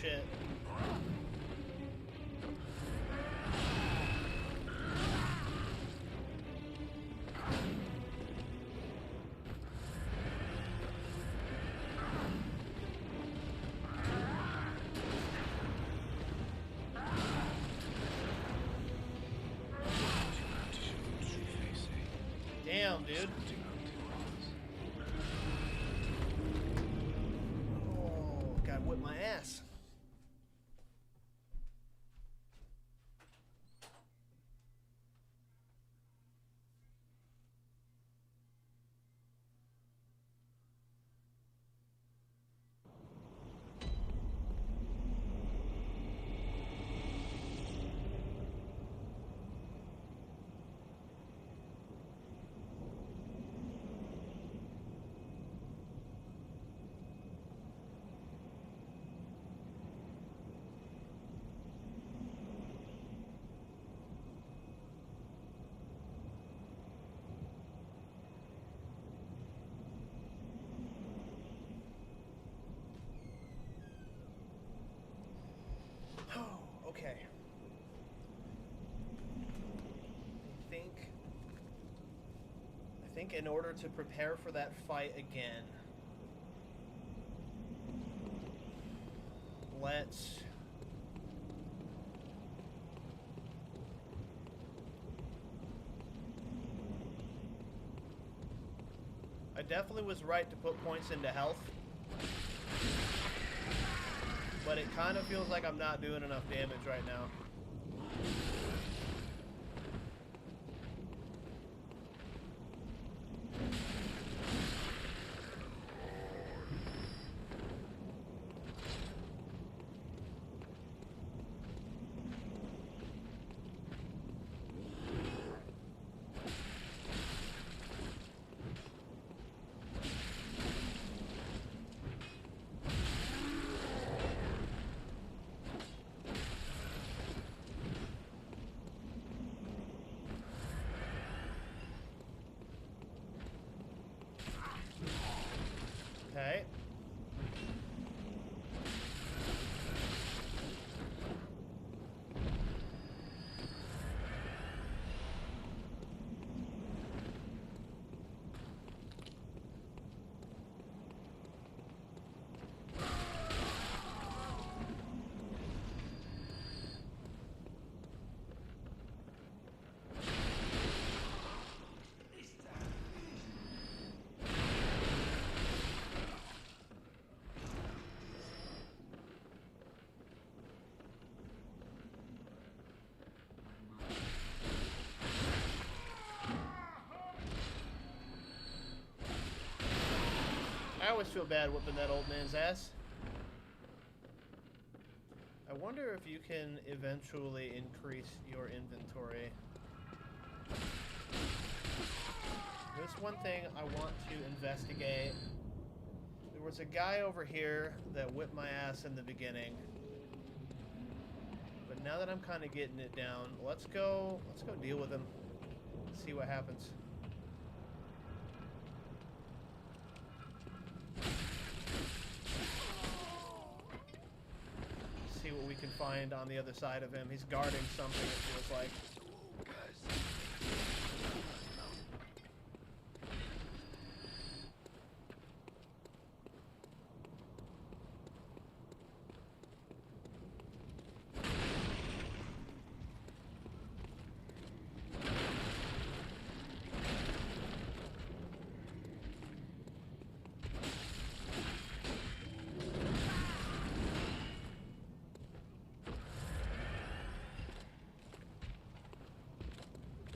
shit. Damn, dude. Oh, God whipped my ass. Okay. I think in order to prepare for that fight again, let's I definitely was right to put points into health. But it kind of feels like I'm not doing enough damage right now. Okay. I always feel bad whipping that old man's ass. I wonder if you can eventually increase your inventory. There's one thing I want to investigate. There was a guy over here that whipped my ass in the beginning. But now that I'm kind of getting it down, let's go deal with him. See what happens. See what we can find on the other side of him. He's guarding something, it feels like.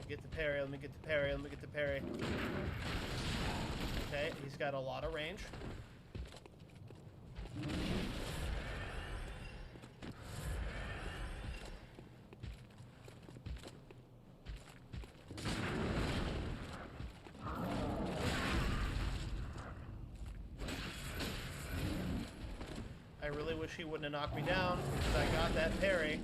Get the parry, let me get the parry, let me get the parry. Okay, he's got a lot of range. I really wish he wouldn't have knocked me down because I got that parry.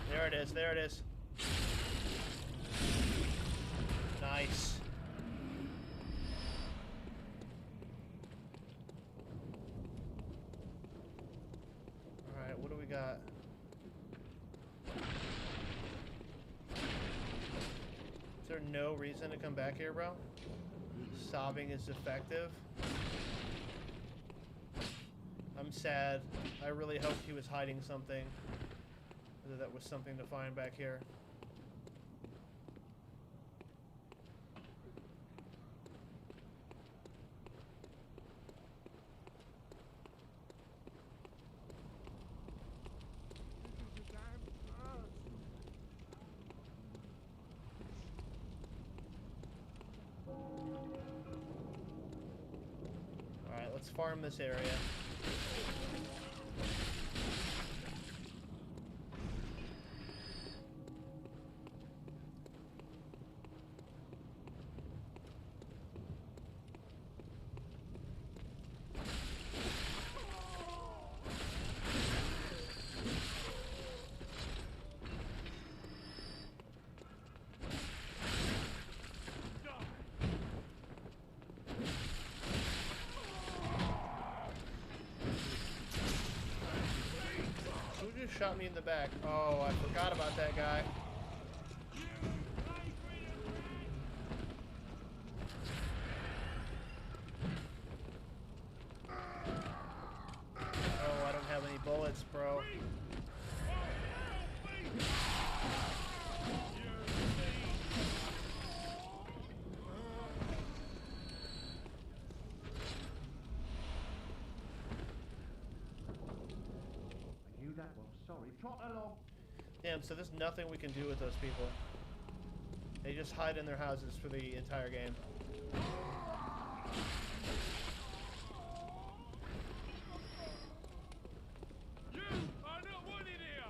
There it is, there it is. Nice. got? Is there no reason to come back here, bro? Sobbing is effective. I'm sad. I really hoped he was hiding something. Whether that was something to find back here. Alright, let's farm this area. Shot me in the back. Oh, I forgot about that guy. Oh, I don't have any bullets, bro. Damn, so there's nothing we can do with those people. They just hide in their houses for the entire game. You are not wanted here!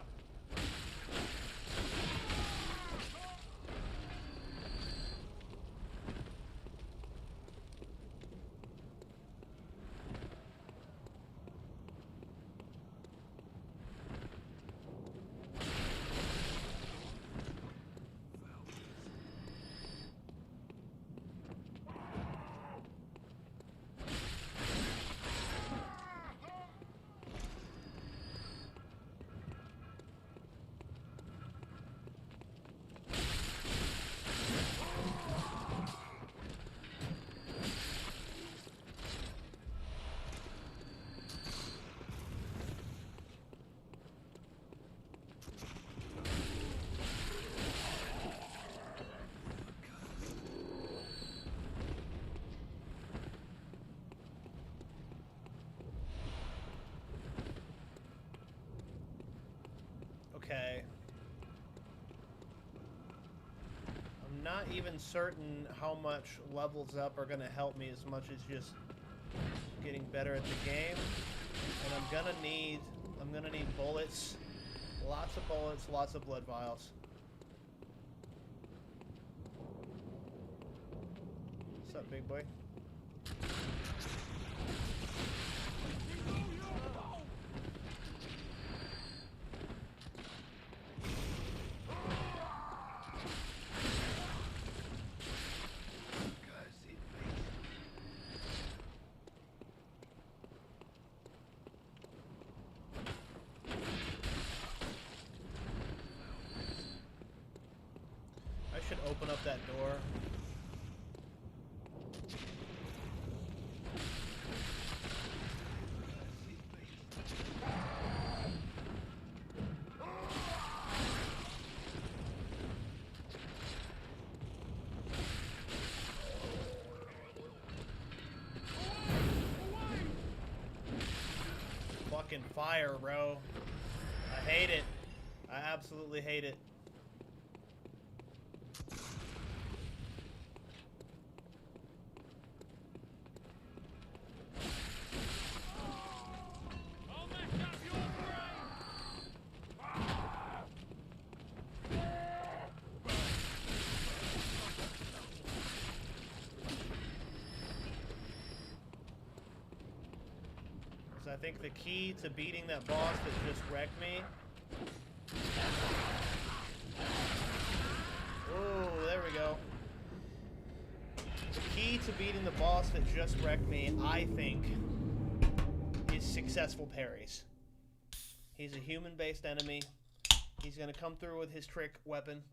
Okay. I'm not even certain how much levels up are gonna help me as much as just getting better at the game. And I'm gonna need bullets. Lots of bullets, lots of blood vials. What's up, big boy? Open up that door. Fucking fire, bro. I hate it. I absolutely hate it. I think the key to beating that boss that just wrecked me. Oh, there we go. The key to beating the boss that just wrecked me, I think, is successful parries. He's a human-based enemy. He's gonna come through with his trick weapon.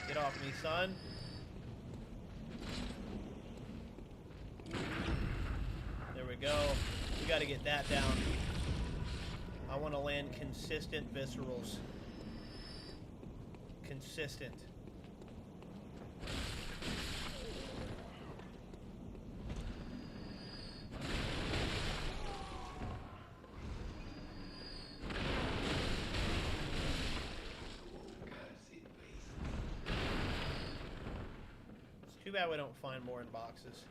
Get off me, son. There we go. We gotta get that down. I want to land consistent viscerals. Consistent. It's too bad we don't find more in boxes.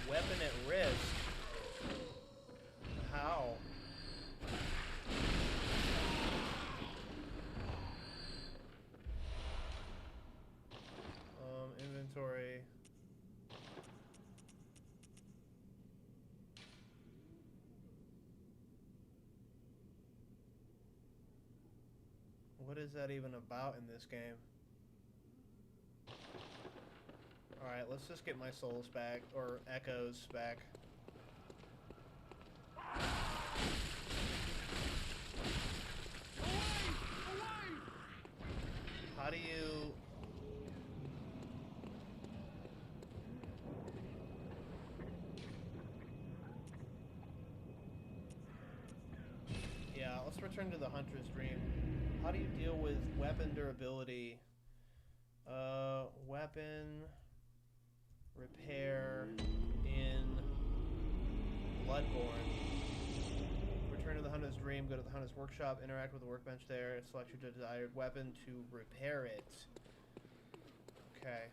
Weapon at risk. How? Inventory. What is that even about in this game? Alright, let's just get my souls back, or echoes back. How do you... Yeah, let's return to the Hunter's Dream. How do you deal with weapon durability? Weapon repair in BloodBorne. Return to the Hunter's Dream, go to the Hunter's Workshop, interact with the workbench there, and select your desired weapon to repair it. Okay.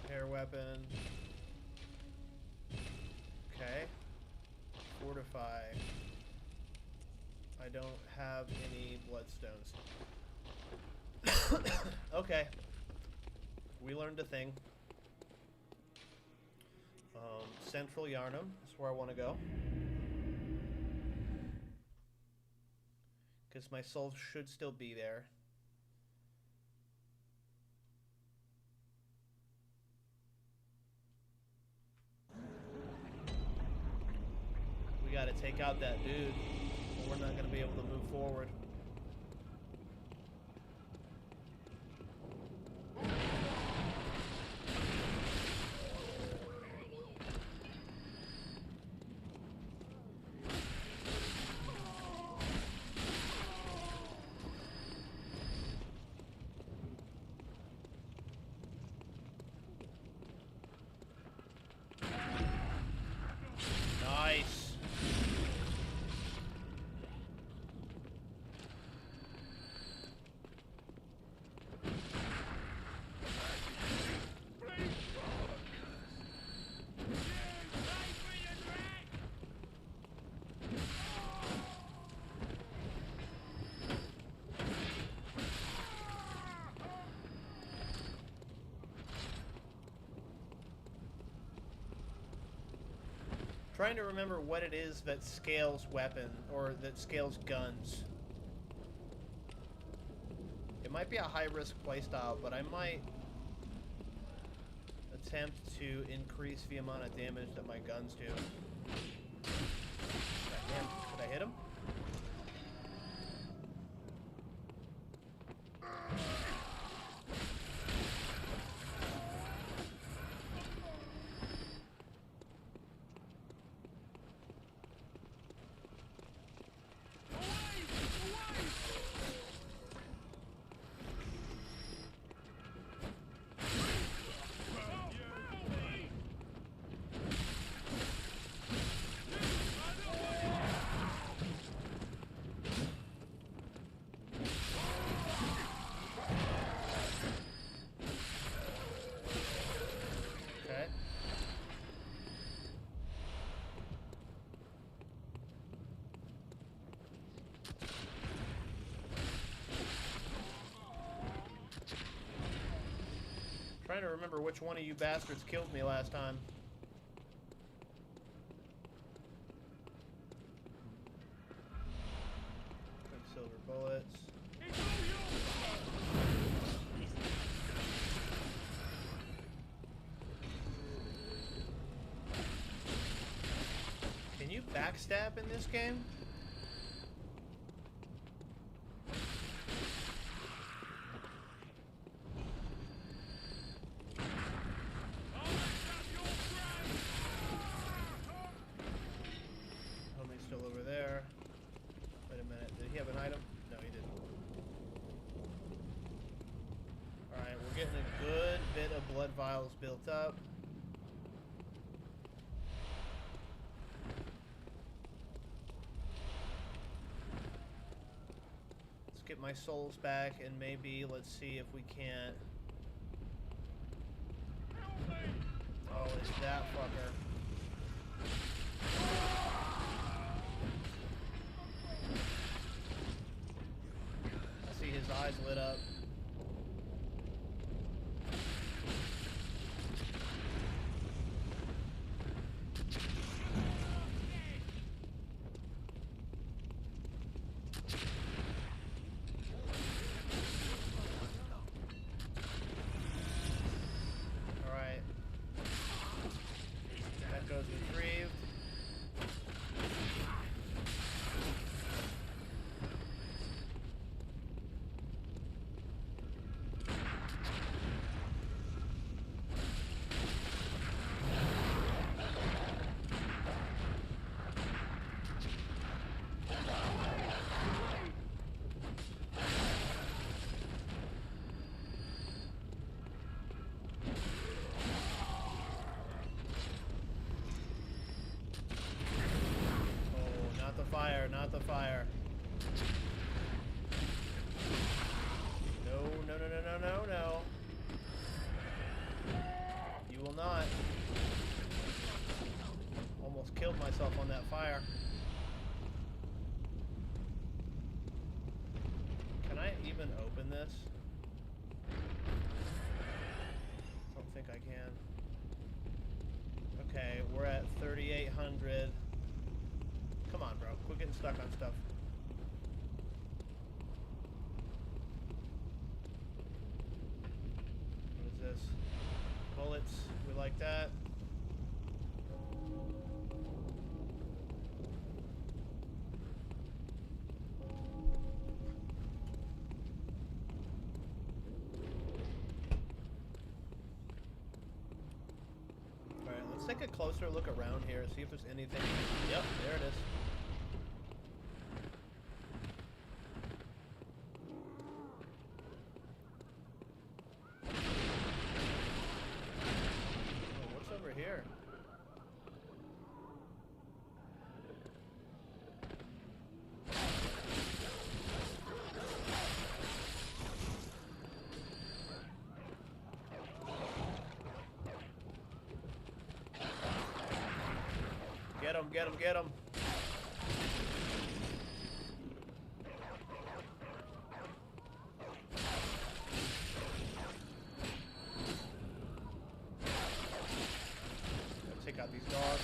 Repair weapon. Okay. Fortify. I don't have any bloodstones. Okay. We learned a thing. Central Yarnum is where I want to go. Because my soul should still be there. We gotta take out that dude, or we're not gonna be able to move forward. Nice. Trying to remember what it is that scales weapon, or that scales guns. It might be a high-risk playstyle, but I might attempt to increase the amount of damage that my guns do. Damn, could I hit him? trying to remember which one of you bastards killed me last time. Quicksilver bullets. It's all yours! Can you backstab in this game? Homie's still over there. Wait a minute. Did he have an item? No, he didn't. Alright, we're getting a good bit of blood vials built up. Let's get my souls back and maybe let's see if we can't. Help me! Oh, it's that fucker. I see his eyes lit up. Alright. That goes retrieved. Oh, not the fire, not the fire. No, no, no, no, no, no, no. You will not. Almost killed myself on that fire. Can I even open this? Don't think I can. Okay, we're at 3,800. Come on, bro. Quit getting stuck on stuff. What is this? Bullets. We like that. Alright, let's take a closer look around here, see if there's anything. Yep, there it is. Oh, what's over here? Get him, get him, get him. Gotta take out these dogs.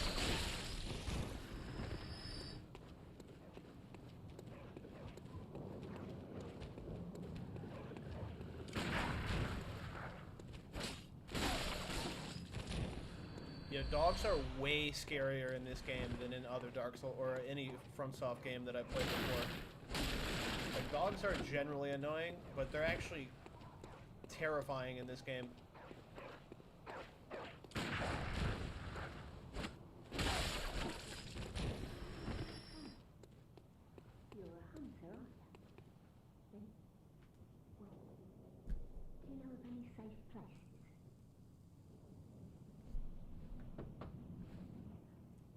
Yeah, dogs are way scarier in this game than in other Dark Souls or any FromSoft game that I've played before. Like, dogs are generally annoying, but they're actually terrifying in this game. You're a hunter, aren't you? Then, well, do you know of any safe places?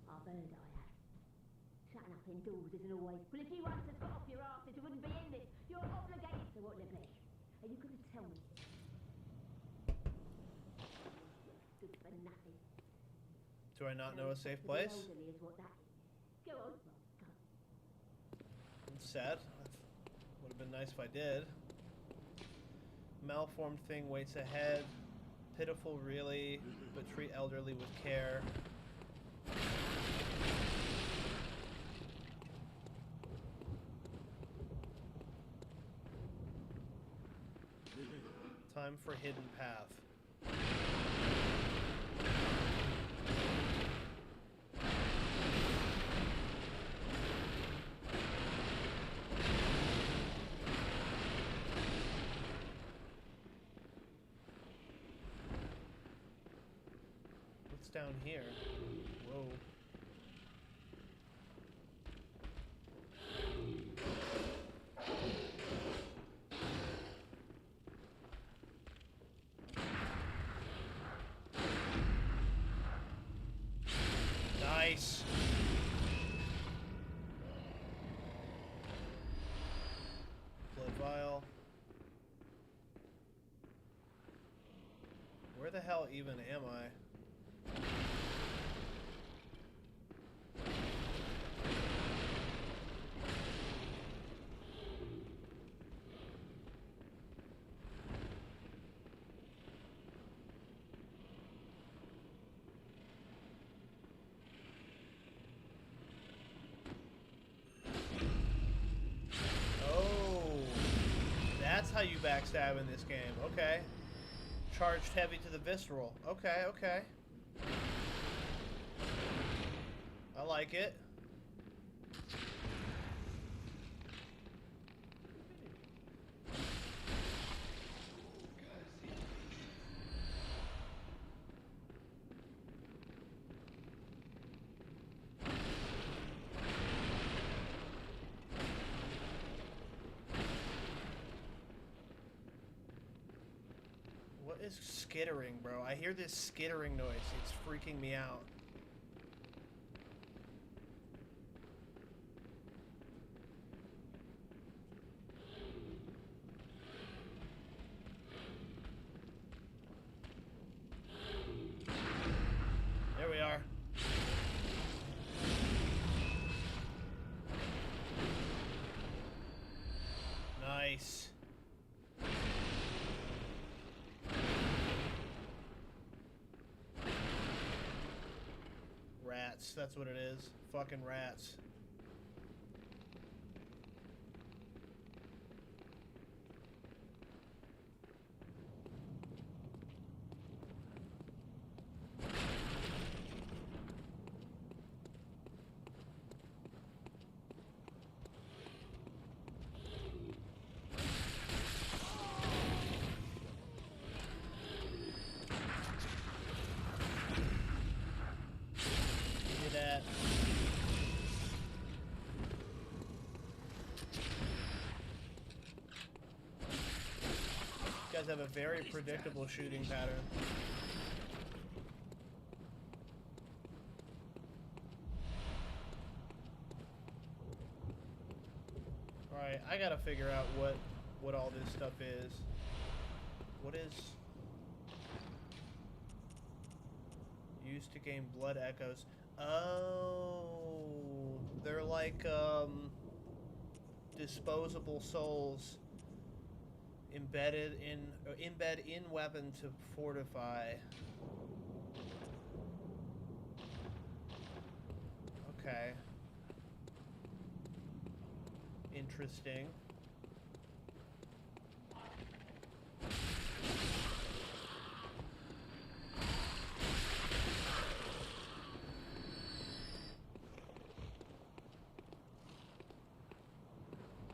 I've heard I have. Shutting up indoors isn't always. Well, if you once had got off your arse, it wouldn't be in this. You're obligated to what you be. Are you going to tell me? Good for nothing. Do I not know a safe place? The elderly is what that is. Go on, well, go. I'm sad. Would have been nice if I did. Malformed thing waits ahead. Pitiful, really, but treat elderly with care. Time for hidden path. What's down here? Whoa. Nice. Blood vial. Where the hell even am I? That's how you backstab in this game. Okay. Charged heavy to the visceral. Okay, okay. I like it. What is skittering, bro? I hear this skittering noise. It's freaking me out. There we are. Nice. Rats, that's what it is. Fucking rats. You guys have a very predictable shooting pattern. Alright, I gotta figure out what all this stuff is. What is used to gain blood echoes? Oh, they're like disposable souls embed in weapon to fortify. Okay. Interesting.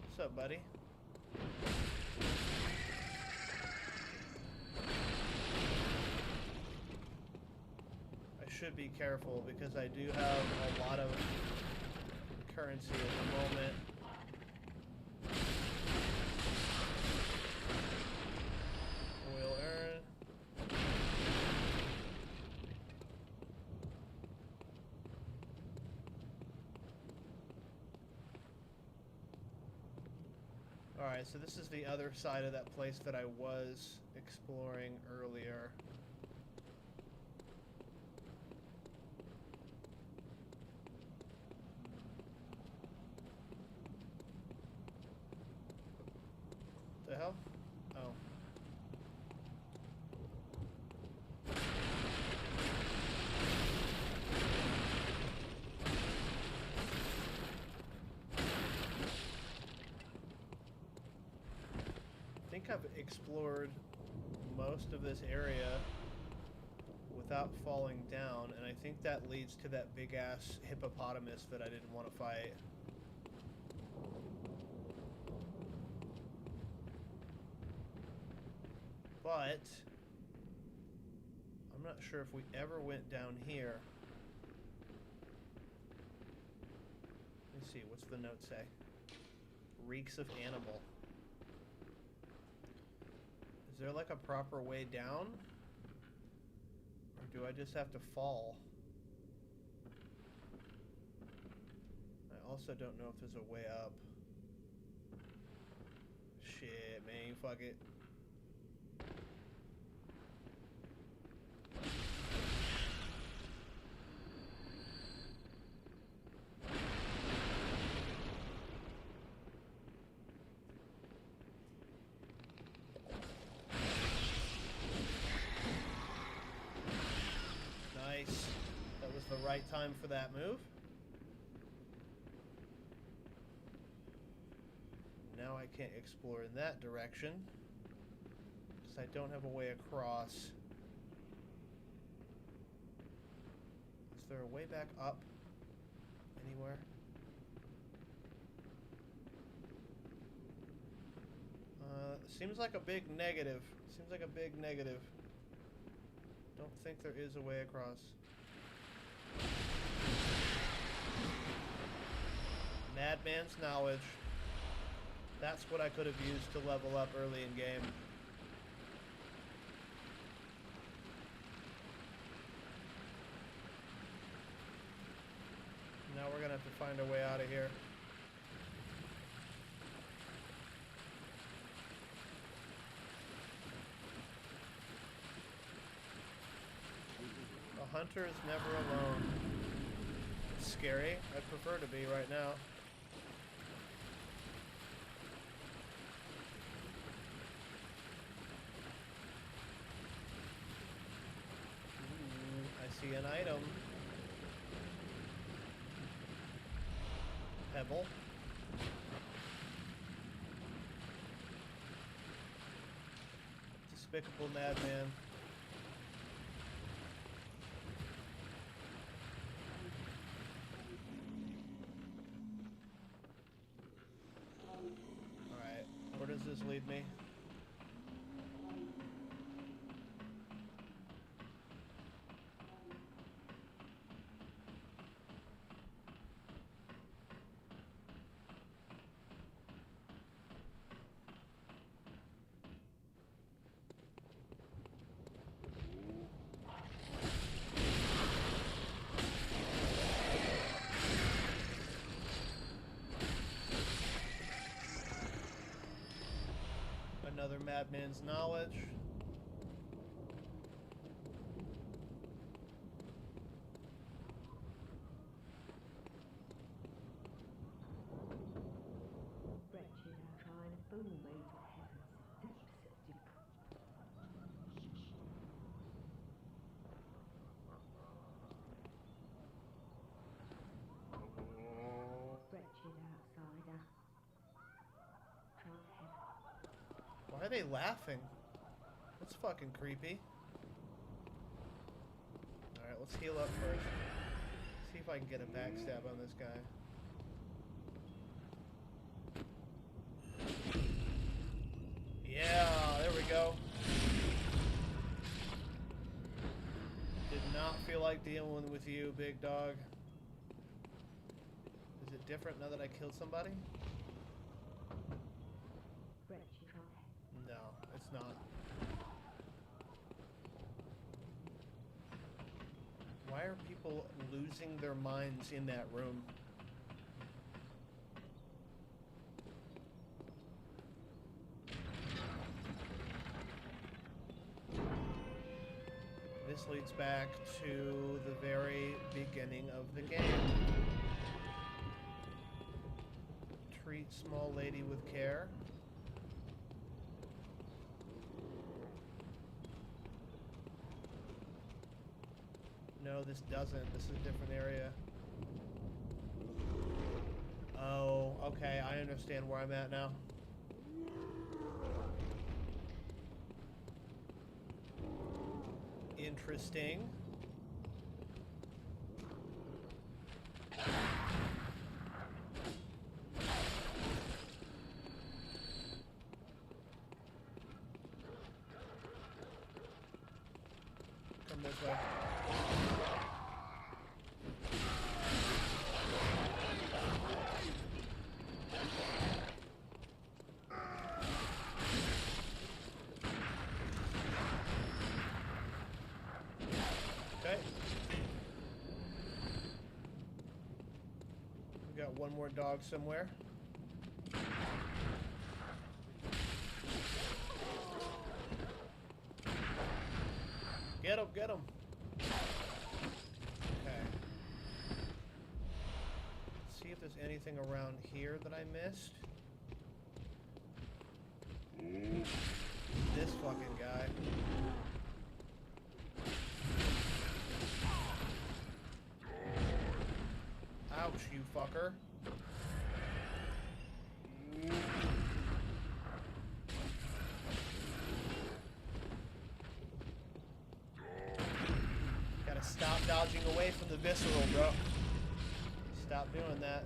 What's up, buddy? I should be careful because I do have a lot of currency at the moment. Oil earn. Alright, so this is the other side of that place that I was exploring earlier. The hell? Oh. think I've explored most of this area without falling down, and I think that leads to that big-ass hippopotamus that I didn't want to fight. But I'm not sure if we ever went down here. Let me see, what's the note say? Reeks of animal. Is there like a proper way down? Or do I just have to fall? I also don't know if there's a way up. Shit, man, fuck it. Nice. That was the right time for that move. Now I can't explore in that direction because I don't have a way across. Is there a way back up anywhere? Seems like a big negative. Seems like a big negative. Don't think there is a way across. Madman's knowledge. That's what I could have used to level up early in game. Now we're gonna have to find a way out of here. A hunter is never alone. It's scary. I'd prefer to be right now. I see an item. Pebble. Despicable madman. Alright, where does this lead me? Another madman's knowledge. Wretched are trying to fool me to heaven's deeps. Wretched outsider. Try heaven. Why are they laughing? That's fucking creepy. Alright, let's heal up first. See if I can get a backstab on this guy. Yeah, there we go. Did not feel like dealing with you, big dog. Is it different now that I killed somebody? Wretched try. No, it's not. Why are people losing their minds in that room? This leads back to the very beginning of the game. Treat small lady with care. No, this doesn't. This is a different area. Oh, okay. I understand where I'm at now. interesting. Come this way. Okay. We got one more dog somewhere. Get him, get him. Okay. Let's see if there's anything around here that I missed. This fucking guy. Ouch, you fucker. Gotta stop dodging away from the visceral, bro. Stop doing that.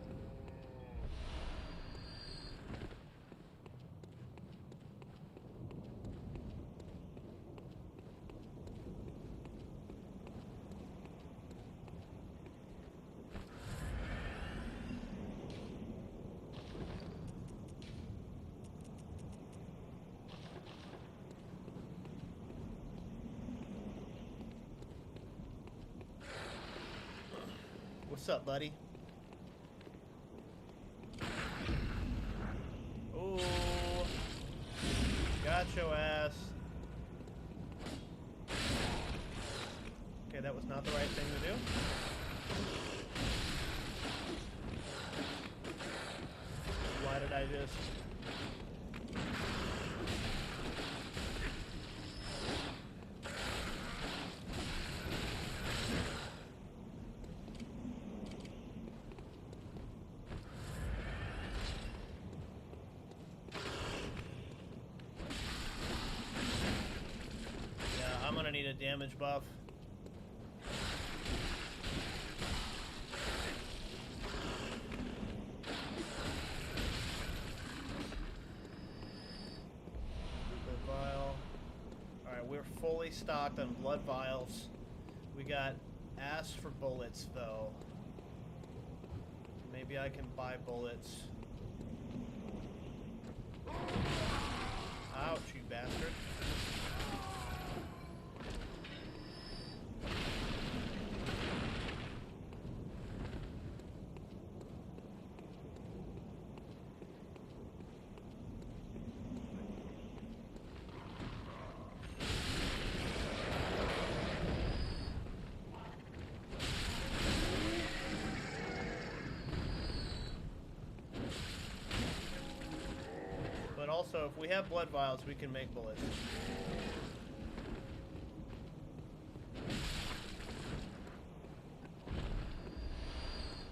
What's up, buddy? Ooh. Got your ass. Okay, that was not the right thing to do. Why did I just... Need a damage buff. Blood vial. Alright, we're fully stocked on blood vials. We got ass for bullets though. Maybe I can buy bullets. Ouch, you bastard. Also, if we have blood vials, we can make bullets. Here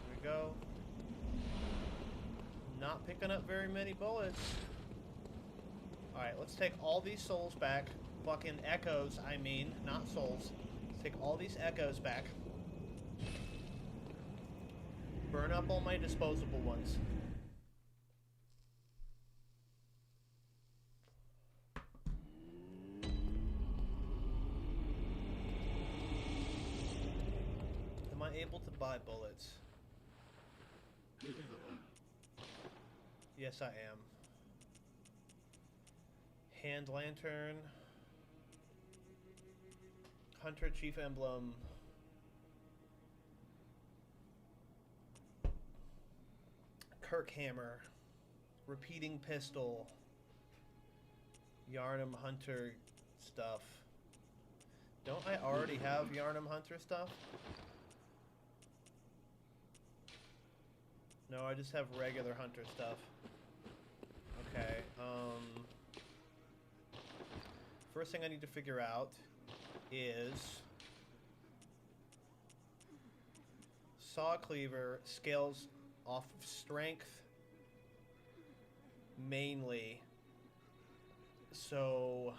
we go. Not picking up very many bullets. Alright, let's take all these souls back. Fucking echoes, I mean, not souls. Let's take all these echoes back. Burn up all my disposable ones. Able to buy bullets. Yes, I am. Hand lantern. Hunter Chief Emblem. Kirk Hammer. Repeating pistol. Yarnum Hunter stuff. Don't I already have Yarnum Hunter stuff? No, I just have regular hunter stuff. Okay, first thing I need to figure out is saw cleaver scales off of strength mainly. So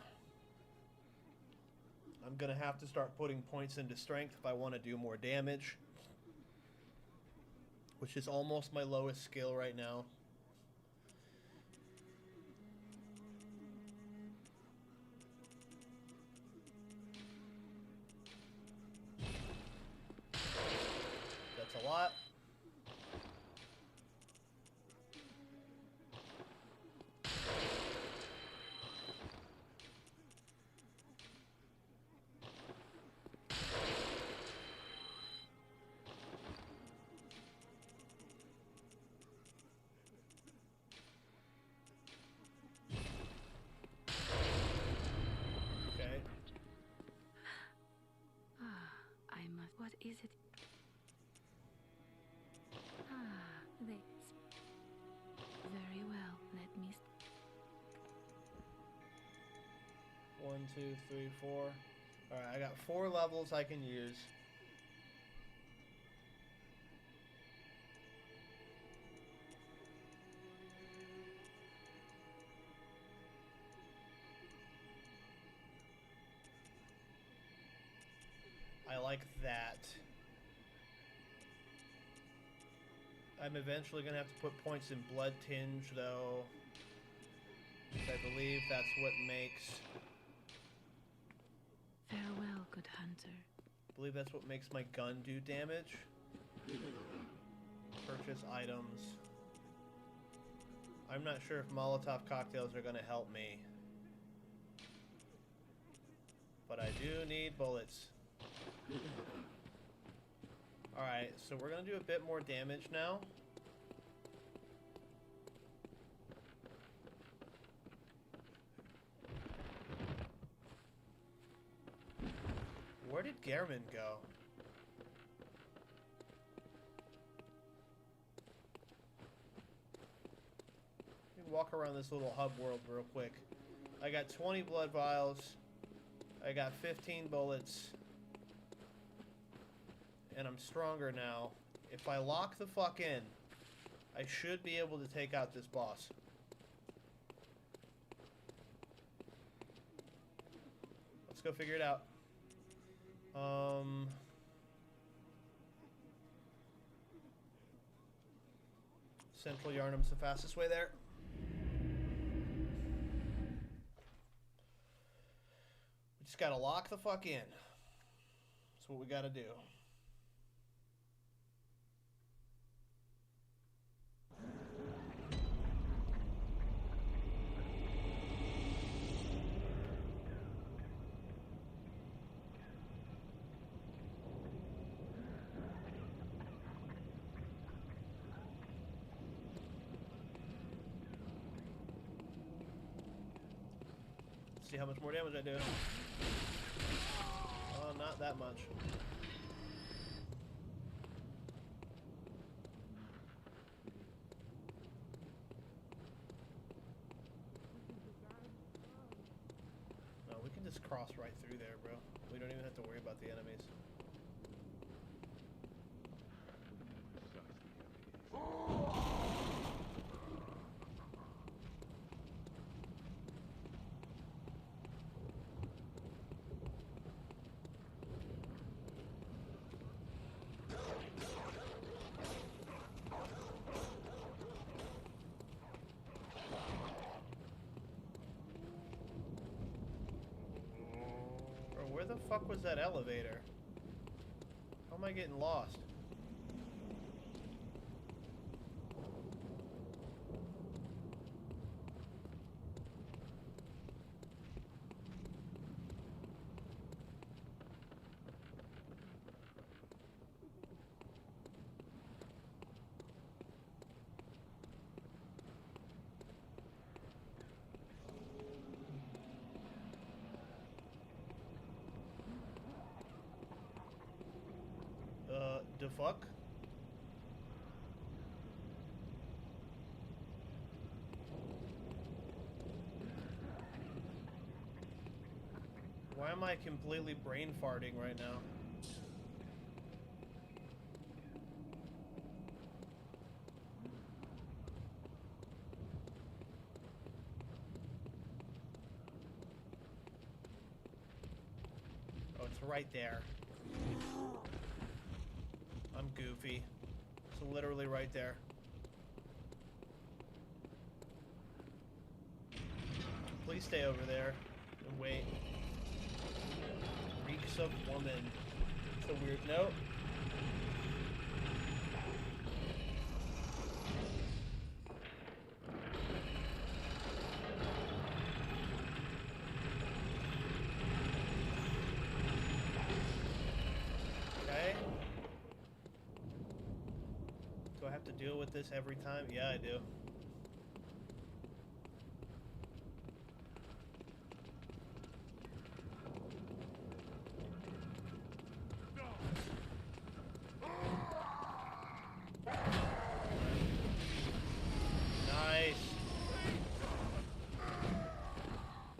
I'm gonna have to start putting points into strength if I want to do more damage, which is almost my lowest skill right now. That's a lot. What is it? This. Very well. Let me. 1, 2, 3, 4. All right, I got 4 levels I can use. I like that. I'm eventually going to have to put points in Blood Tinge, though. I believe that's what makes... Farewell, good hunter. I believe that's what makes my gun do damage. Purchase items. I'm not sure if Molotov cocktails are going to help me. But I do need bullets. Alright, so we're going to do a bit more damage now. Where did Gehrman go? Let me walk around this little hub world real quick. I got 20 blood vials. I got 15 bullets. And I'm stronger now. If I lock the fuck in, I should be able to take out this boss. Let's go figure it out. Central Yarnum's the fastest way there. We just gotta lock the fuck in. That's what we gotta do. See how much more damage I do. Oh, not that much. No, we can just cross right through there, bro. We don't even have to worry about the enemies. Where the fuck was that elevator? How am I getting lost? The fuck? Why am I completely brain farting right now? right there. I'm goofy. It's literally right there. Please stay over there and wait. Reeks of woman. It's a weird note. Okay. Do I have to deal with this every time? Yeah, I do.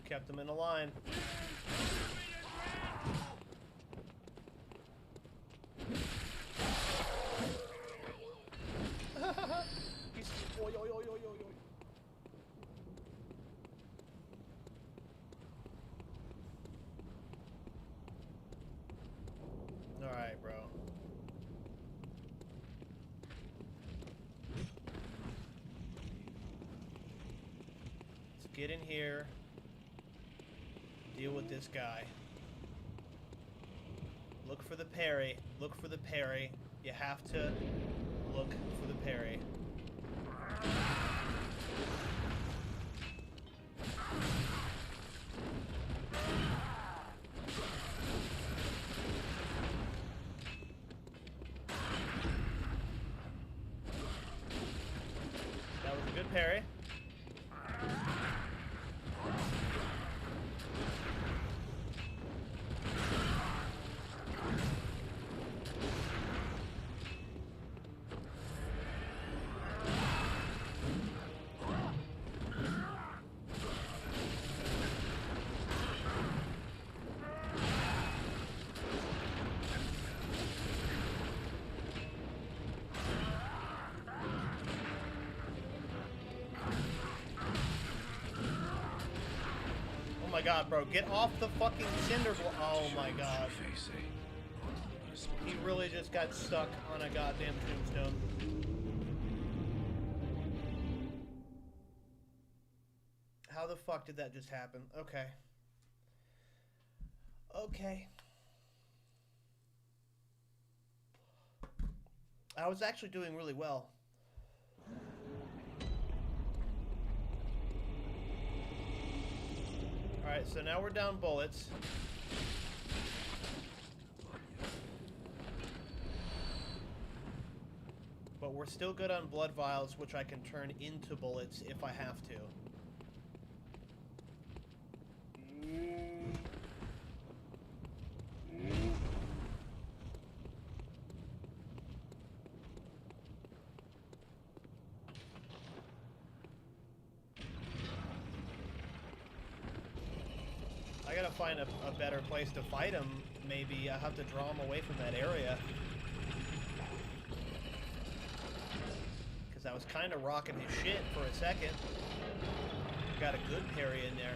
Kept them in a line. Oy, oy, oy, oy, oy, oy. All right, bro. Let's get in here. Deal with this guy. Look for the parry. Look for the parry. You have to look for the parry. That was a good parry. Oh my god, bro, get off the fucking cinder block. Oh my god. He really just got stuck on a goddamn tombstone. How the fuck did that just happen? Okay. Okay. I was actually doing really well. Alright, so now we're down bullets. But we're still good on blood vials, which I can turn into bullets if I have to. I gotta find a better place to fight him. Maybe I have to draw him away from that area. Because I was kind of rocking his shit for a second. Got a good parry in there.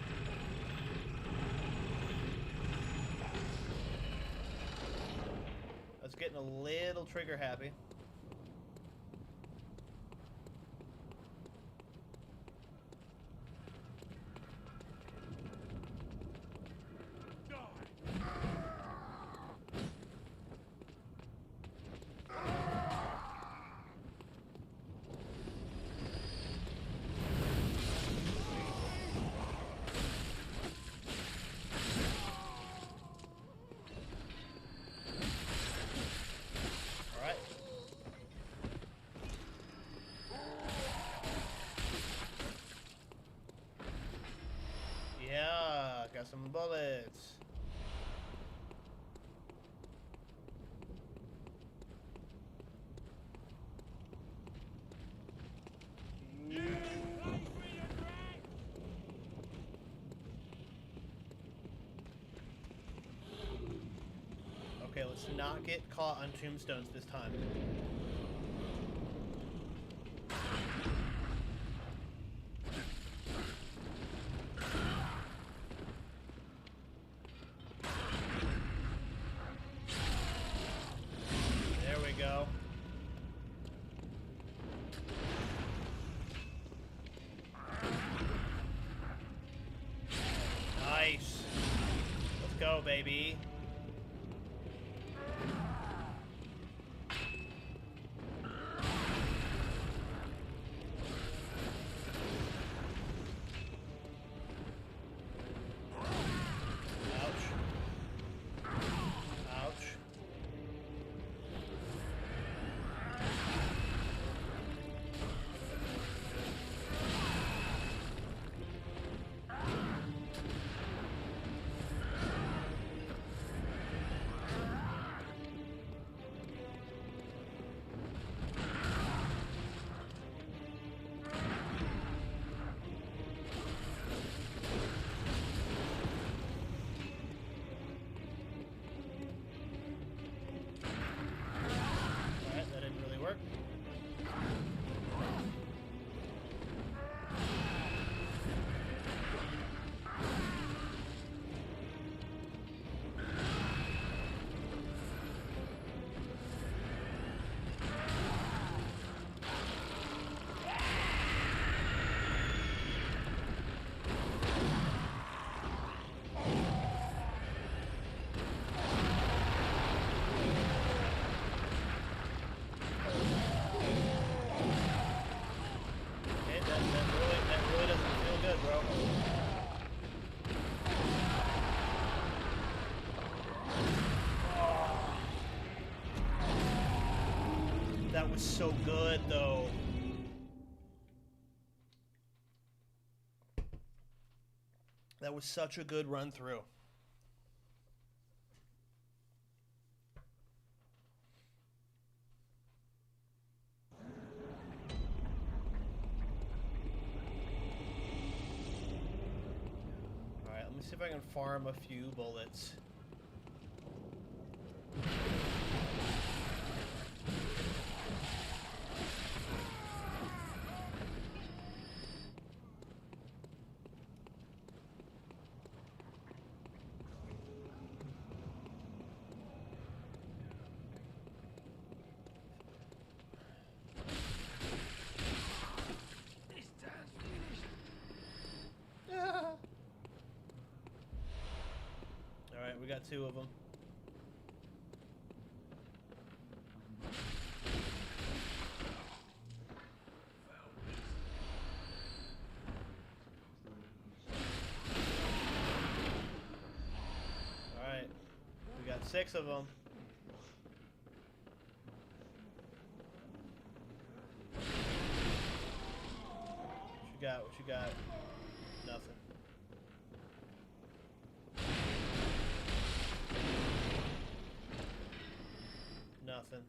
I was getting a little trigger happy. Got some bullets. Okay, let's not get caught on tombstones this time. baby. That was so good, though. That was such a good run through. Alright, let me see if I can farm a few bullets. Alright, we got 2 of them. Alright, we got 6 of them. What you got? What you got? Nothing. Nothing.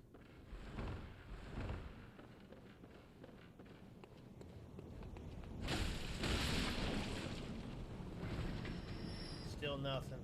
Still nothing.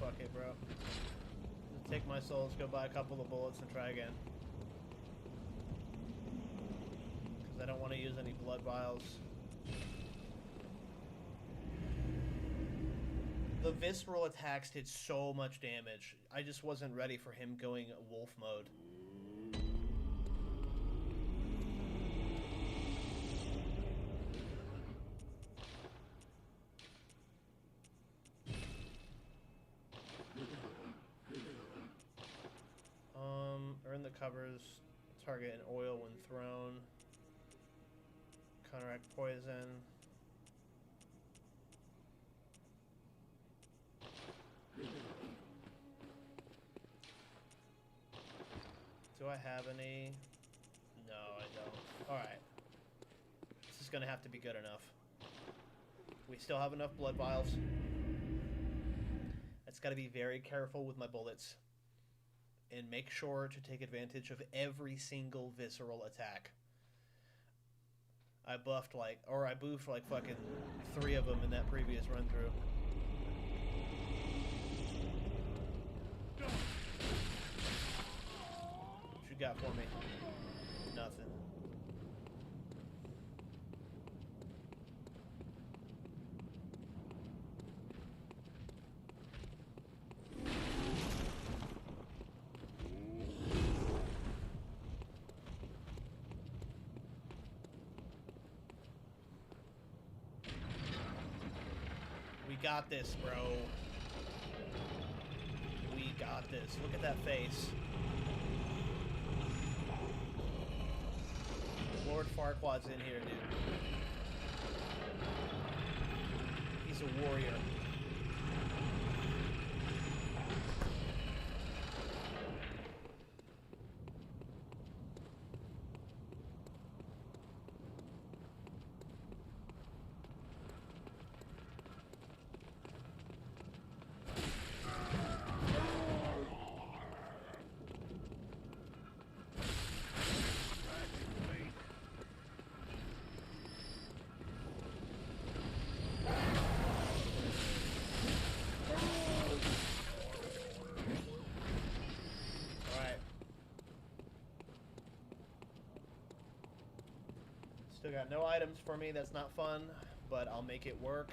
Fuck it, bro. Take my souls, go buy a couple of bullets, and try again. Because I don't want to use any blood vials. The visceral attacks did so much damage. I just wasn't ready for him going wolf mode. Earn the covers, target an oil when thrown, counteract poison. Do I have any? No, I don't. Alright. This is gonna have to be good enough. We still have enough blood vials. I just gotta be very careful with my bullets. And make sure to take advantage of every single visceral attack. I boofed like fucking 3 of them in that previous run through. you got for me? Nothing. We got this, bro. We got this. Look at that face. Lord Farquaad's in here, dude. He's a warrior. Still got no items for me. That's not fun, but I'll make it work.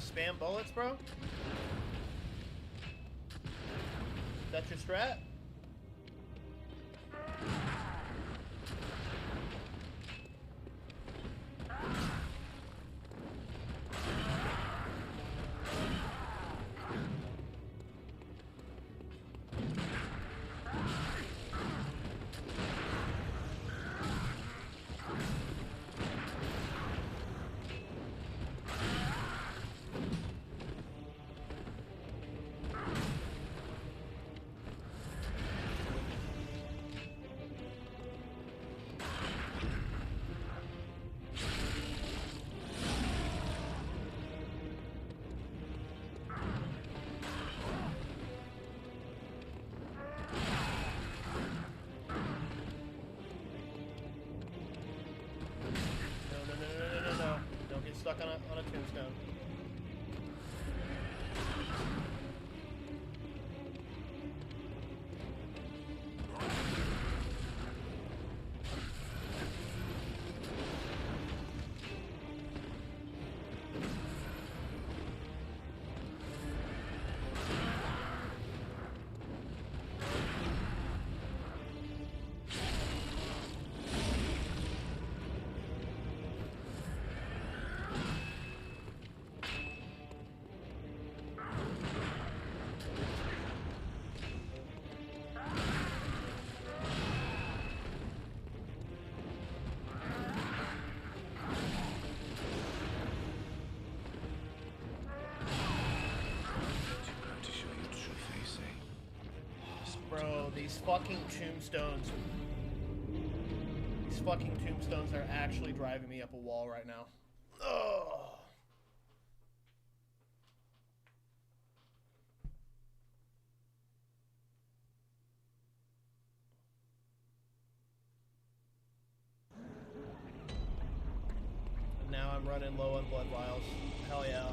Spam bullets, bro? Is that your strat? Stuck on a tombstone. Bro, these fucking tombstones. These fucking tombstones are actually driving me up a wall right now. Ugh. And now I'm running low on blood vials. Hell yeah.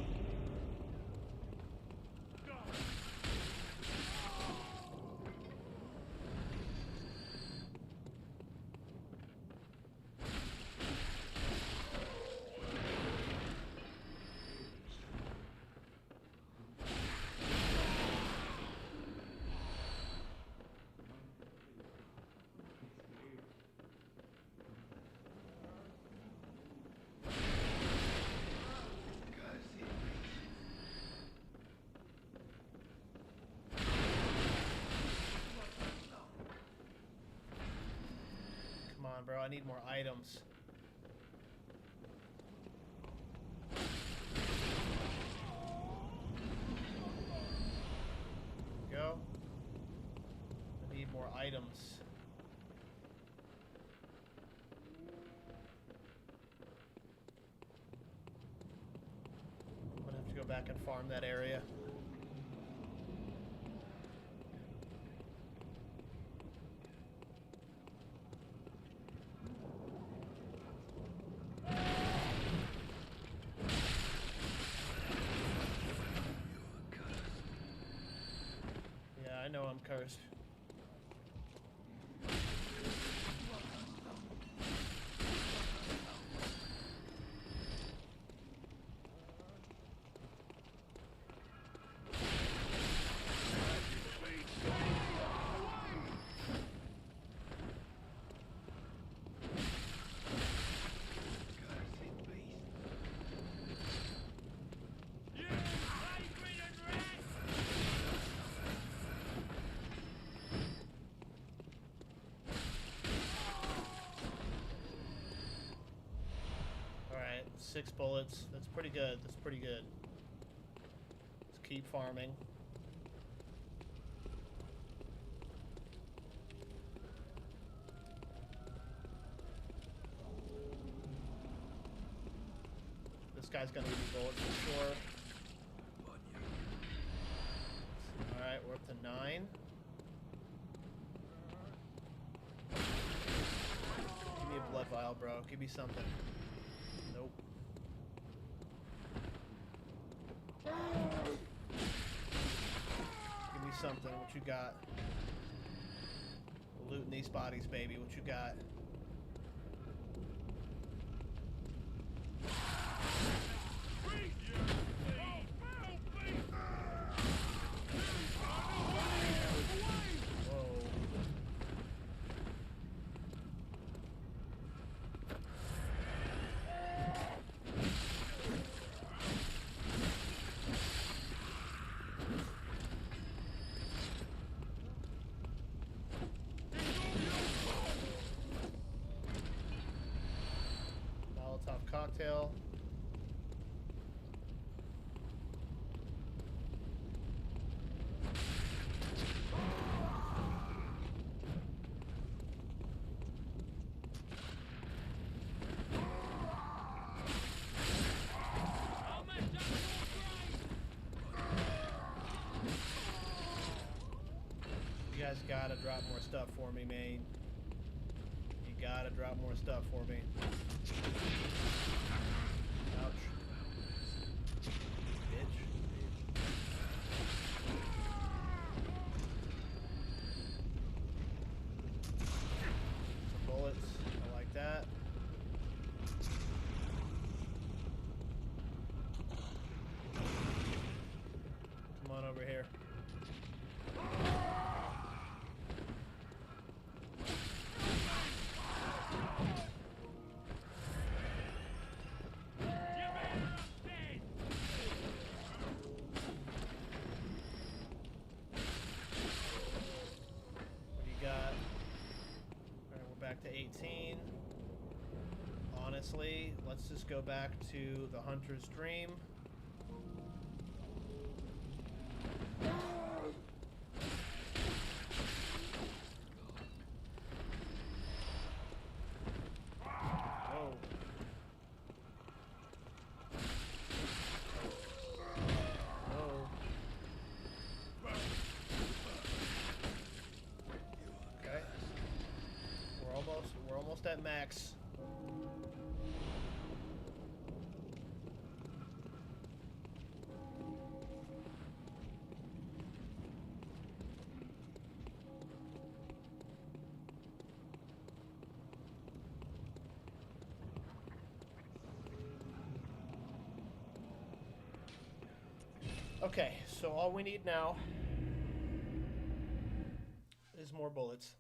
Bro, I need more items. Go. I need more items. back and farm that area. Yeah, I know I'm cursed. Alright, 6 bullets. That's pretty good. That's pretty good. Let's keep farming. This guy's gonna give me bullets for sure. Alright, we're up to 9. Give me a blood vial, bro. Give me something. Nope. Give me something. What you got? We're looting these bodies, baby. What you got? Whoa. Molotov cocktail. You guys gotta drop more stuff for me, man. You gotta drop more stuff for me. Ouch. Bitch. Some bullets. I like that. Come on over here. What do you got? Alright, we're back to 18. Honestly, let's just go back to the Hunter's Dream. Whoa. Whoa. Okay. We're almost at max. Okay, so all we need now is more bullets.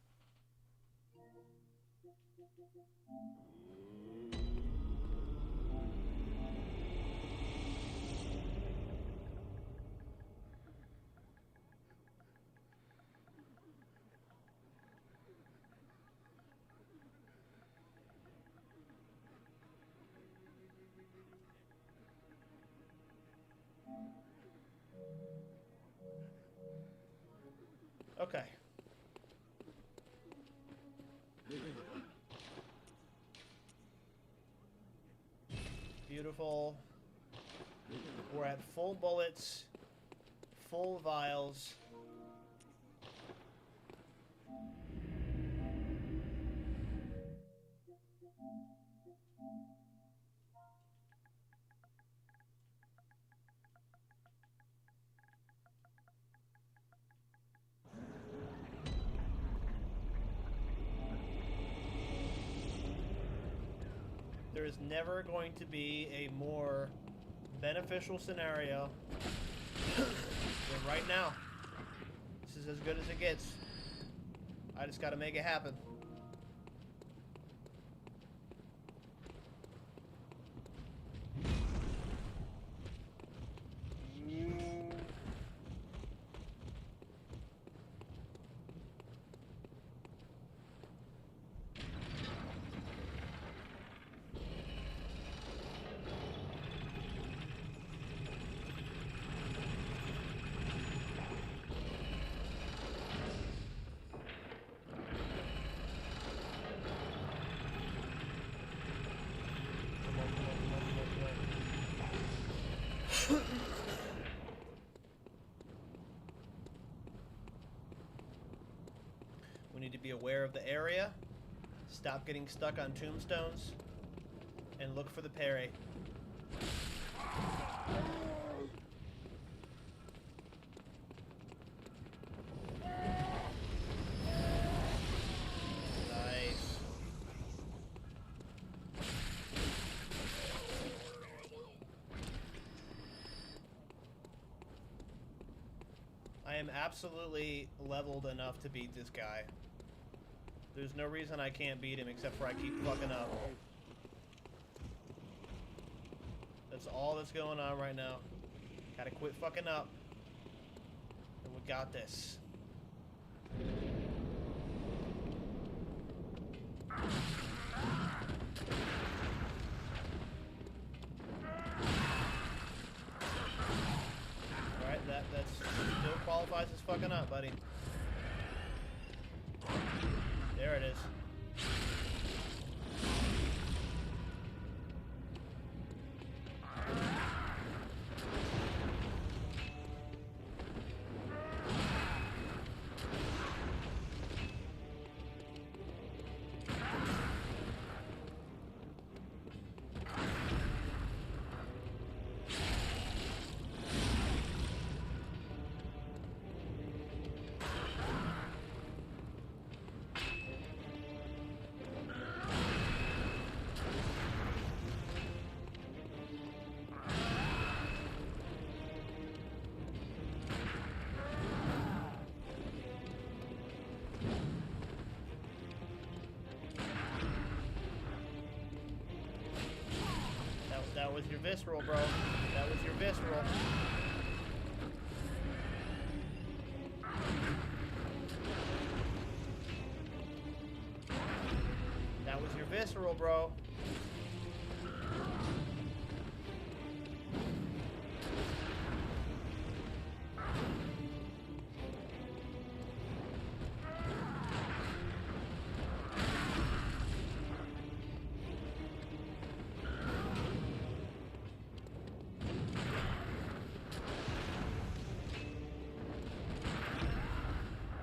Okay. Beautiful. We're at full bullets, full vials. There is never going to be a more beneficial scenario than right now. This is as good as it gets. I just gotta make it happen. We need to be aware of the area, stop getting stuck on tombstones, and look for the parry. Nice. I am absolutely leveled enough to beat this guy. There's no reason I can't beat him except for I keep fucking up. That's all that's going on right now. Gotta quit fucking up. And we got this. Alright, that still qualifies as fucking up, buddy. There it is. That was your visceral, bro. That was your visceral. That was your visceral, bro.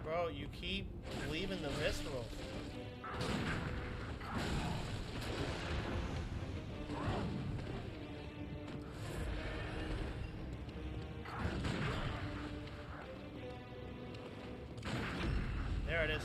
Bro, you keep leaving the visceral. There it is.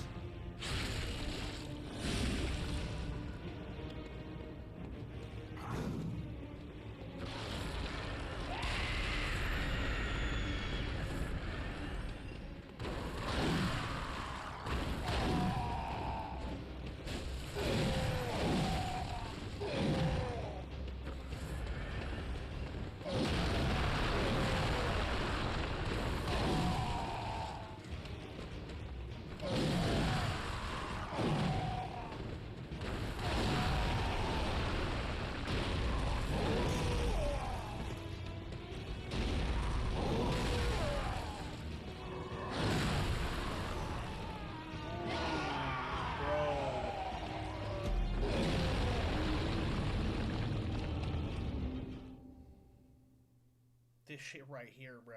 this shit right here, bro.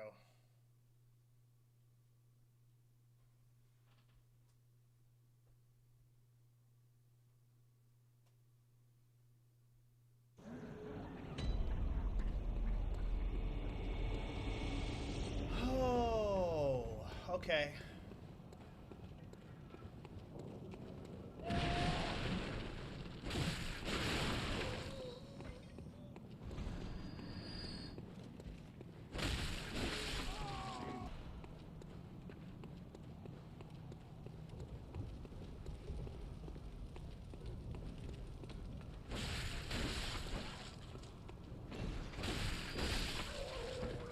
Oh, okay.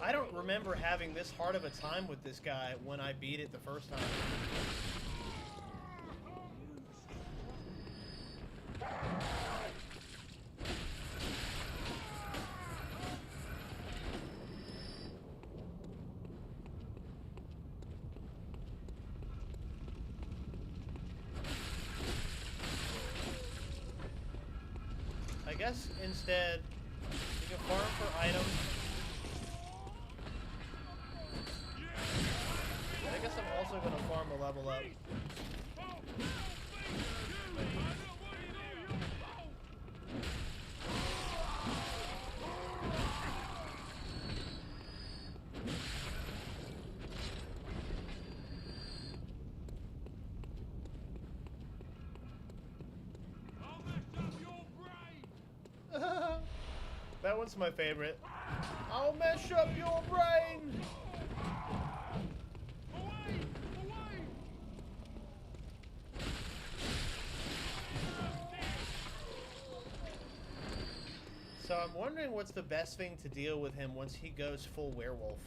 I don't remember having this hard of a time with this guy when I beat it the first time. I guess instead, you can farm for items. I guess I'm also going to farm a level up. That one's my favorite. I'll mess up your brain! So I'm wondering what's the best thing to deal with him once he goes full werewolf.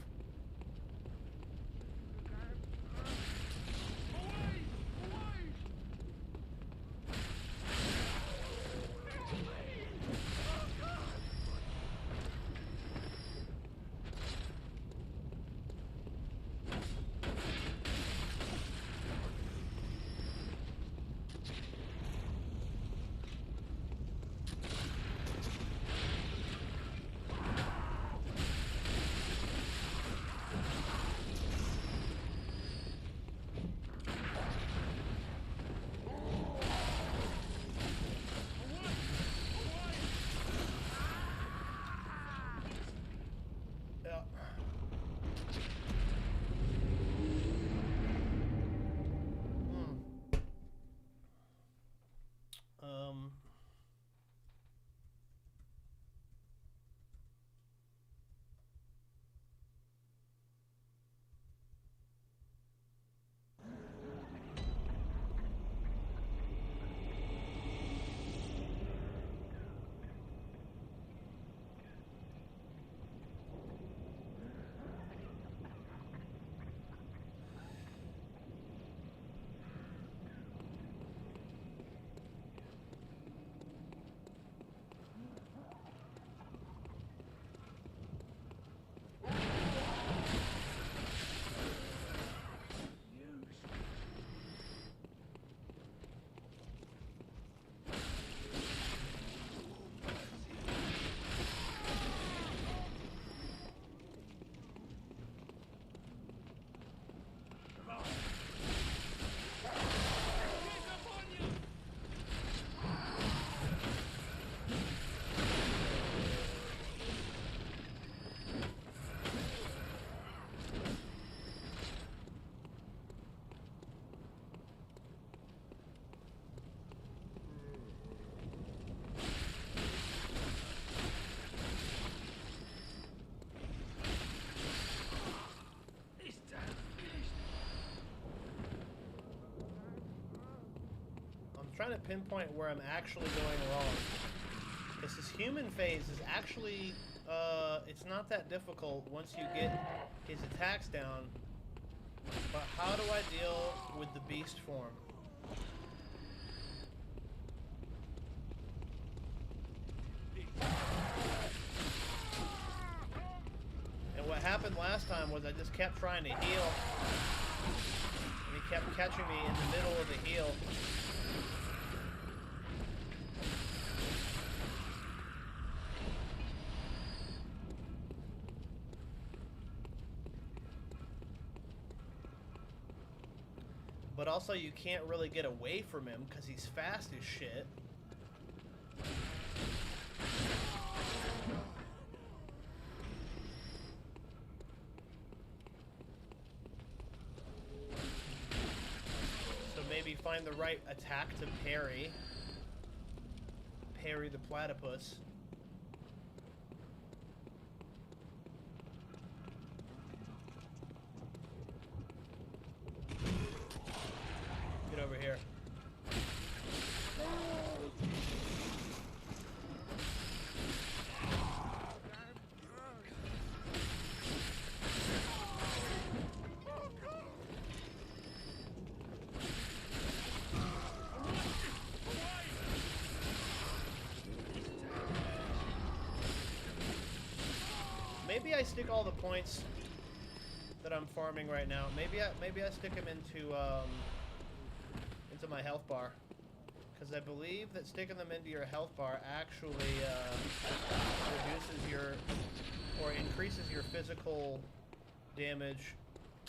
Trying to pinpoint where I'm actually going wrong. Because his human phase is actually, it's not that difficult once you get his attacks down. But how do I deal with the beast form? And what happened last time was I just kept trying to heal. And he kept catching me in the middle of the heal. But also you can't really get away from him because he's fast as shit. So maybe find the right attack to parry. Parry the platypus. Get over here. Maybe I stick all the points that I'm farming right now. Maybe I stick them into my health bar, because I believe that sticking them into your health bar actually reduces your or increases your physical damage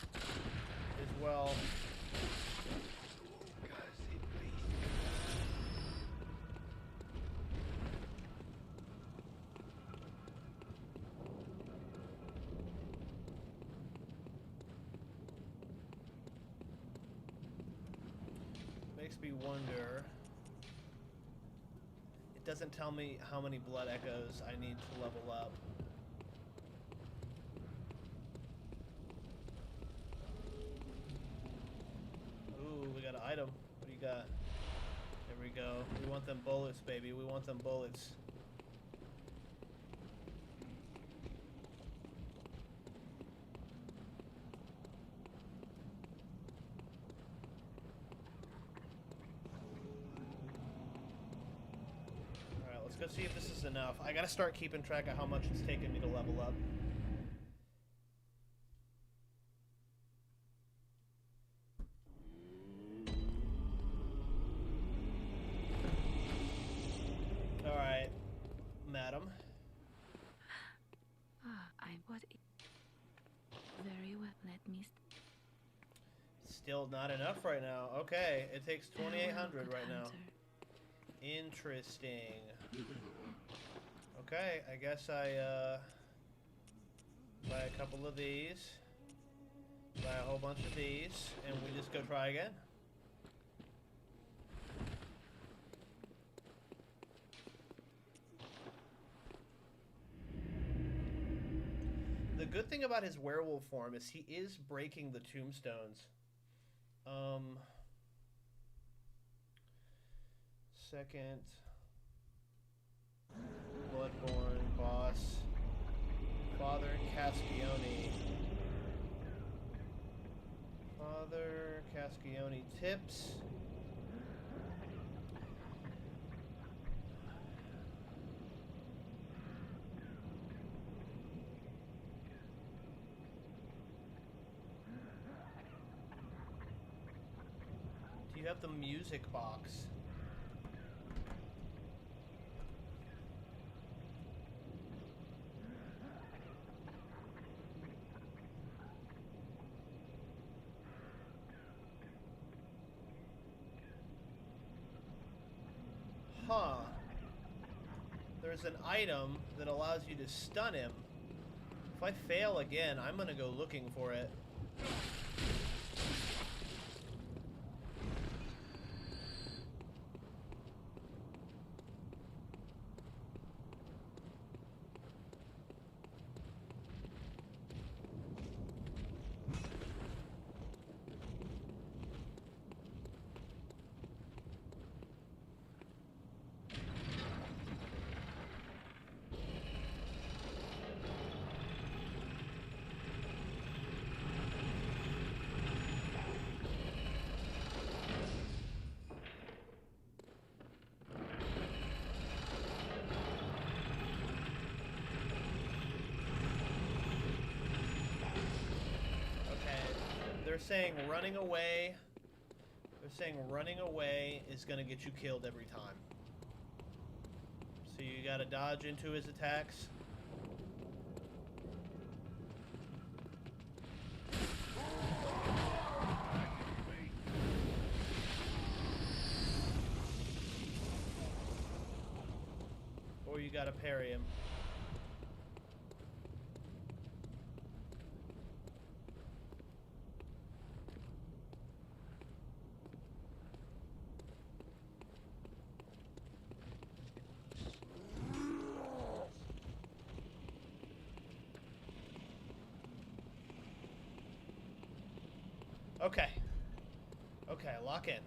as well. Makes me wonder. It doesn't tell me how many blood echoes I need to level up. Ooh, we got an item. What do you got? There we go. We want them bullets, baby. We want them bullets. Let's go see if this is enough. I gotta start keeping track of how much it's taking me to level up. Alright, madam. I bought it. Very well, let me... Still not enough right now. Okay, it takes 2,800 right now. Hunter. Interesting. Okay, I guess I buy a couple of these, buy a whole bunch of these, and we just go try again. The good thing about his werewolf form is he is breaking the tombstones. Second, BloodBorne, boss, Father Cascione. Father Cascione tips. Do you have the music box? Huh. There's an item that allows you to stun him. If I fail again, I'm gonna go looking for it. They're saying running away. They're saying running away is going to get you killed every time. So you got to dodge into his attacks. gotta parry him. Okay. Okay, lock in.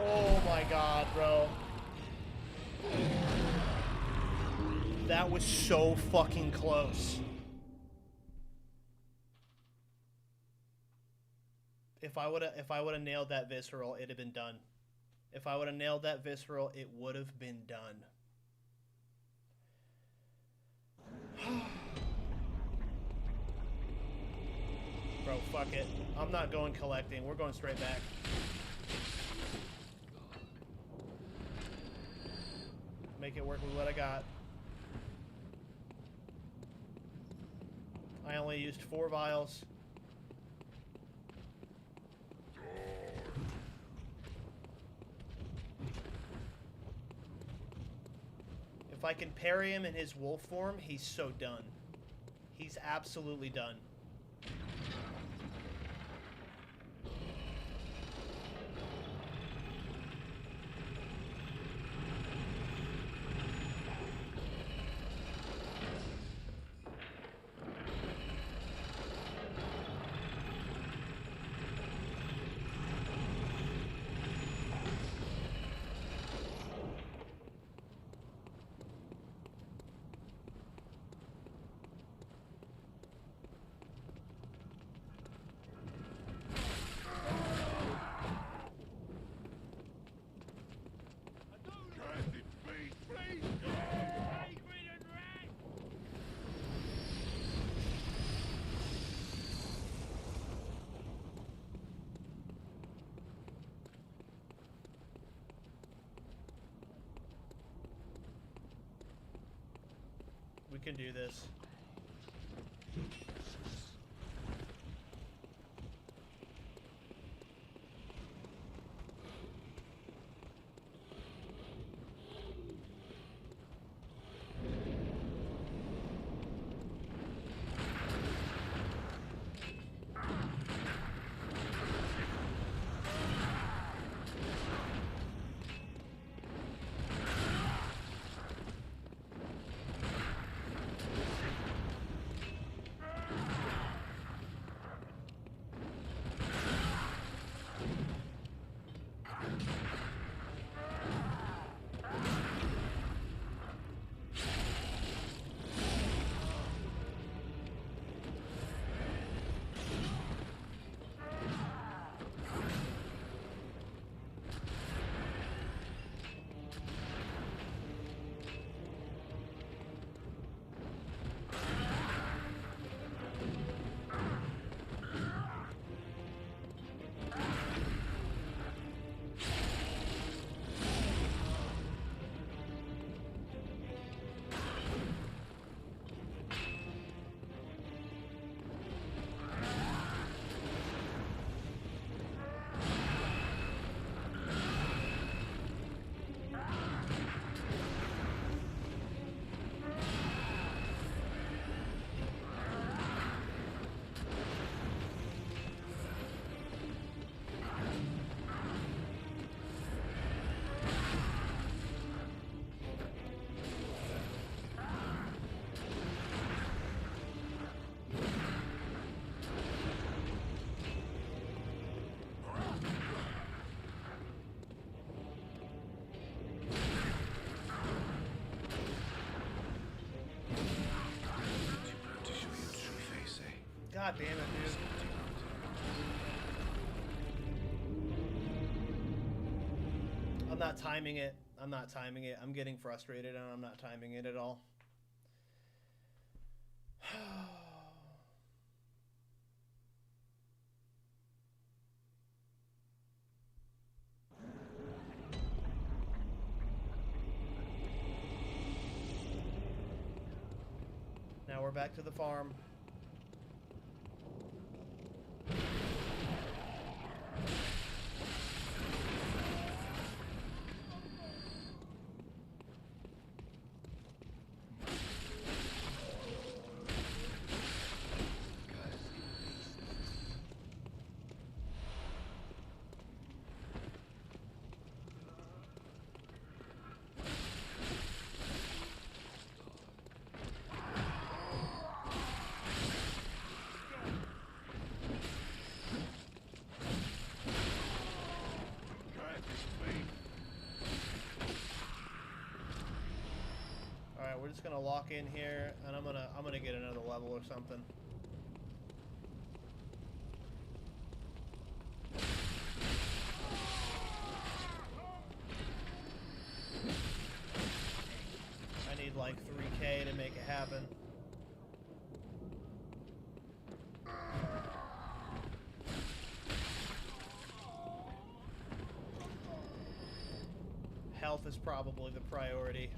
Oh my god, bro. That was so fucking close. If I would have nailed that visceral, it'd have been done. If I would have nailed that visceral, it would have been done. Bro, fuck it. I'm not going collecting. We're going straight back. Make it work with what I got. I only used 4 vials. If I can parry him in his wolf form, he's so done. He's absolutely done. We can do this. God damn it, dude. I'm not timing it. I'm not timing it. I'm getting frustrated and I'm not timing it at all. Now we're back to the farm. We're just gonna lock in here, and I'm gonna get another level or something. I need like 3K to make it happen. Health is probably the priority.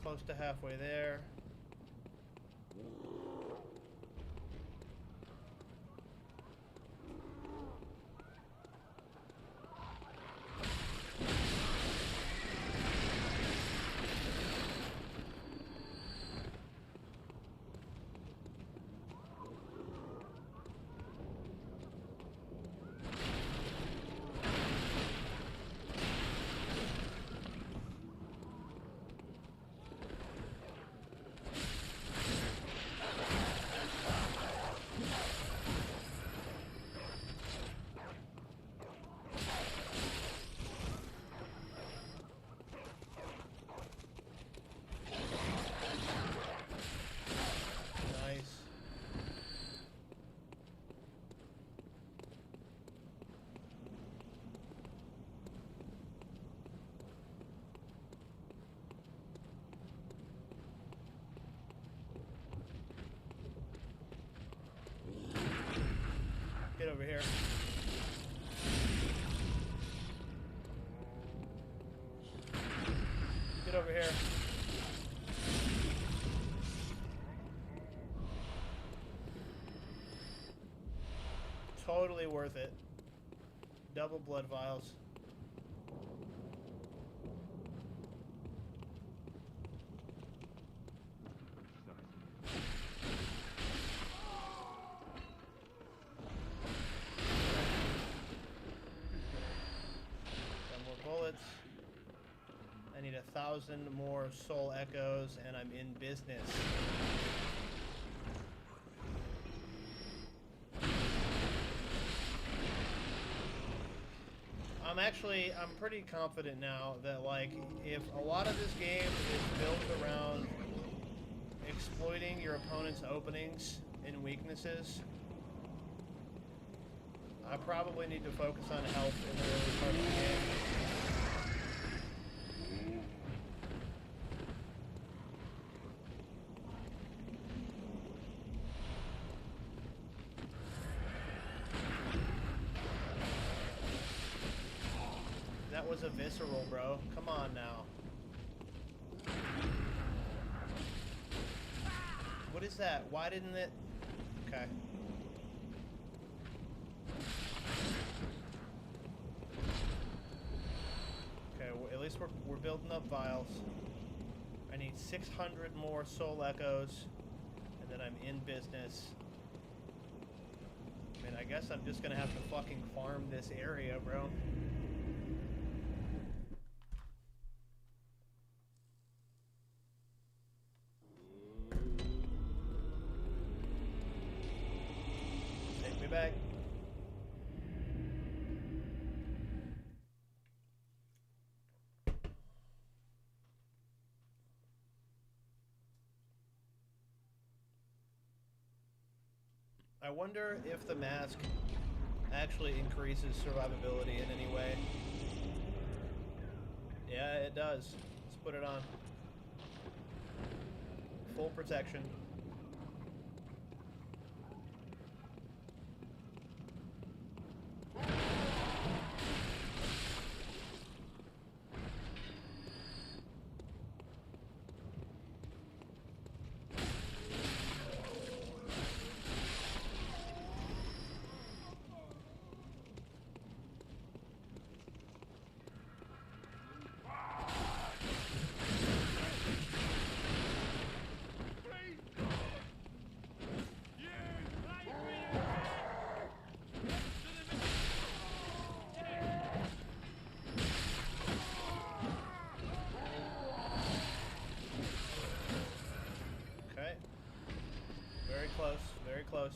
Close to halfway there. Get over here. Get over here. Totally worth it. Double blood vials. bullets. I need 1,000 more soul echoes, and I'm in business. I'm pretty confident now that, like, if a lot of this game is built around exploiting your opponent's openings and weaknesses, I probably need to focus on health in the early part of the game. That was a visceral, bro. Come on now. What is that? Why didn't it... Okay. Okay, well, at least we're building up vials. I need 600 more soul echoes, and then I'm in business. I mean, I guess I'm just gonna have to fucking farm this area, bro. Take me back. I wonder if the mask actually increases survivability in any way. Yeah, it does. Let's put it on. Full protection. Okay. Very close, very close.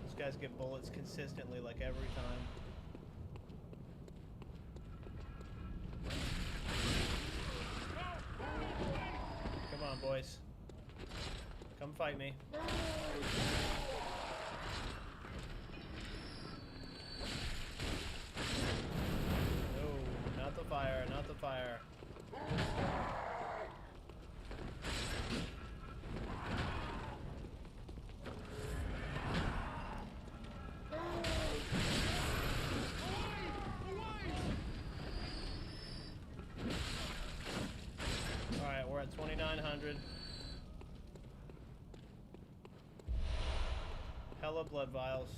These guys get bullets consistently, like every time. Come on, boys. Come fight me. No, not the fire, not the fire. Alright, we're at 2,900. Hella blood vials.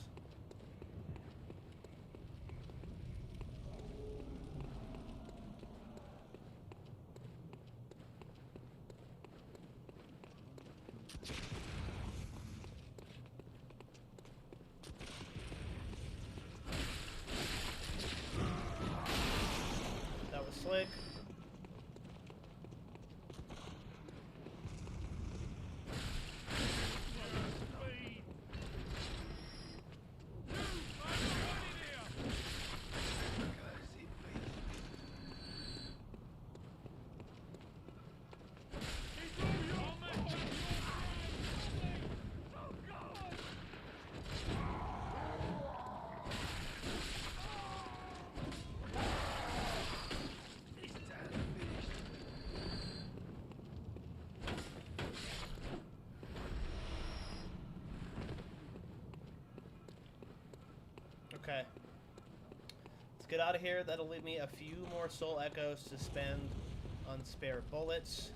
That was slick. Okay. Let's get out of here. That'll leave me a few more soul echoes to spend on spare bullets.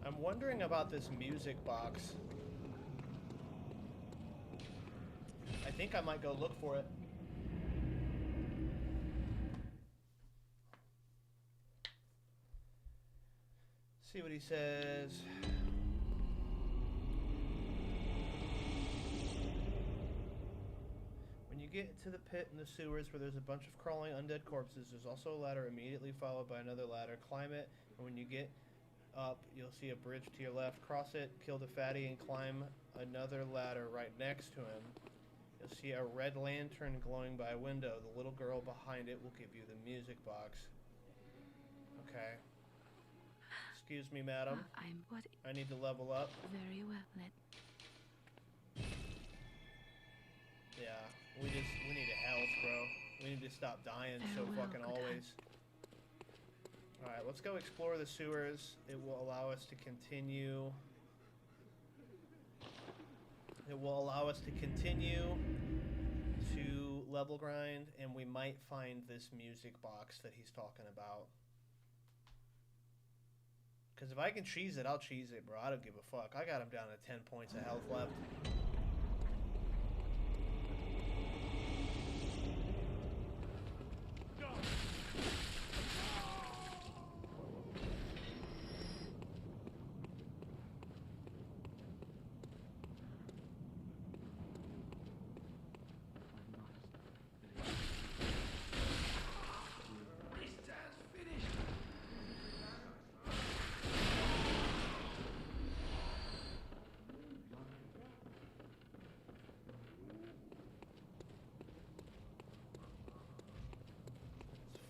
I'm wondering about this music box. I think I might go look for it. See what he says. When you get to the pit in the sewers where there's a bunch of crawling undead corpses, there's also a ladder immediately followed by another ladder. Climb it, and when you get up, you'll see a bridge to your left. Cross it, kill the fatty, and climb another ladder right next to him. You'll see a red lantern glowing by a window. The little girl behind it will give you the music box. Okay. Excuse me, madam. I'm what? I need to level up. Very well. Yeah, we need a health, bro. We need to stop dying so fucking always. Alright, let's go explore the sewers. It will allow us to continue. It will allow us to continue to level grind, and we might find this music box that he's talking about. Because if I can cheese it, I'll cheese it, bro. I don't give a fuck. I got him down to 10 points of health left.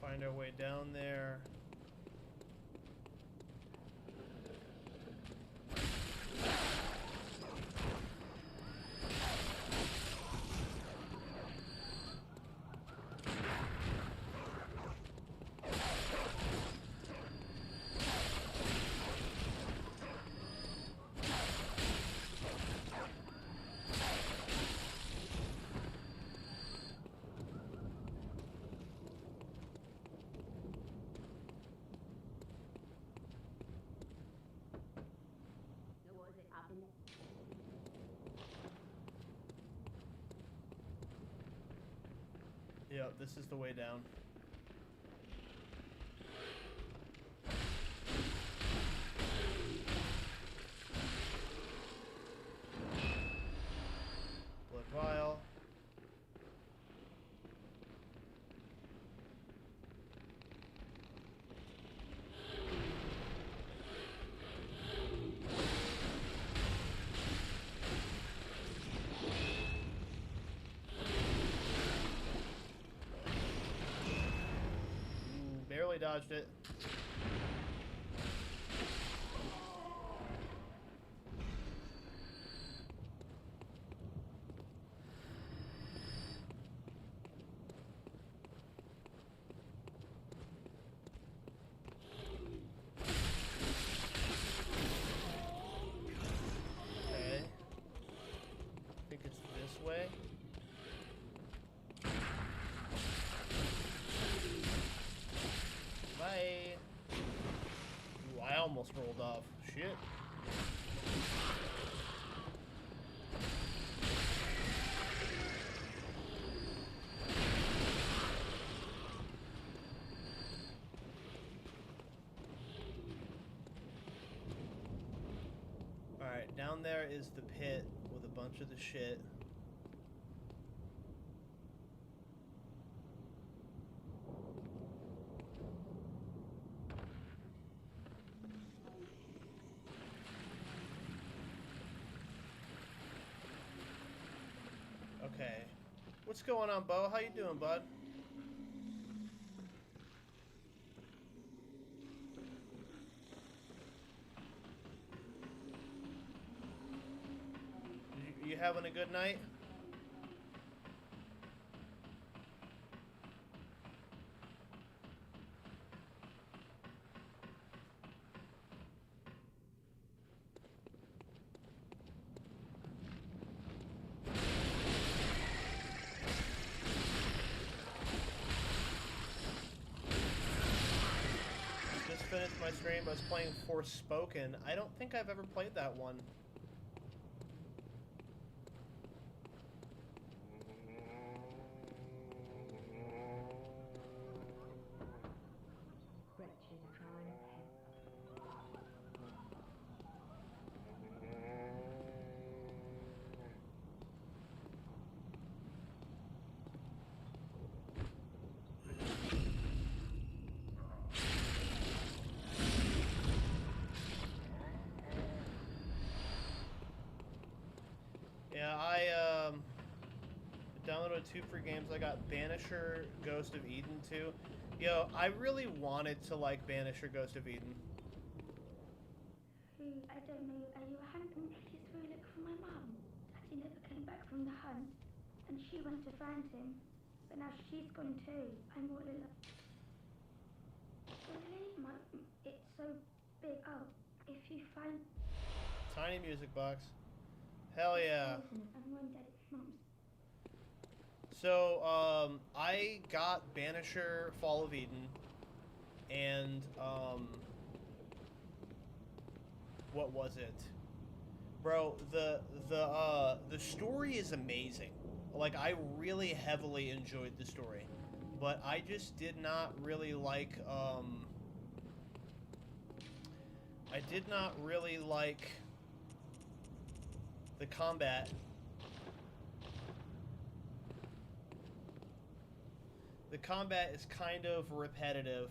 Find our way down there. Yep, this is the way down. Blood vial. Barely dodged it. Okay. I think it's this way. Bye. Ooh, I almost rolled off. Shit. Alright, down there is the pit with a bunch of the shit. Okay. What's going on, Bo? How you doing, bud? You having a good night? Just finished my my stream. I was playing Forspoken. I don't think I've ever played that one. Wretched crime. Yeah, I downloaded 2 free games. I got Banisher, Ghost of Eden 2. Yo, I really wanted to like Banisher, Ghost of Eden. I don't know, are you a hunting? Please will look for my mum. Daddy never came back from the hunt, and she went to find him. But now she's gone too. I'm all alone. Really? It's so big. Oh, if you find... Tiny music box. Hell yeah. And one day it's mum's. So, I got Banisher, Fall of Eden, and, what was it? Bro, the story is amazing. Like, I really heavily enjoyed the story, but I just did not really like, I did not really like the combat. The combat is kind of repetitive.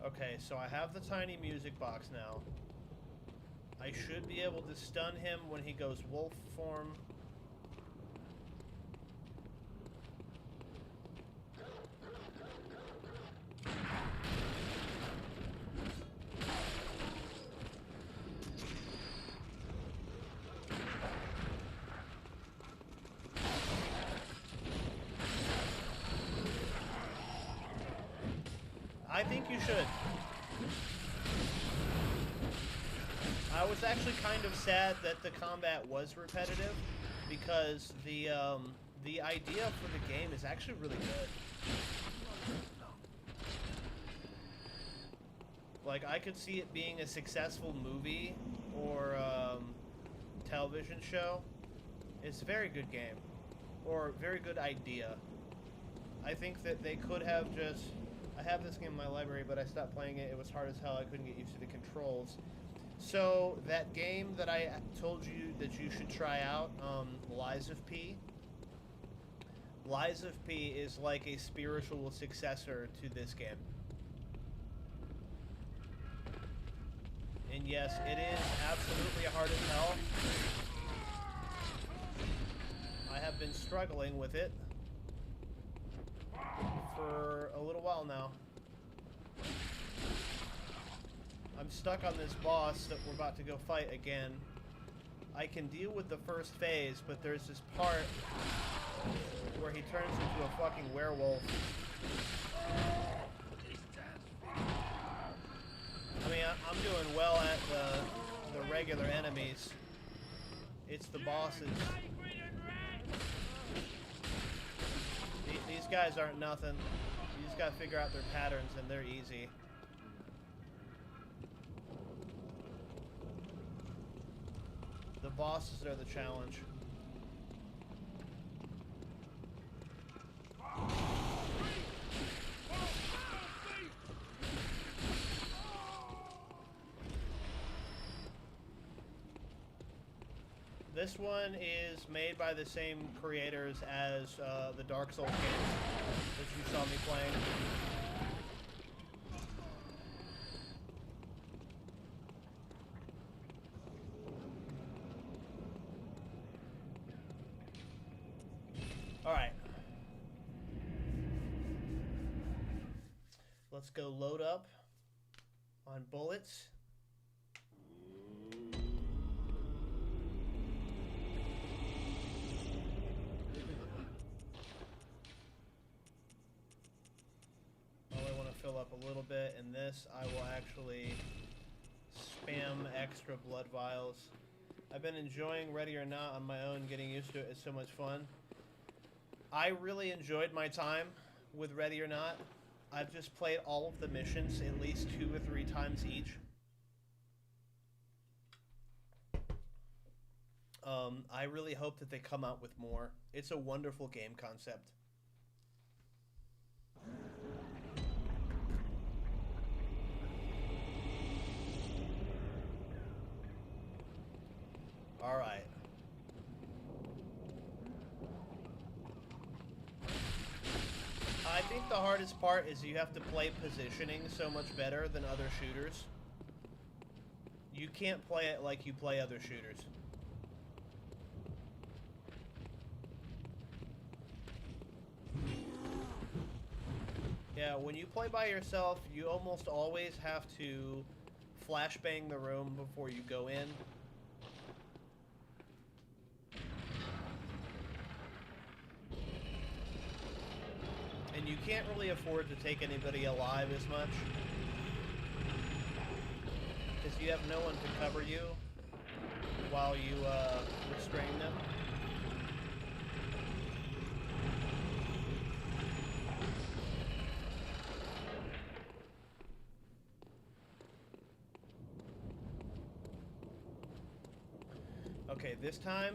Okay, so I have the tiny music box now. I should be able to stun him when he goes wolf form. I think you should. I was actually kind of sad that the combat was repetitive, because the idea for the game is actually really good. Like, I could see it being a successful movie or television show. It's a very good game, or very good idea. I think that they could have just... I have this game in my library, but I stopped playing it. It was hard as hell. I couldn't get used to the controls. So, that game that I told you that you should try out, Lies of P. Lies of P is like a spiritual successor to this game. And yes, it is absolutely hard as hell. I have been struggling with it for a little while now. I'm stuck on this boss that we're about to go fight again. I can deal with the first phase, but there's this part where he turns into a fucking werewolf. I mean, I'm doing well at the regular enemies. It's the bosses. These guys aren't nothing. You just gotta figure out their patterns, and they're easy. The bosses are the challenge. This one is made by the same creators as the Dark Souls games that you saw me playing. Alright. Let's go load up on bullets. fill up a little bit, and this I will actually spam extra blood vials. I've been enjoying Ready or Not on my own, getting used to it. It's so much fun. I really enjoyed my time with Ready or Not. I've just played all of the missions at least 2 or 3 times each. I really hope that they come out with more. It's a wonderful game concept. All right. I think the hardest part is you have to play positioning so much better than other shooters. You can't play it like you play other shooters. Yeah, when you play by yourself, you almost always have to flashbang the room before you go in. And you can't really afford to take anybody alive as much, because you have no one to cover you while you restrain them. Okay, this time,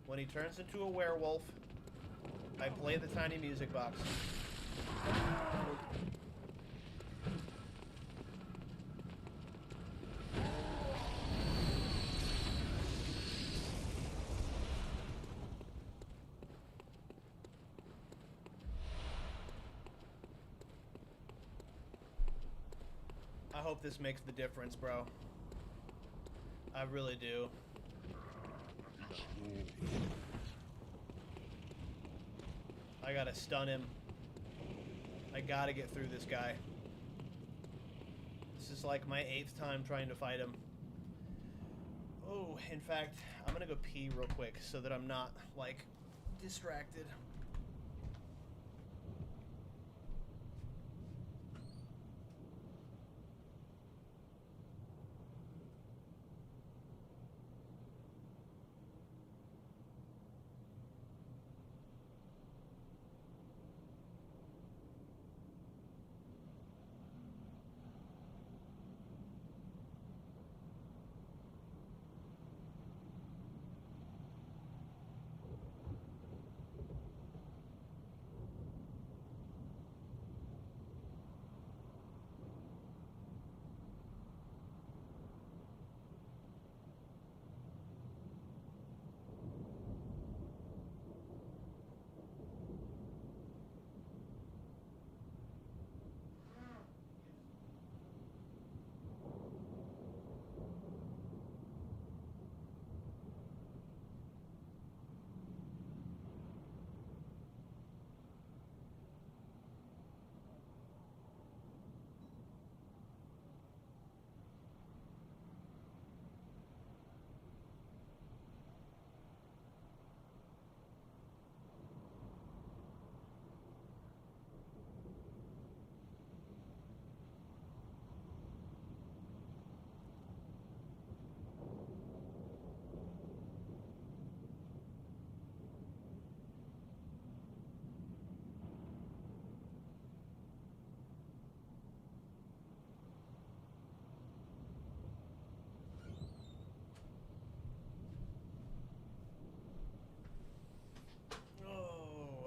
when he turns into a werewolf, I play the tiny music box. I hope this makes the difference, bro. I really do. I gotta stun him. I gotta get through this guy. This is like my 8th time trying to fight him. Oh, in fact, I'm gonna go pee real quick so that I'm not, like, distracted.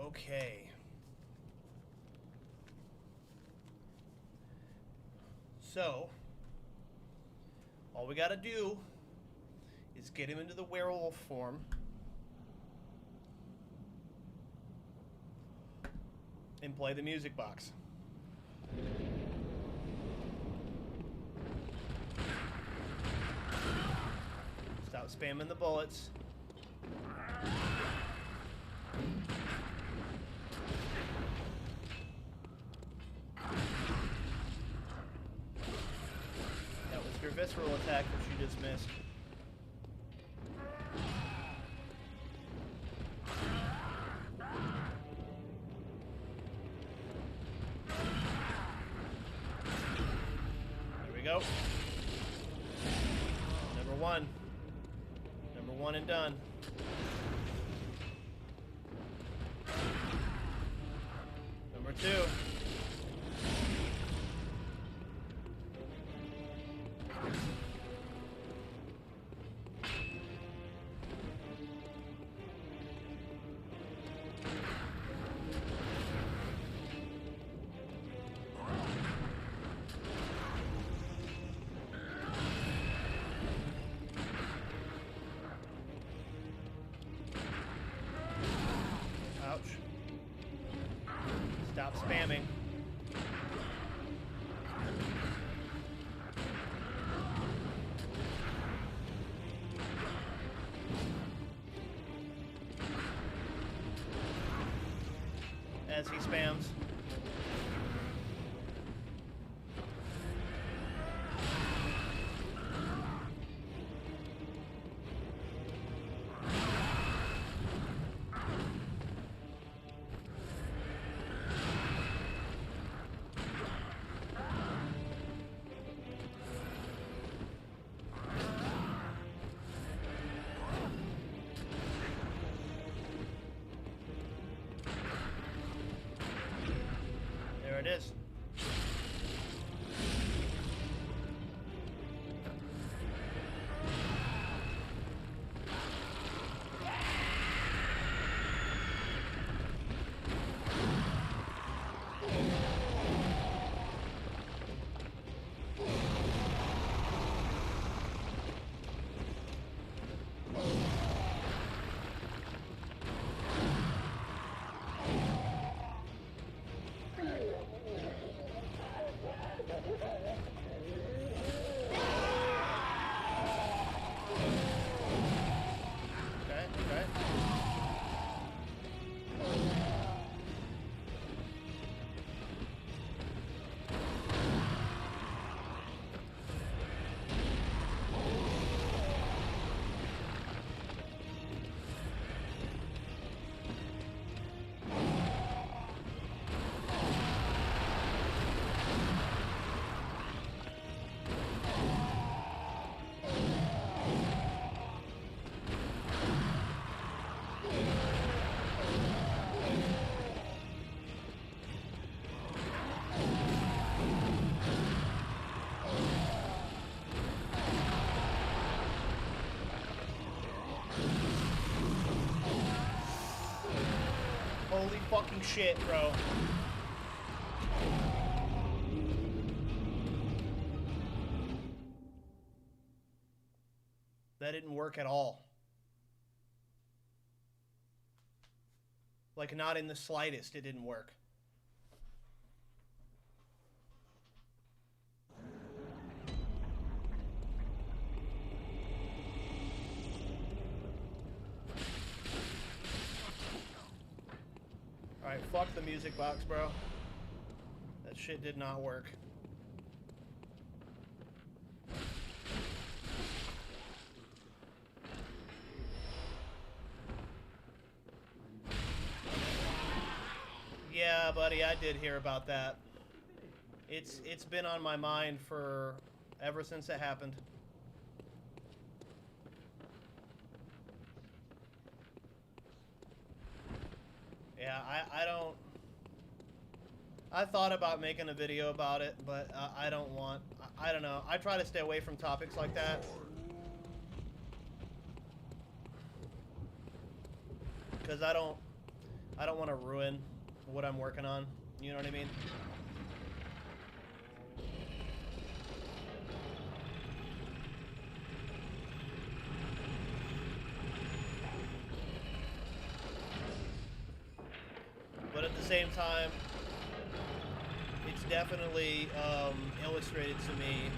Okay. So, all we gotta do is get him into the werewolf form. And play the music box. Stop spamming the bullets. Your visceral attack, which you just missed. go. Number one. Number one and done. Number two. Ouch. Stop spamming. As he spams. There it is. Okay, okay. Holy fucking shit, bro. That didn't work at all. Like, not in the slightest, it didn't work. Alright, fuck the music box, bro. That shit did not work. Yeah, buddy, I did hear about that. It's been on my mind for ever since it happened. Yeah, I don't... I thought about making a video about it, but I don't want... I don't know. I try to stay away from topics like that. Because I don't want to ruin what I'm working on. You know what I mean? But at the same time, it's definitely illustrated to me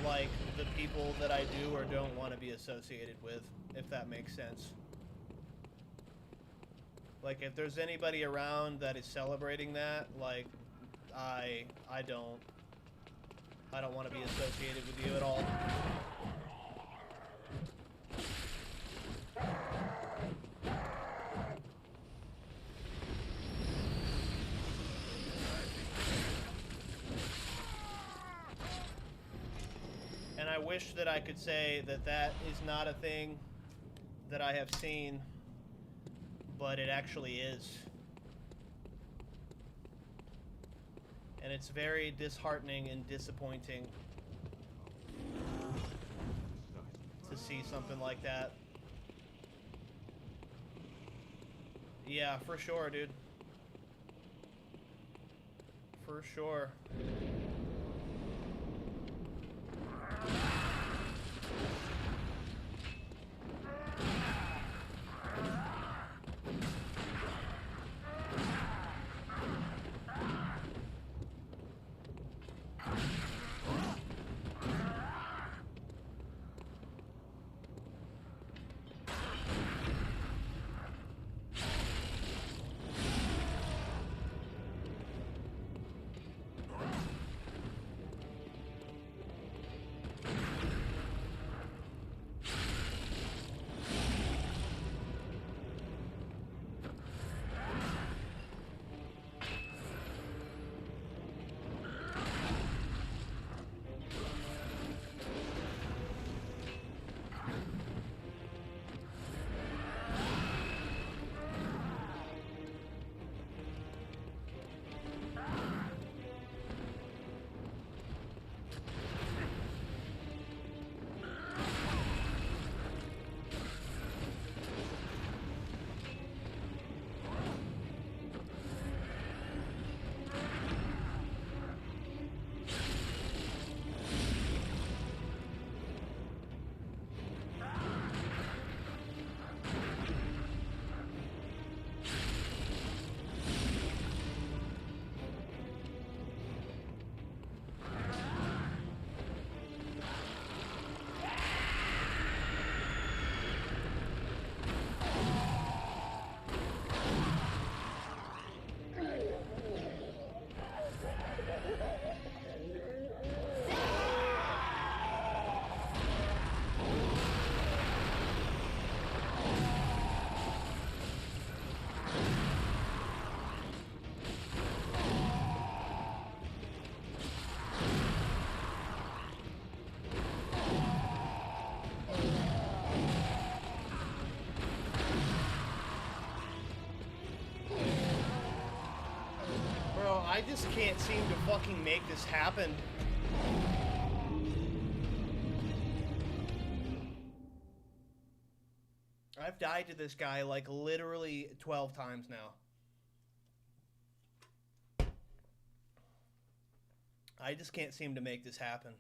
like the people that I do or don't want to be associated with, if that makes sense. Like, if there's anybody around that is celebrating that, like, I don't want to be associated with you at all. wish that I could say that that is not a thing that I have seen, but it actually is. And it's very disheartening and disappointing to see something like that. Yeah, for sure, dude. For sure. I just can't seem to fucking make this happen. I've died to this guy like literally 12 times now. I just can't seem to make this happen.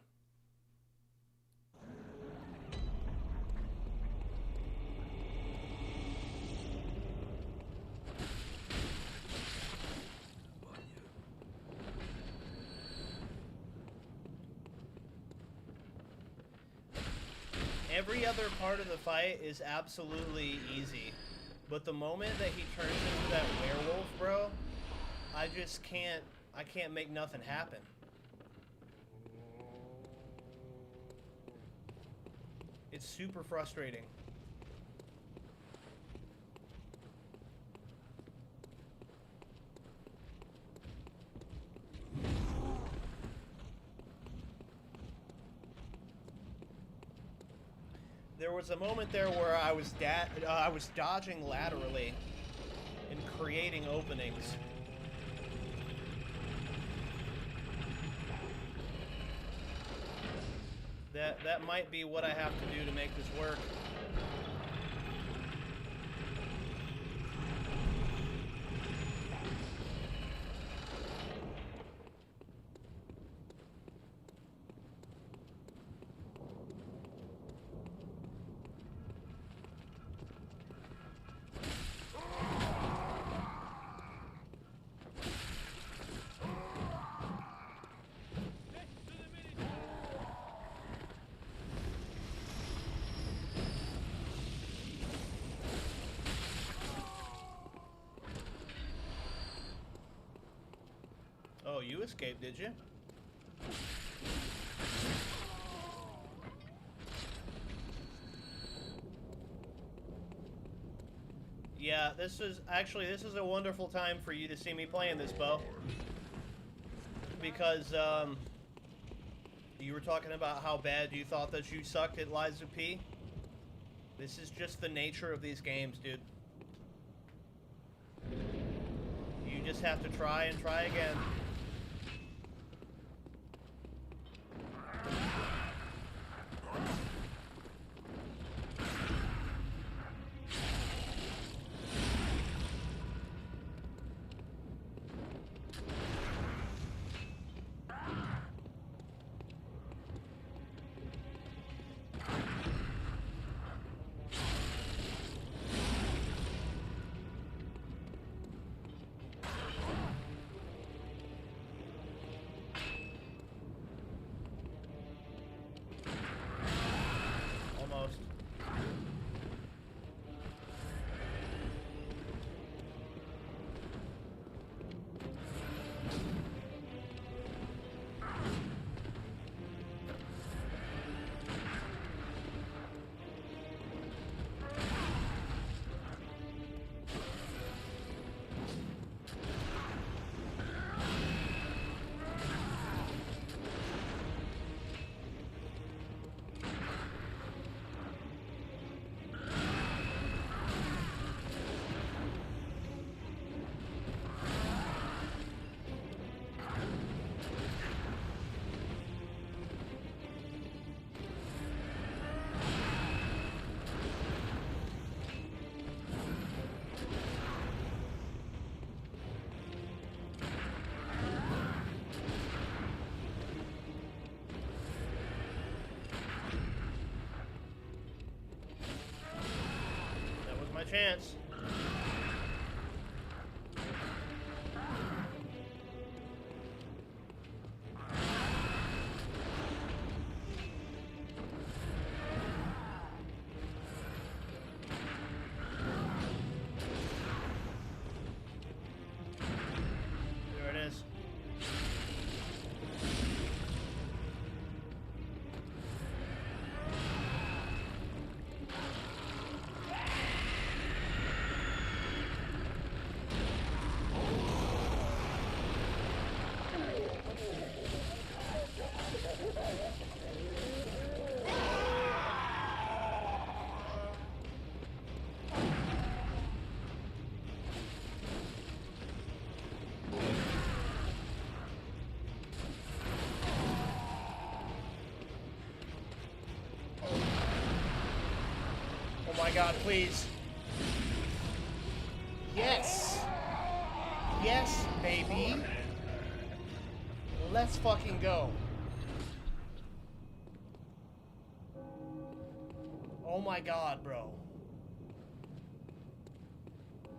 Every other part of the fight is absolutely easy, but the moment that he turns into that werewolf, bro, I just can't, I can't make nothing happen. It's super frustrating. There was a moment there where I was dodging laterally and creating openings. That might be what I have to do to make this work. Oh, you escaped, did you? Yeah, this is a wonderful time for you to see me playing this, Bo. Because, You were talking about how bad you thought that you sucked at Lies of P. This is just the nature of these games, dude. You just have to try and try again. Almost. That was my chance. There it is. Oh my god, please. Yes. Yes, baby. Let's fucking go. Oh my god, bro.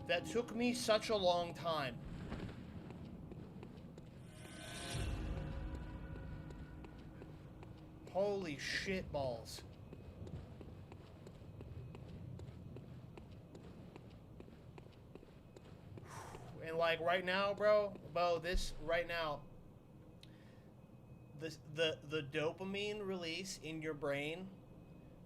That took me such a long time. Holy shit balls. And like right now, bro, this right now, the dopamine release in your brain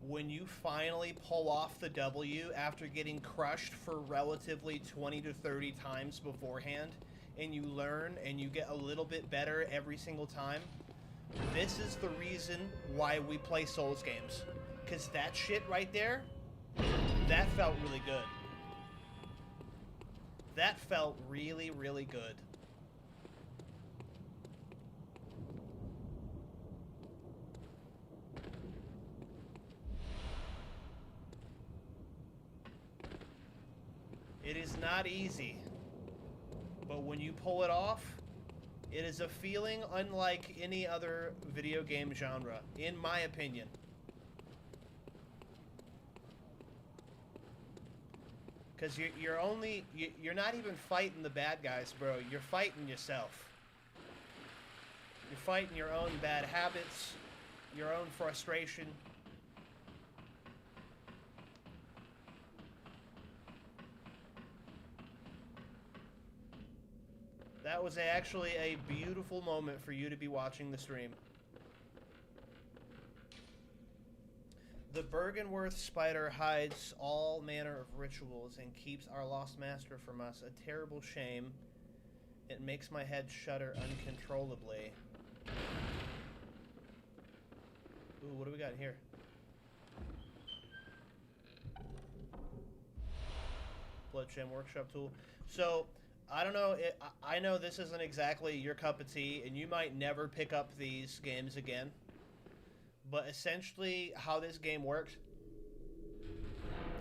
when you finally pull off the W after getting crushed for relatively 20 to 30 times beforehand, and you learn and you get a little bit better every single time. This is the reason why we play Souls games. 'Cause that shit right there, that felt really good. That felt really, really good. It is not easy, but when you pull it off, it is a feeling unlike any other video game genre, in my opinion. Because you're not even fighting the bad guys, bro. You're fighting yourself. You're fighting your own bad habits, your own frustration. That was actually a beautiful moment for you to be watching the stream. The Bergenworth spider hides all manner of rituals and keeps our lost master from us. A terrible shame. It makes my head shudder uncontrollably. Ooh, what do we got here? Bloodshed Workshop tool. So, I don't know. I know this isn't exactly your cup of tea, and you might never pick up these games again. But essentially, how this game works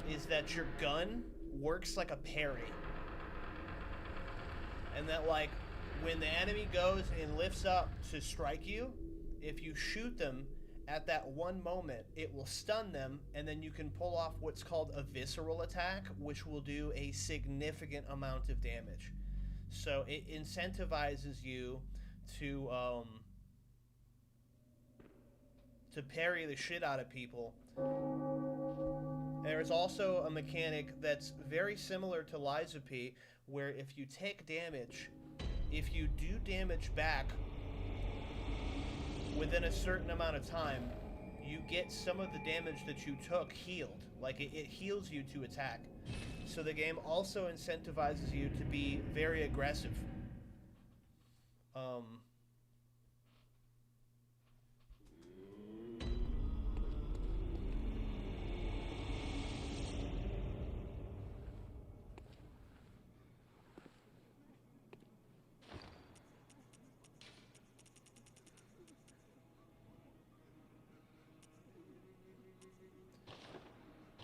is that your gun works like a parry. And that, like, when the enemy goes and lifts up to strike you, if you shoot them at that one moment, it will stun them, and then you can pull off what's called a visceral attack, which will do a significant amount of damage. So it incentivizes you to parry the shit out of people. There's also a mechanic that's very similar to Liza P, where if you take damage, if you do damage back within a certain amount of time, you get some of the damage that you took healed. Like, it heals you to attack. So the game also incentivizes you to be very aggressive.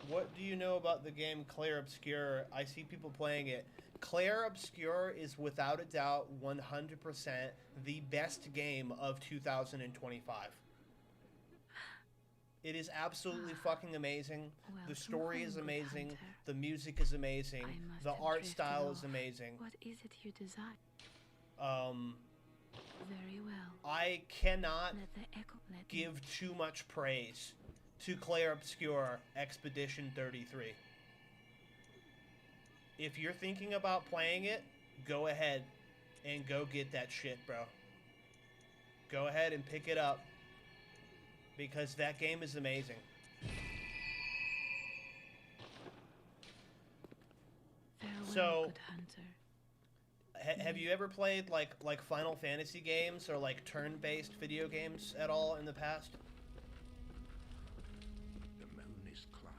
What do you know about the game Clair Obscur? I see people playing it. Clair Obscur is without a doubt 100% the best game of 2025. It is absolutely fucking amazing. The story is amazing. The music is amazing. The art style is amazing. What is it you desire? Very well. I cannot Let the echo give too much praise to Clair Obscur Expedition 33. If you're thinking about playing it, go ahead and go get that shit, bro. Go ahead and pick it up, because that game is amazing. Farewell, So, good hunter. have you ever played like Final Fantasy games or like turn-based video games at all in the past? The moon is close.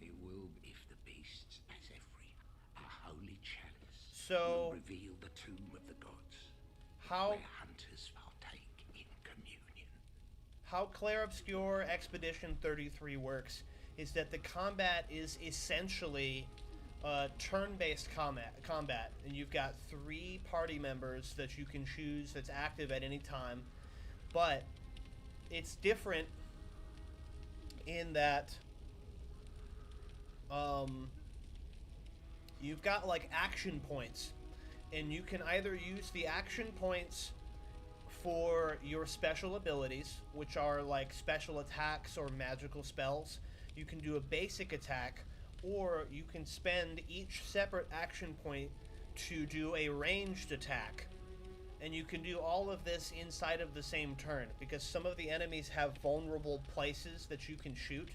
It will if the beasts, as every a holy chalice, So, will reveal the tomb of the gods, how where hunters partake in communion. How Clair Obscur Expedition 33 works is that the combat is essentially turn-based combat, and you've got 3 party members that you can choose that's active at any time, but it's different in that you've got like action points, and you can either use the action points for your special abilities, which are like special attacks or magical spells. You can do a basic attack, or you can spend each separate action point to do a ranged attack. And you can do all of this inside of the same turn, because some of the enemies have vulnerable places that you can shoot.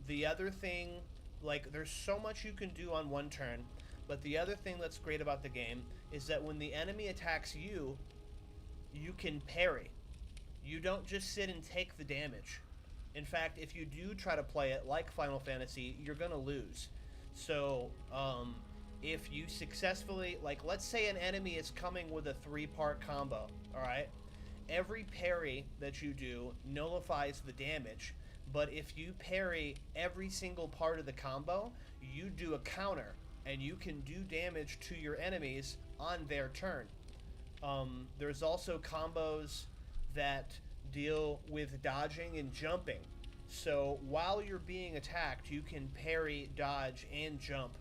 The other thing, like, there's so much you can do on one turn, but the other thing that's great about the game is that when the enemy attacks you, you can parry. You don't just sit and take the damage. In fact, if you do try to play it like Final Fantasy, you're gonna lose. So, if you successfully, like, let's say an enemy is coming with a 3-part combo, alright? Every parry that you do nullifies the damage, but if you parry every single part of the combo, you do a counter, and you can do damage to your enemies on their turn. There's also combos that deal with dodging and jumping. So while you're being attacked, you can parry, dodge, and jump.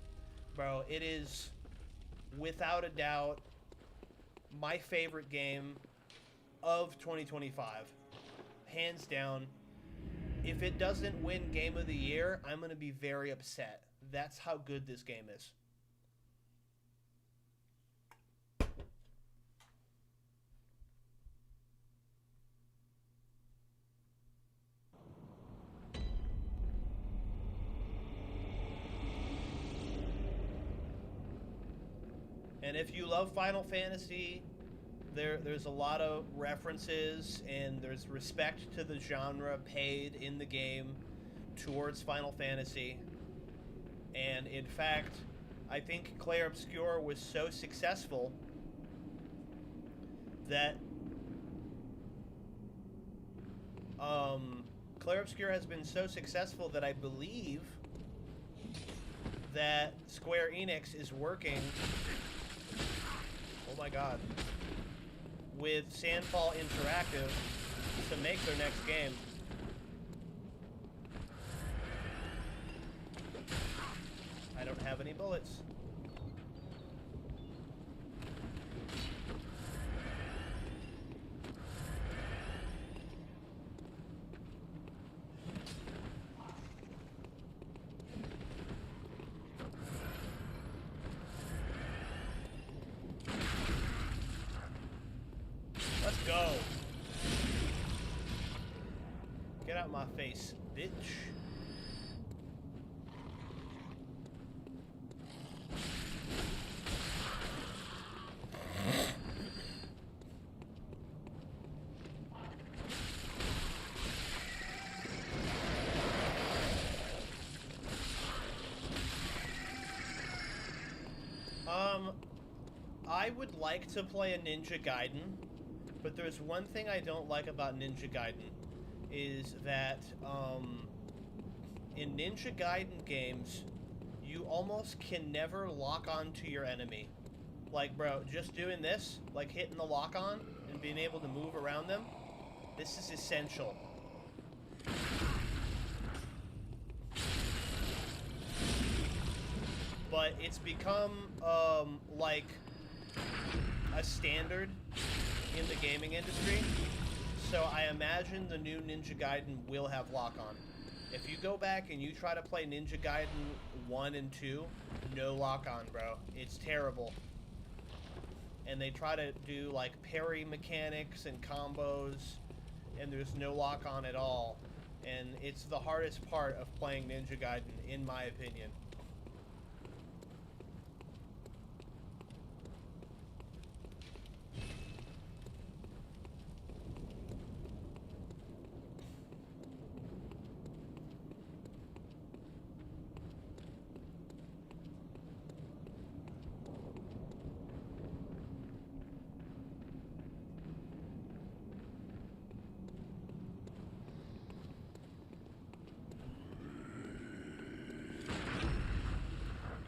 Bro, it is without a doubt my favorite game of 2025. Hands down. If it doesn't win Game of the Year, I'm going to be very upset. That's how good this game is. And if you love Final Fantasy, There's a lot of references and there's respect to the genre paid in the game towards Final Fantasy. And in fact, I think Clair Obscur was so successful that Clair Obscur has been so successful that I believe that Square Enix is working, oh my god, with Sandfall Interactive to make their next game. I don't have any bullets. Let's go. Get out my face, bitch. I would like to play a Ninja Gaiden, but there's one thing I don't like about Ninja Gaiden, is that, in Ninja Gaiden games, you almost can never lock on to your enemy. Like, bro, just doing this, like hitting the lock on and being able to move around them, this is essential. But it's become, like, a standard in the gaming industry, so I imagine the new Ninja Gaiden will have lock-on. If you go back and you try to play Ninja Gaiden 1 and 2, no lock-on, bro. It's terrible. And they try to do, like, parry mechanics and combos, and there's no lock-on at all. And it's the hardest part of playing Ninja Gaiden, in my opinion.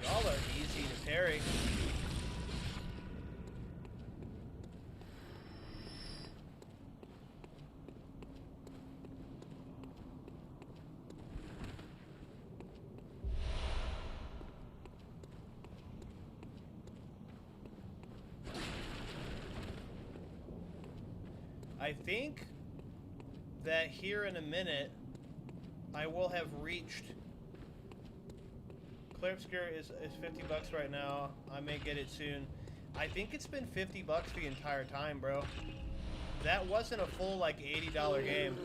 Y'all are easy to parry. I think that here in a minute, I will have reached... Clair Obscur is $50 right now. I may get it soon. I think it's been $50 the entire time, bro. That wasn't a full, like, $80 game.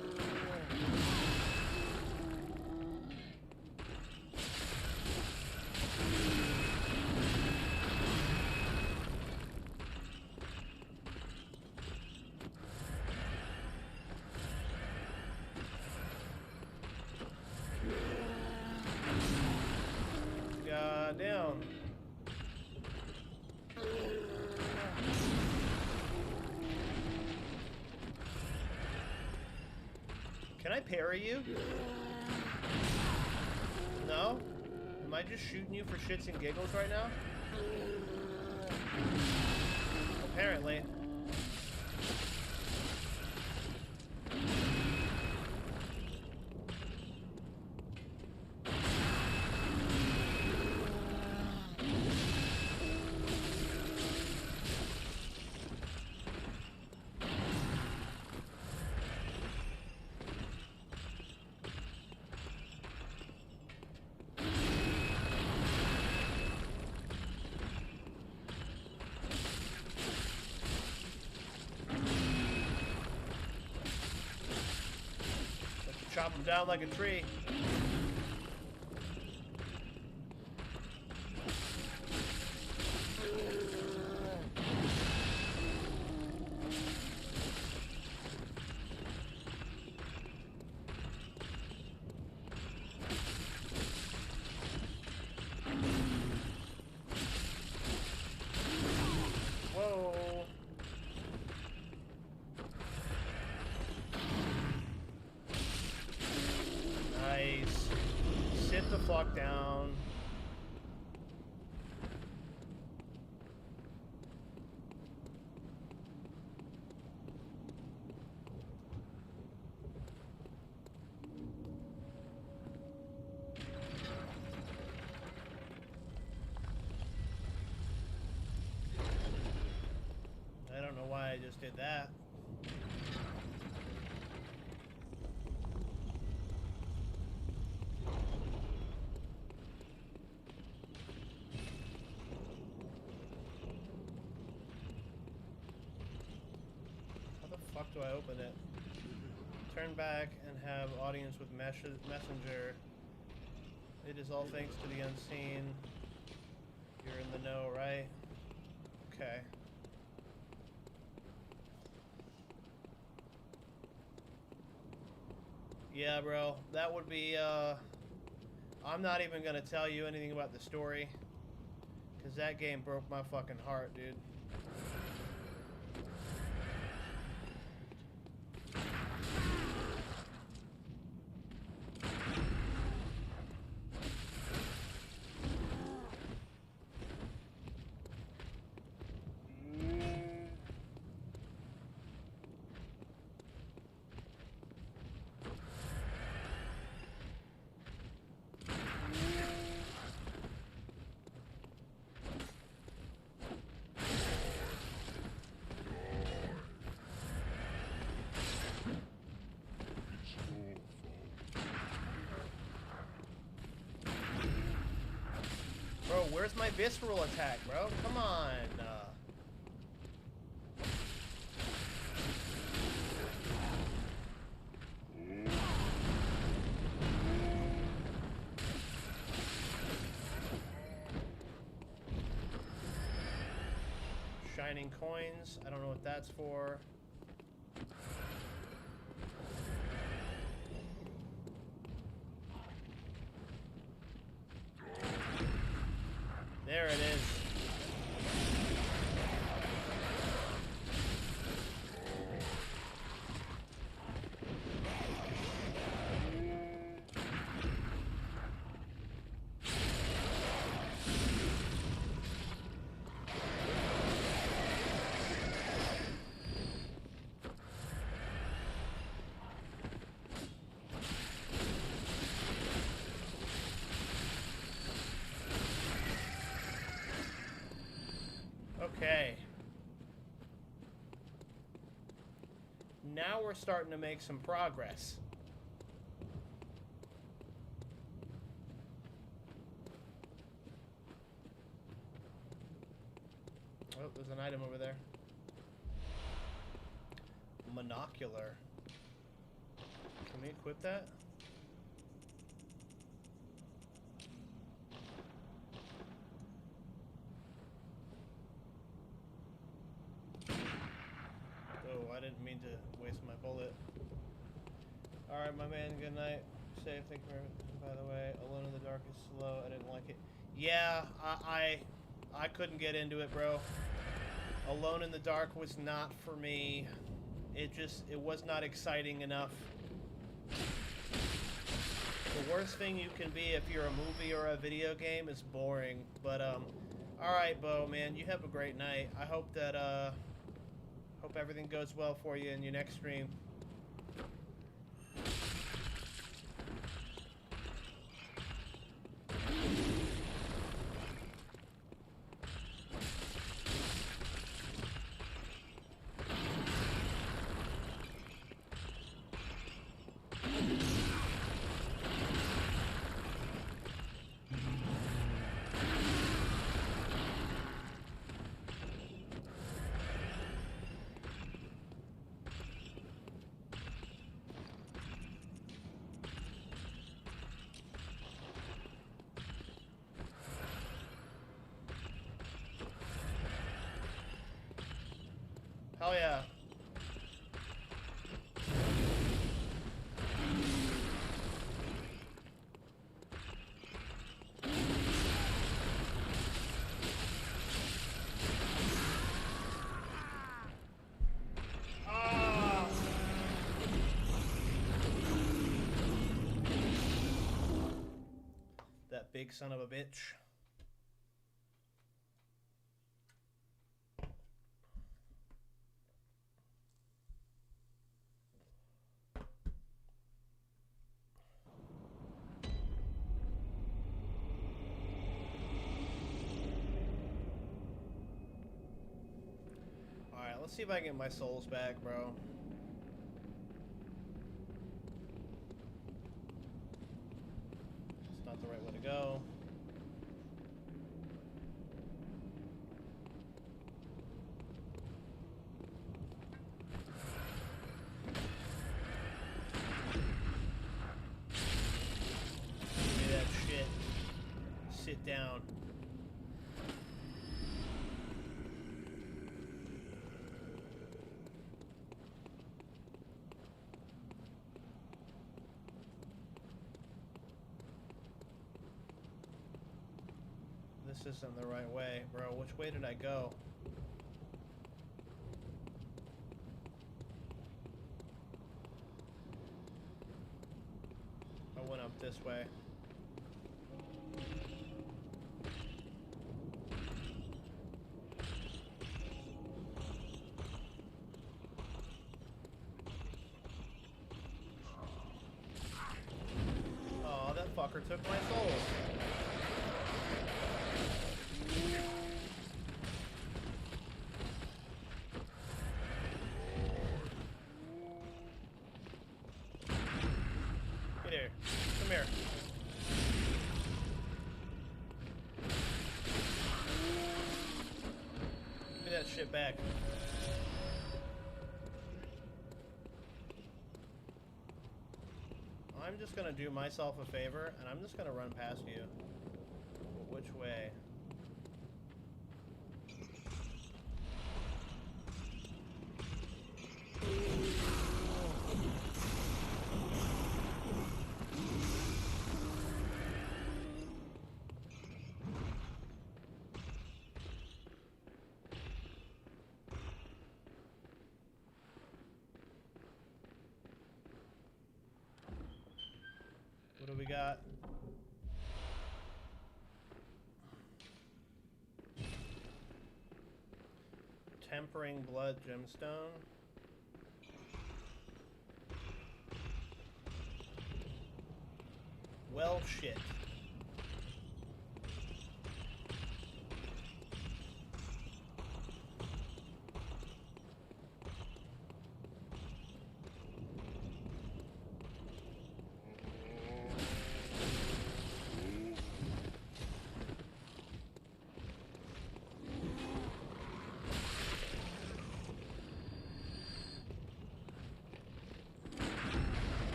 Down. Can I parry you? No? Am I just shooting you for shits and giggles right now? Apparently. Chop him down like a tree. fuck down. I don't know why I just did that. How the fuck do I open it? Turn back and have audience with messenger. It is all thanks to the unseen. You're in the know, right? Okay. Yeah, bro, that would be, I'm not even gonna tell you anything about the story, because that game broke my fucking heart, dude. Bro, where's my visceral attack, bro? Come on. Shining coins. I don't know what that's for. There it is. Okay. Now we're starting to make some progress. Oh, there's an item over there. Monocular. Can we equip that? I didn't mean to waste my bullet. Alright, my man, good night. Safe, thank you for everything, by the way. Alone in the Dark is slow, I didn't like it. Yeah, I couldn't get into it, bro. Alone in the Dark was not for me. It was not exciting enough. The worst thing you can be if you're a movie or a video game is boring. But, alright, Bo, man, you have a great night. I hope that, hope everything goes well for you in your next stream. Hell yeah. big son of a bitch. Alright, let's see if I can get my souls back, bro. It's not the right way to go. Give me that shit. Sit down. This isn't the right way, bro. Which way did I go? I went up this way. Oh, that fucker took my souls. Get here. Come here. Give me that shit back. I'm just gonna do myself a favor, and I'm just gonna run past you. Which way? What do we got? Tempering blood gemstone. Well, shit.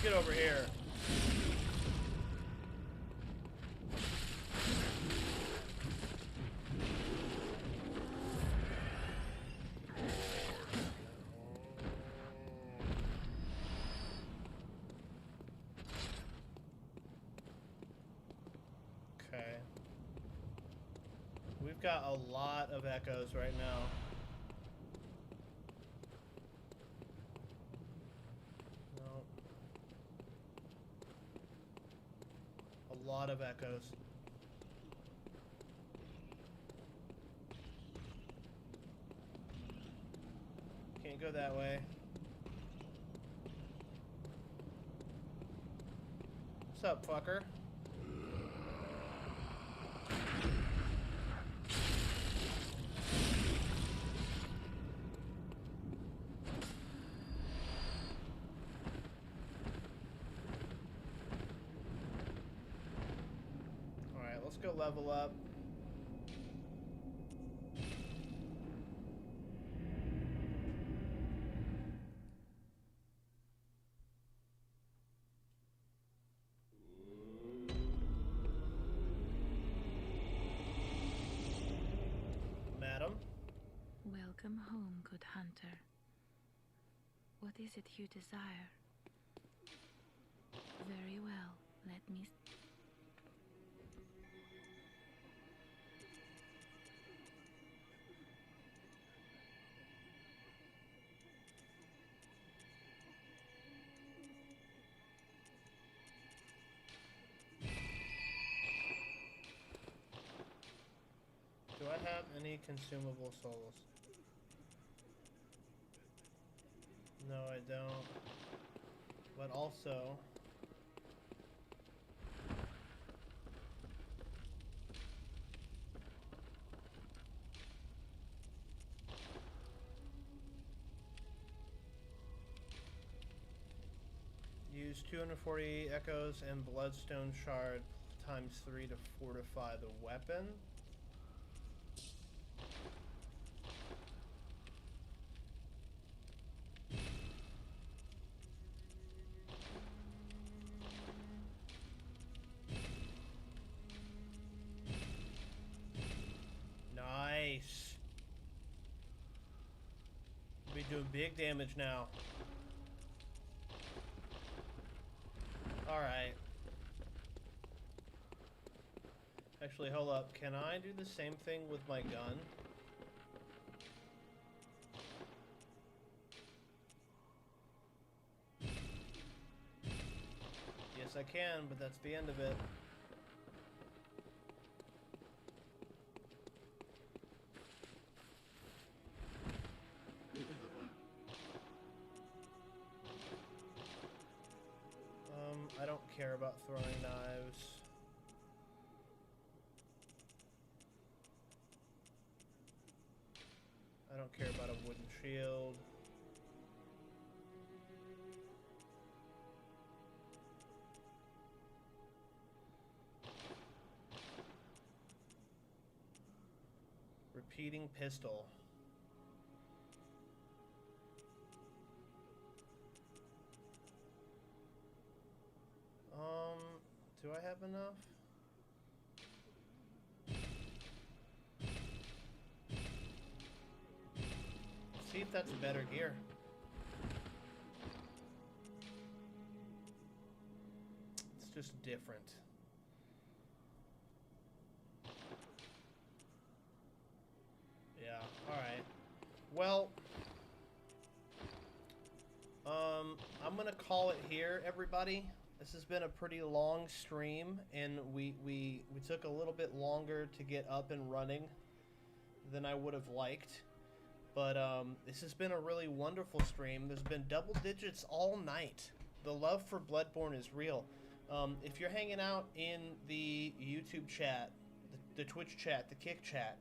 Get over here. Okay. We've got a lot of echoes right now. A lot of echoes. Can't go that way. What's up, fucker? Let's go level up. Madam? Welcome home, good hunter. What is it you desire? Very well. Let me. Do I have any consumable souls? No, I don't. But also... use 240 echoes and bloodstone shard times 3 to fortify the weapon. Nice. We'll be doing big damage now. Alright. Actually, hold up. Can I do the same thing with my gun? Yes, I can, but that's the end of it. I don't care about throwing knives. I don't care about a wooden shield. Repeating pistol. Do I have enough? See if that's better gear. It's just different. Yeah, alright. Well, I'm gonna call it here, everybody. This has been a pretty long stream, and we took a little bit longer to get up and running than I would have liked. But this has been a really wonderful stream. There's been double digits all night. The love for BloodBorne is real. If you're hanging out in the YouTube chat, the Twitch chat, the Kick chat,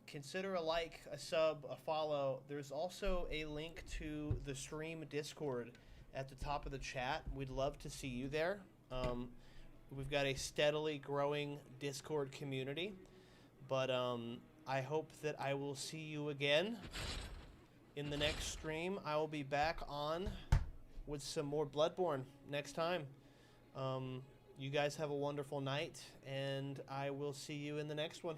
consider a like, a sub, a follow. There's also a link to the stream Discord at the top of the chat. We'd love to see you there. We've got a steadily growing Discord community, but I hope that I will see you again in the next stream. I will be back on with some more BloodBorne next time. You guys have a wonderful night, and I will see you in the next one.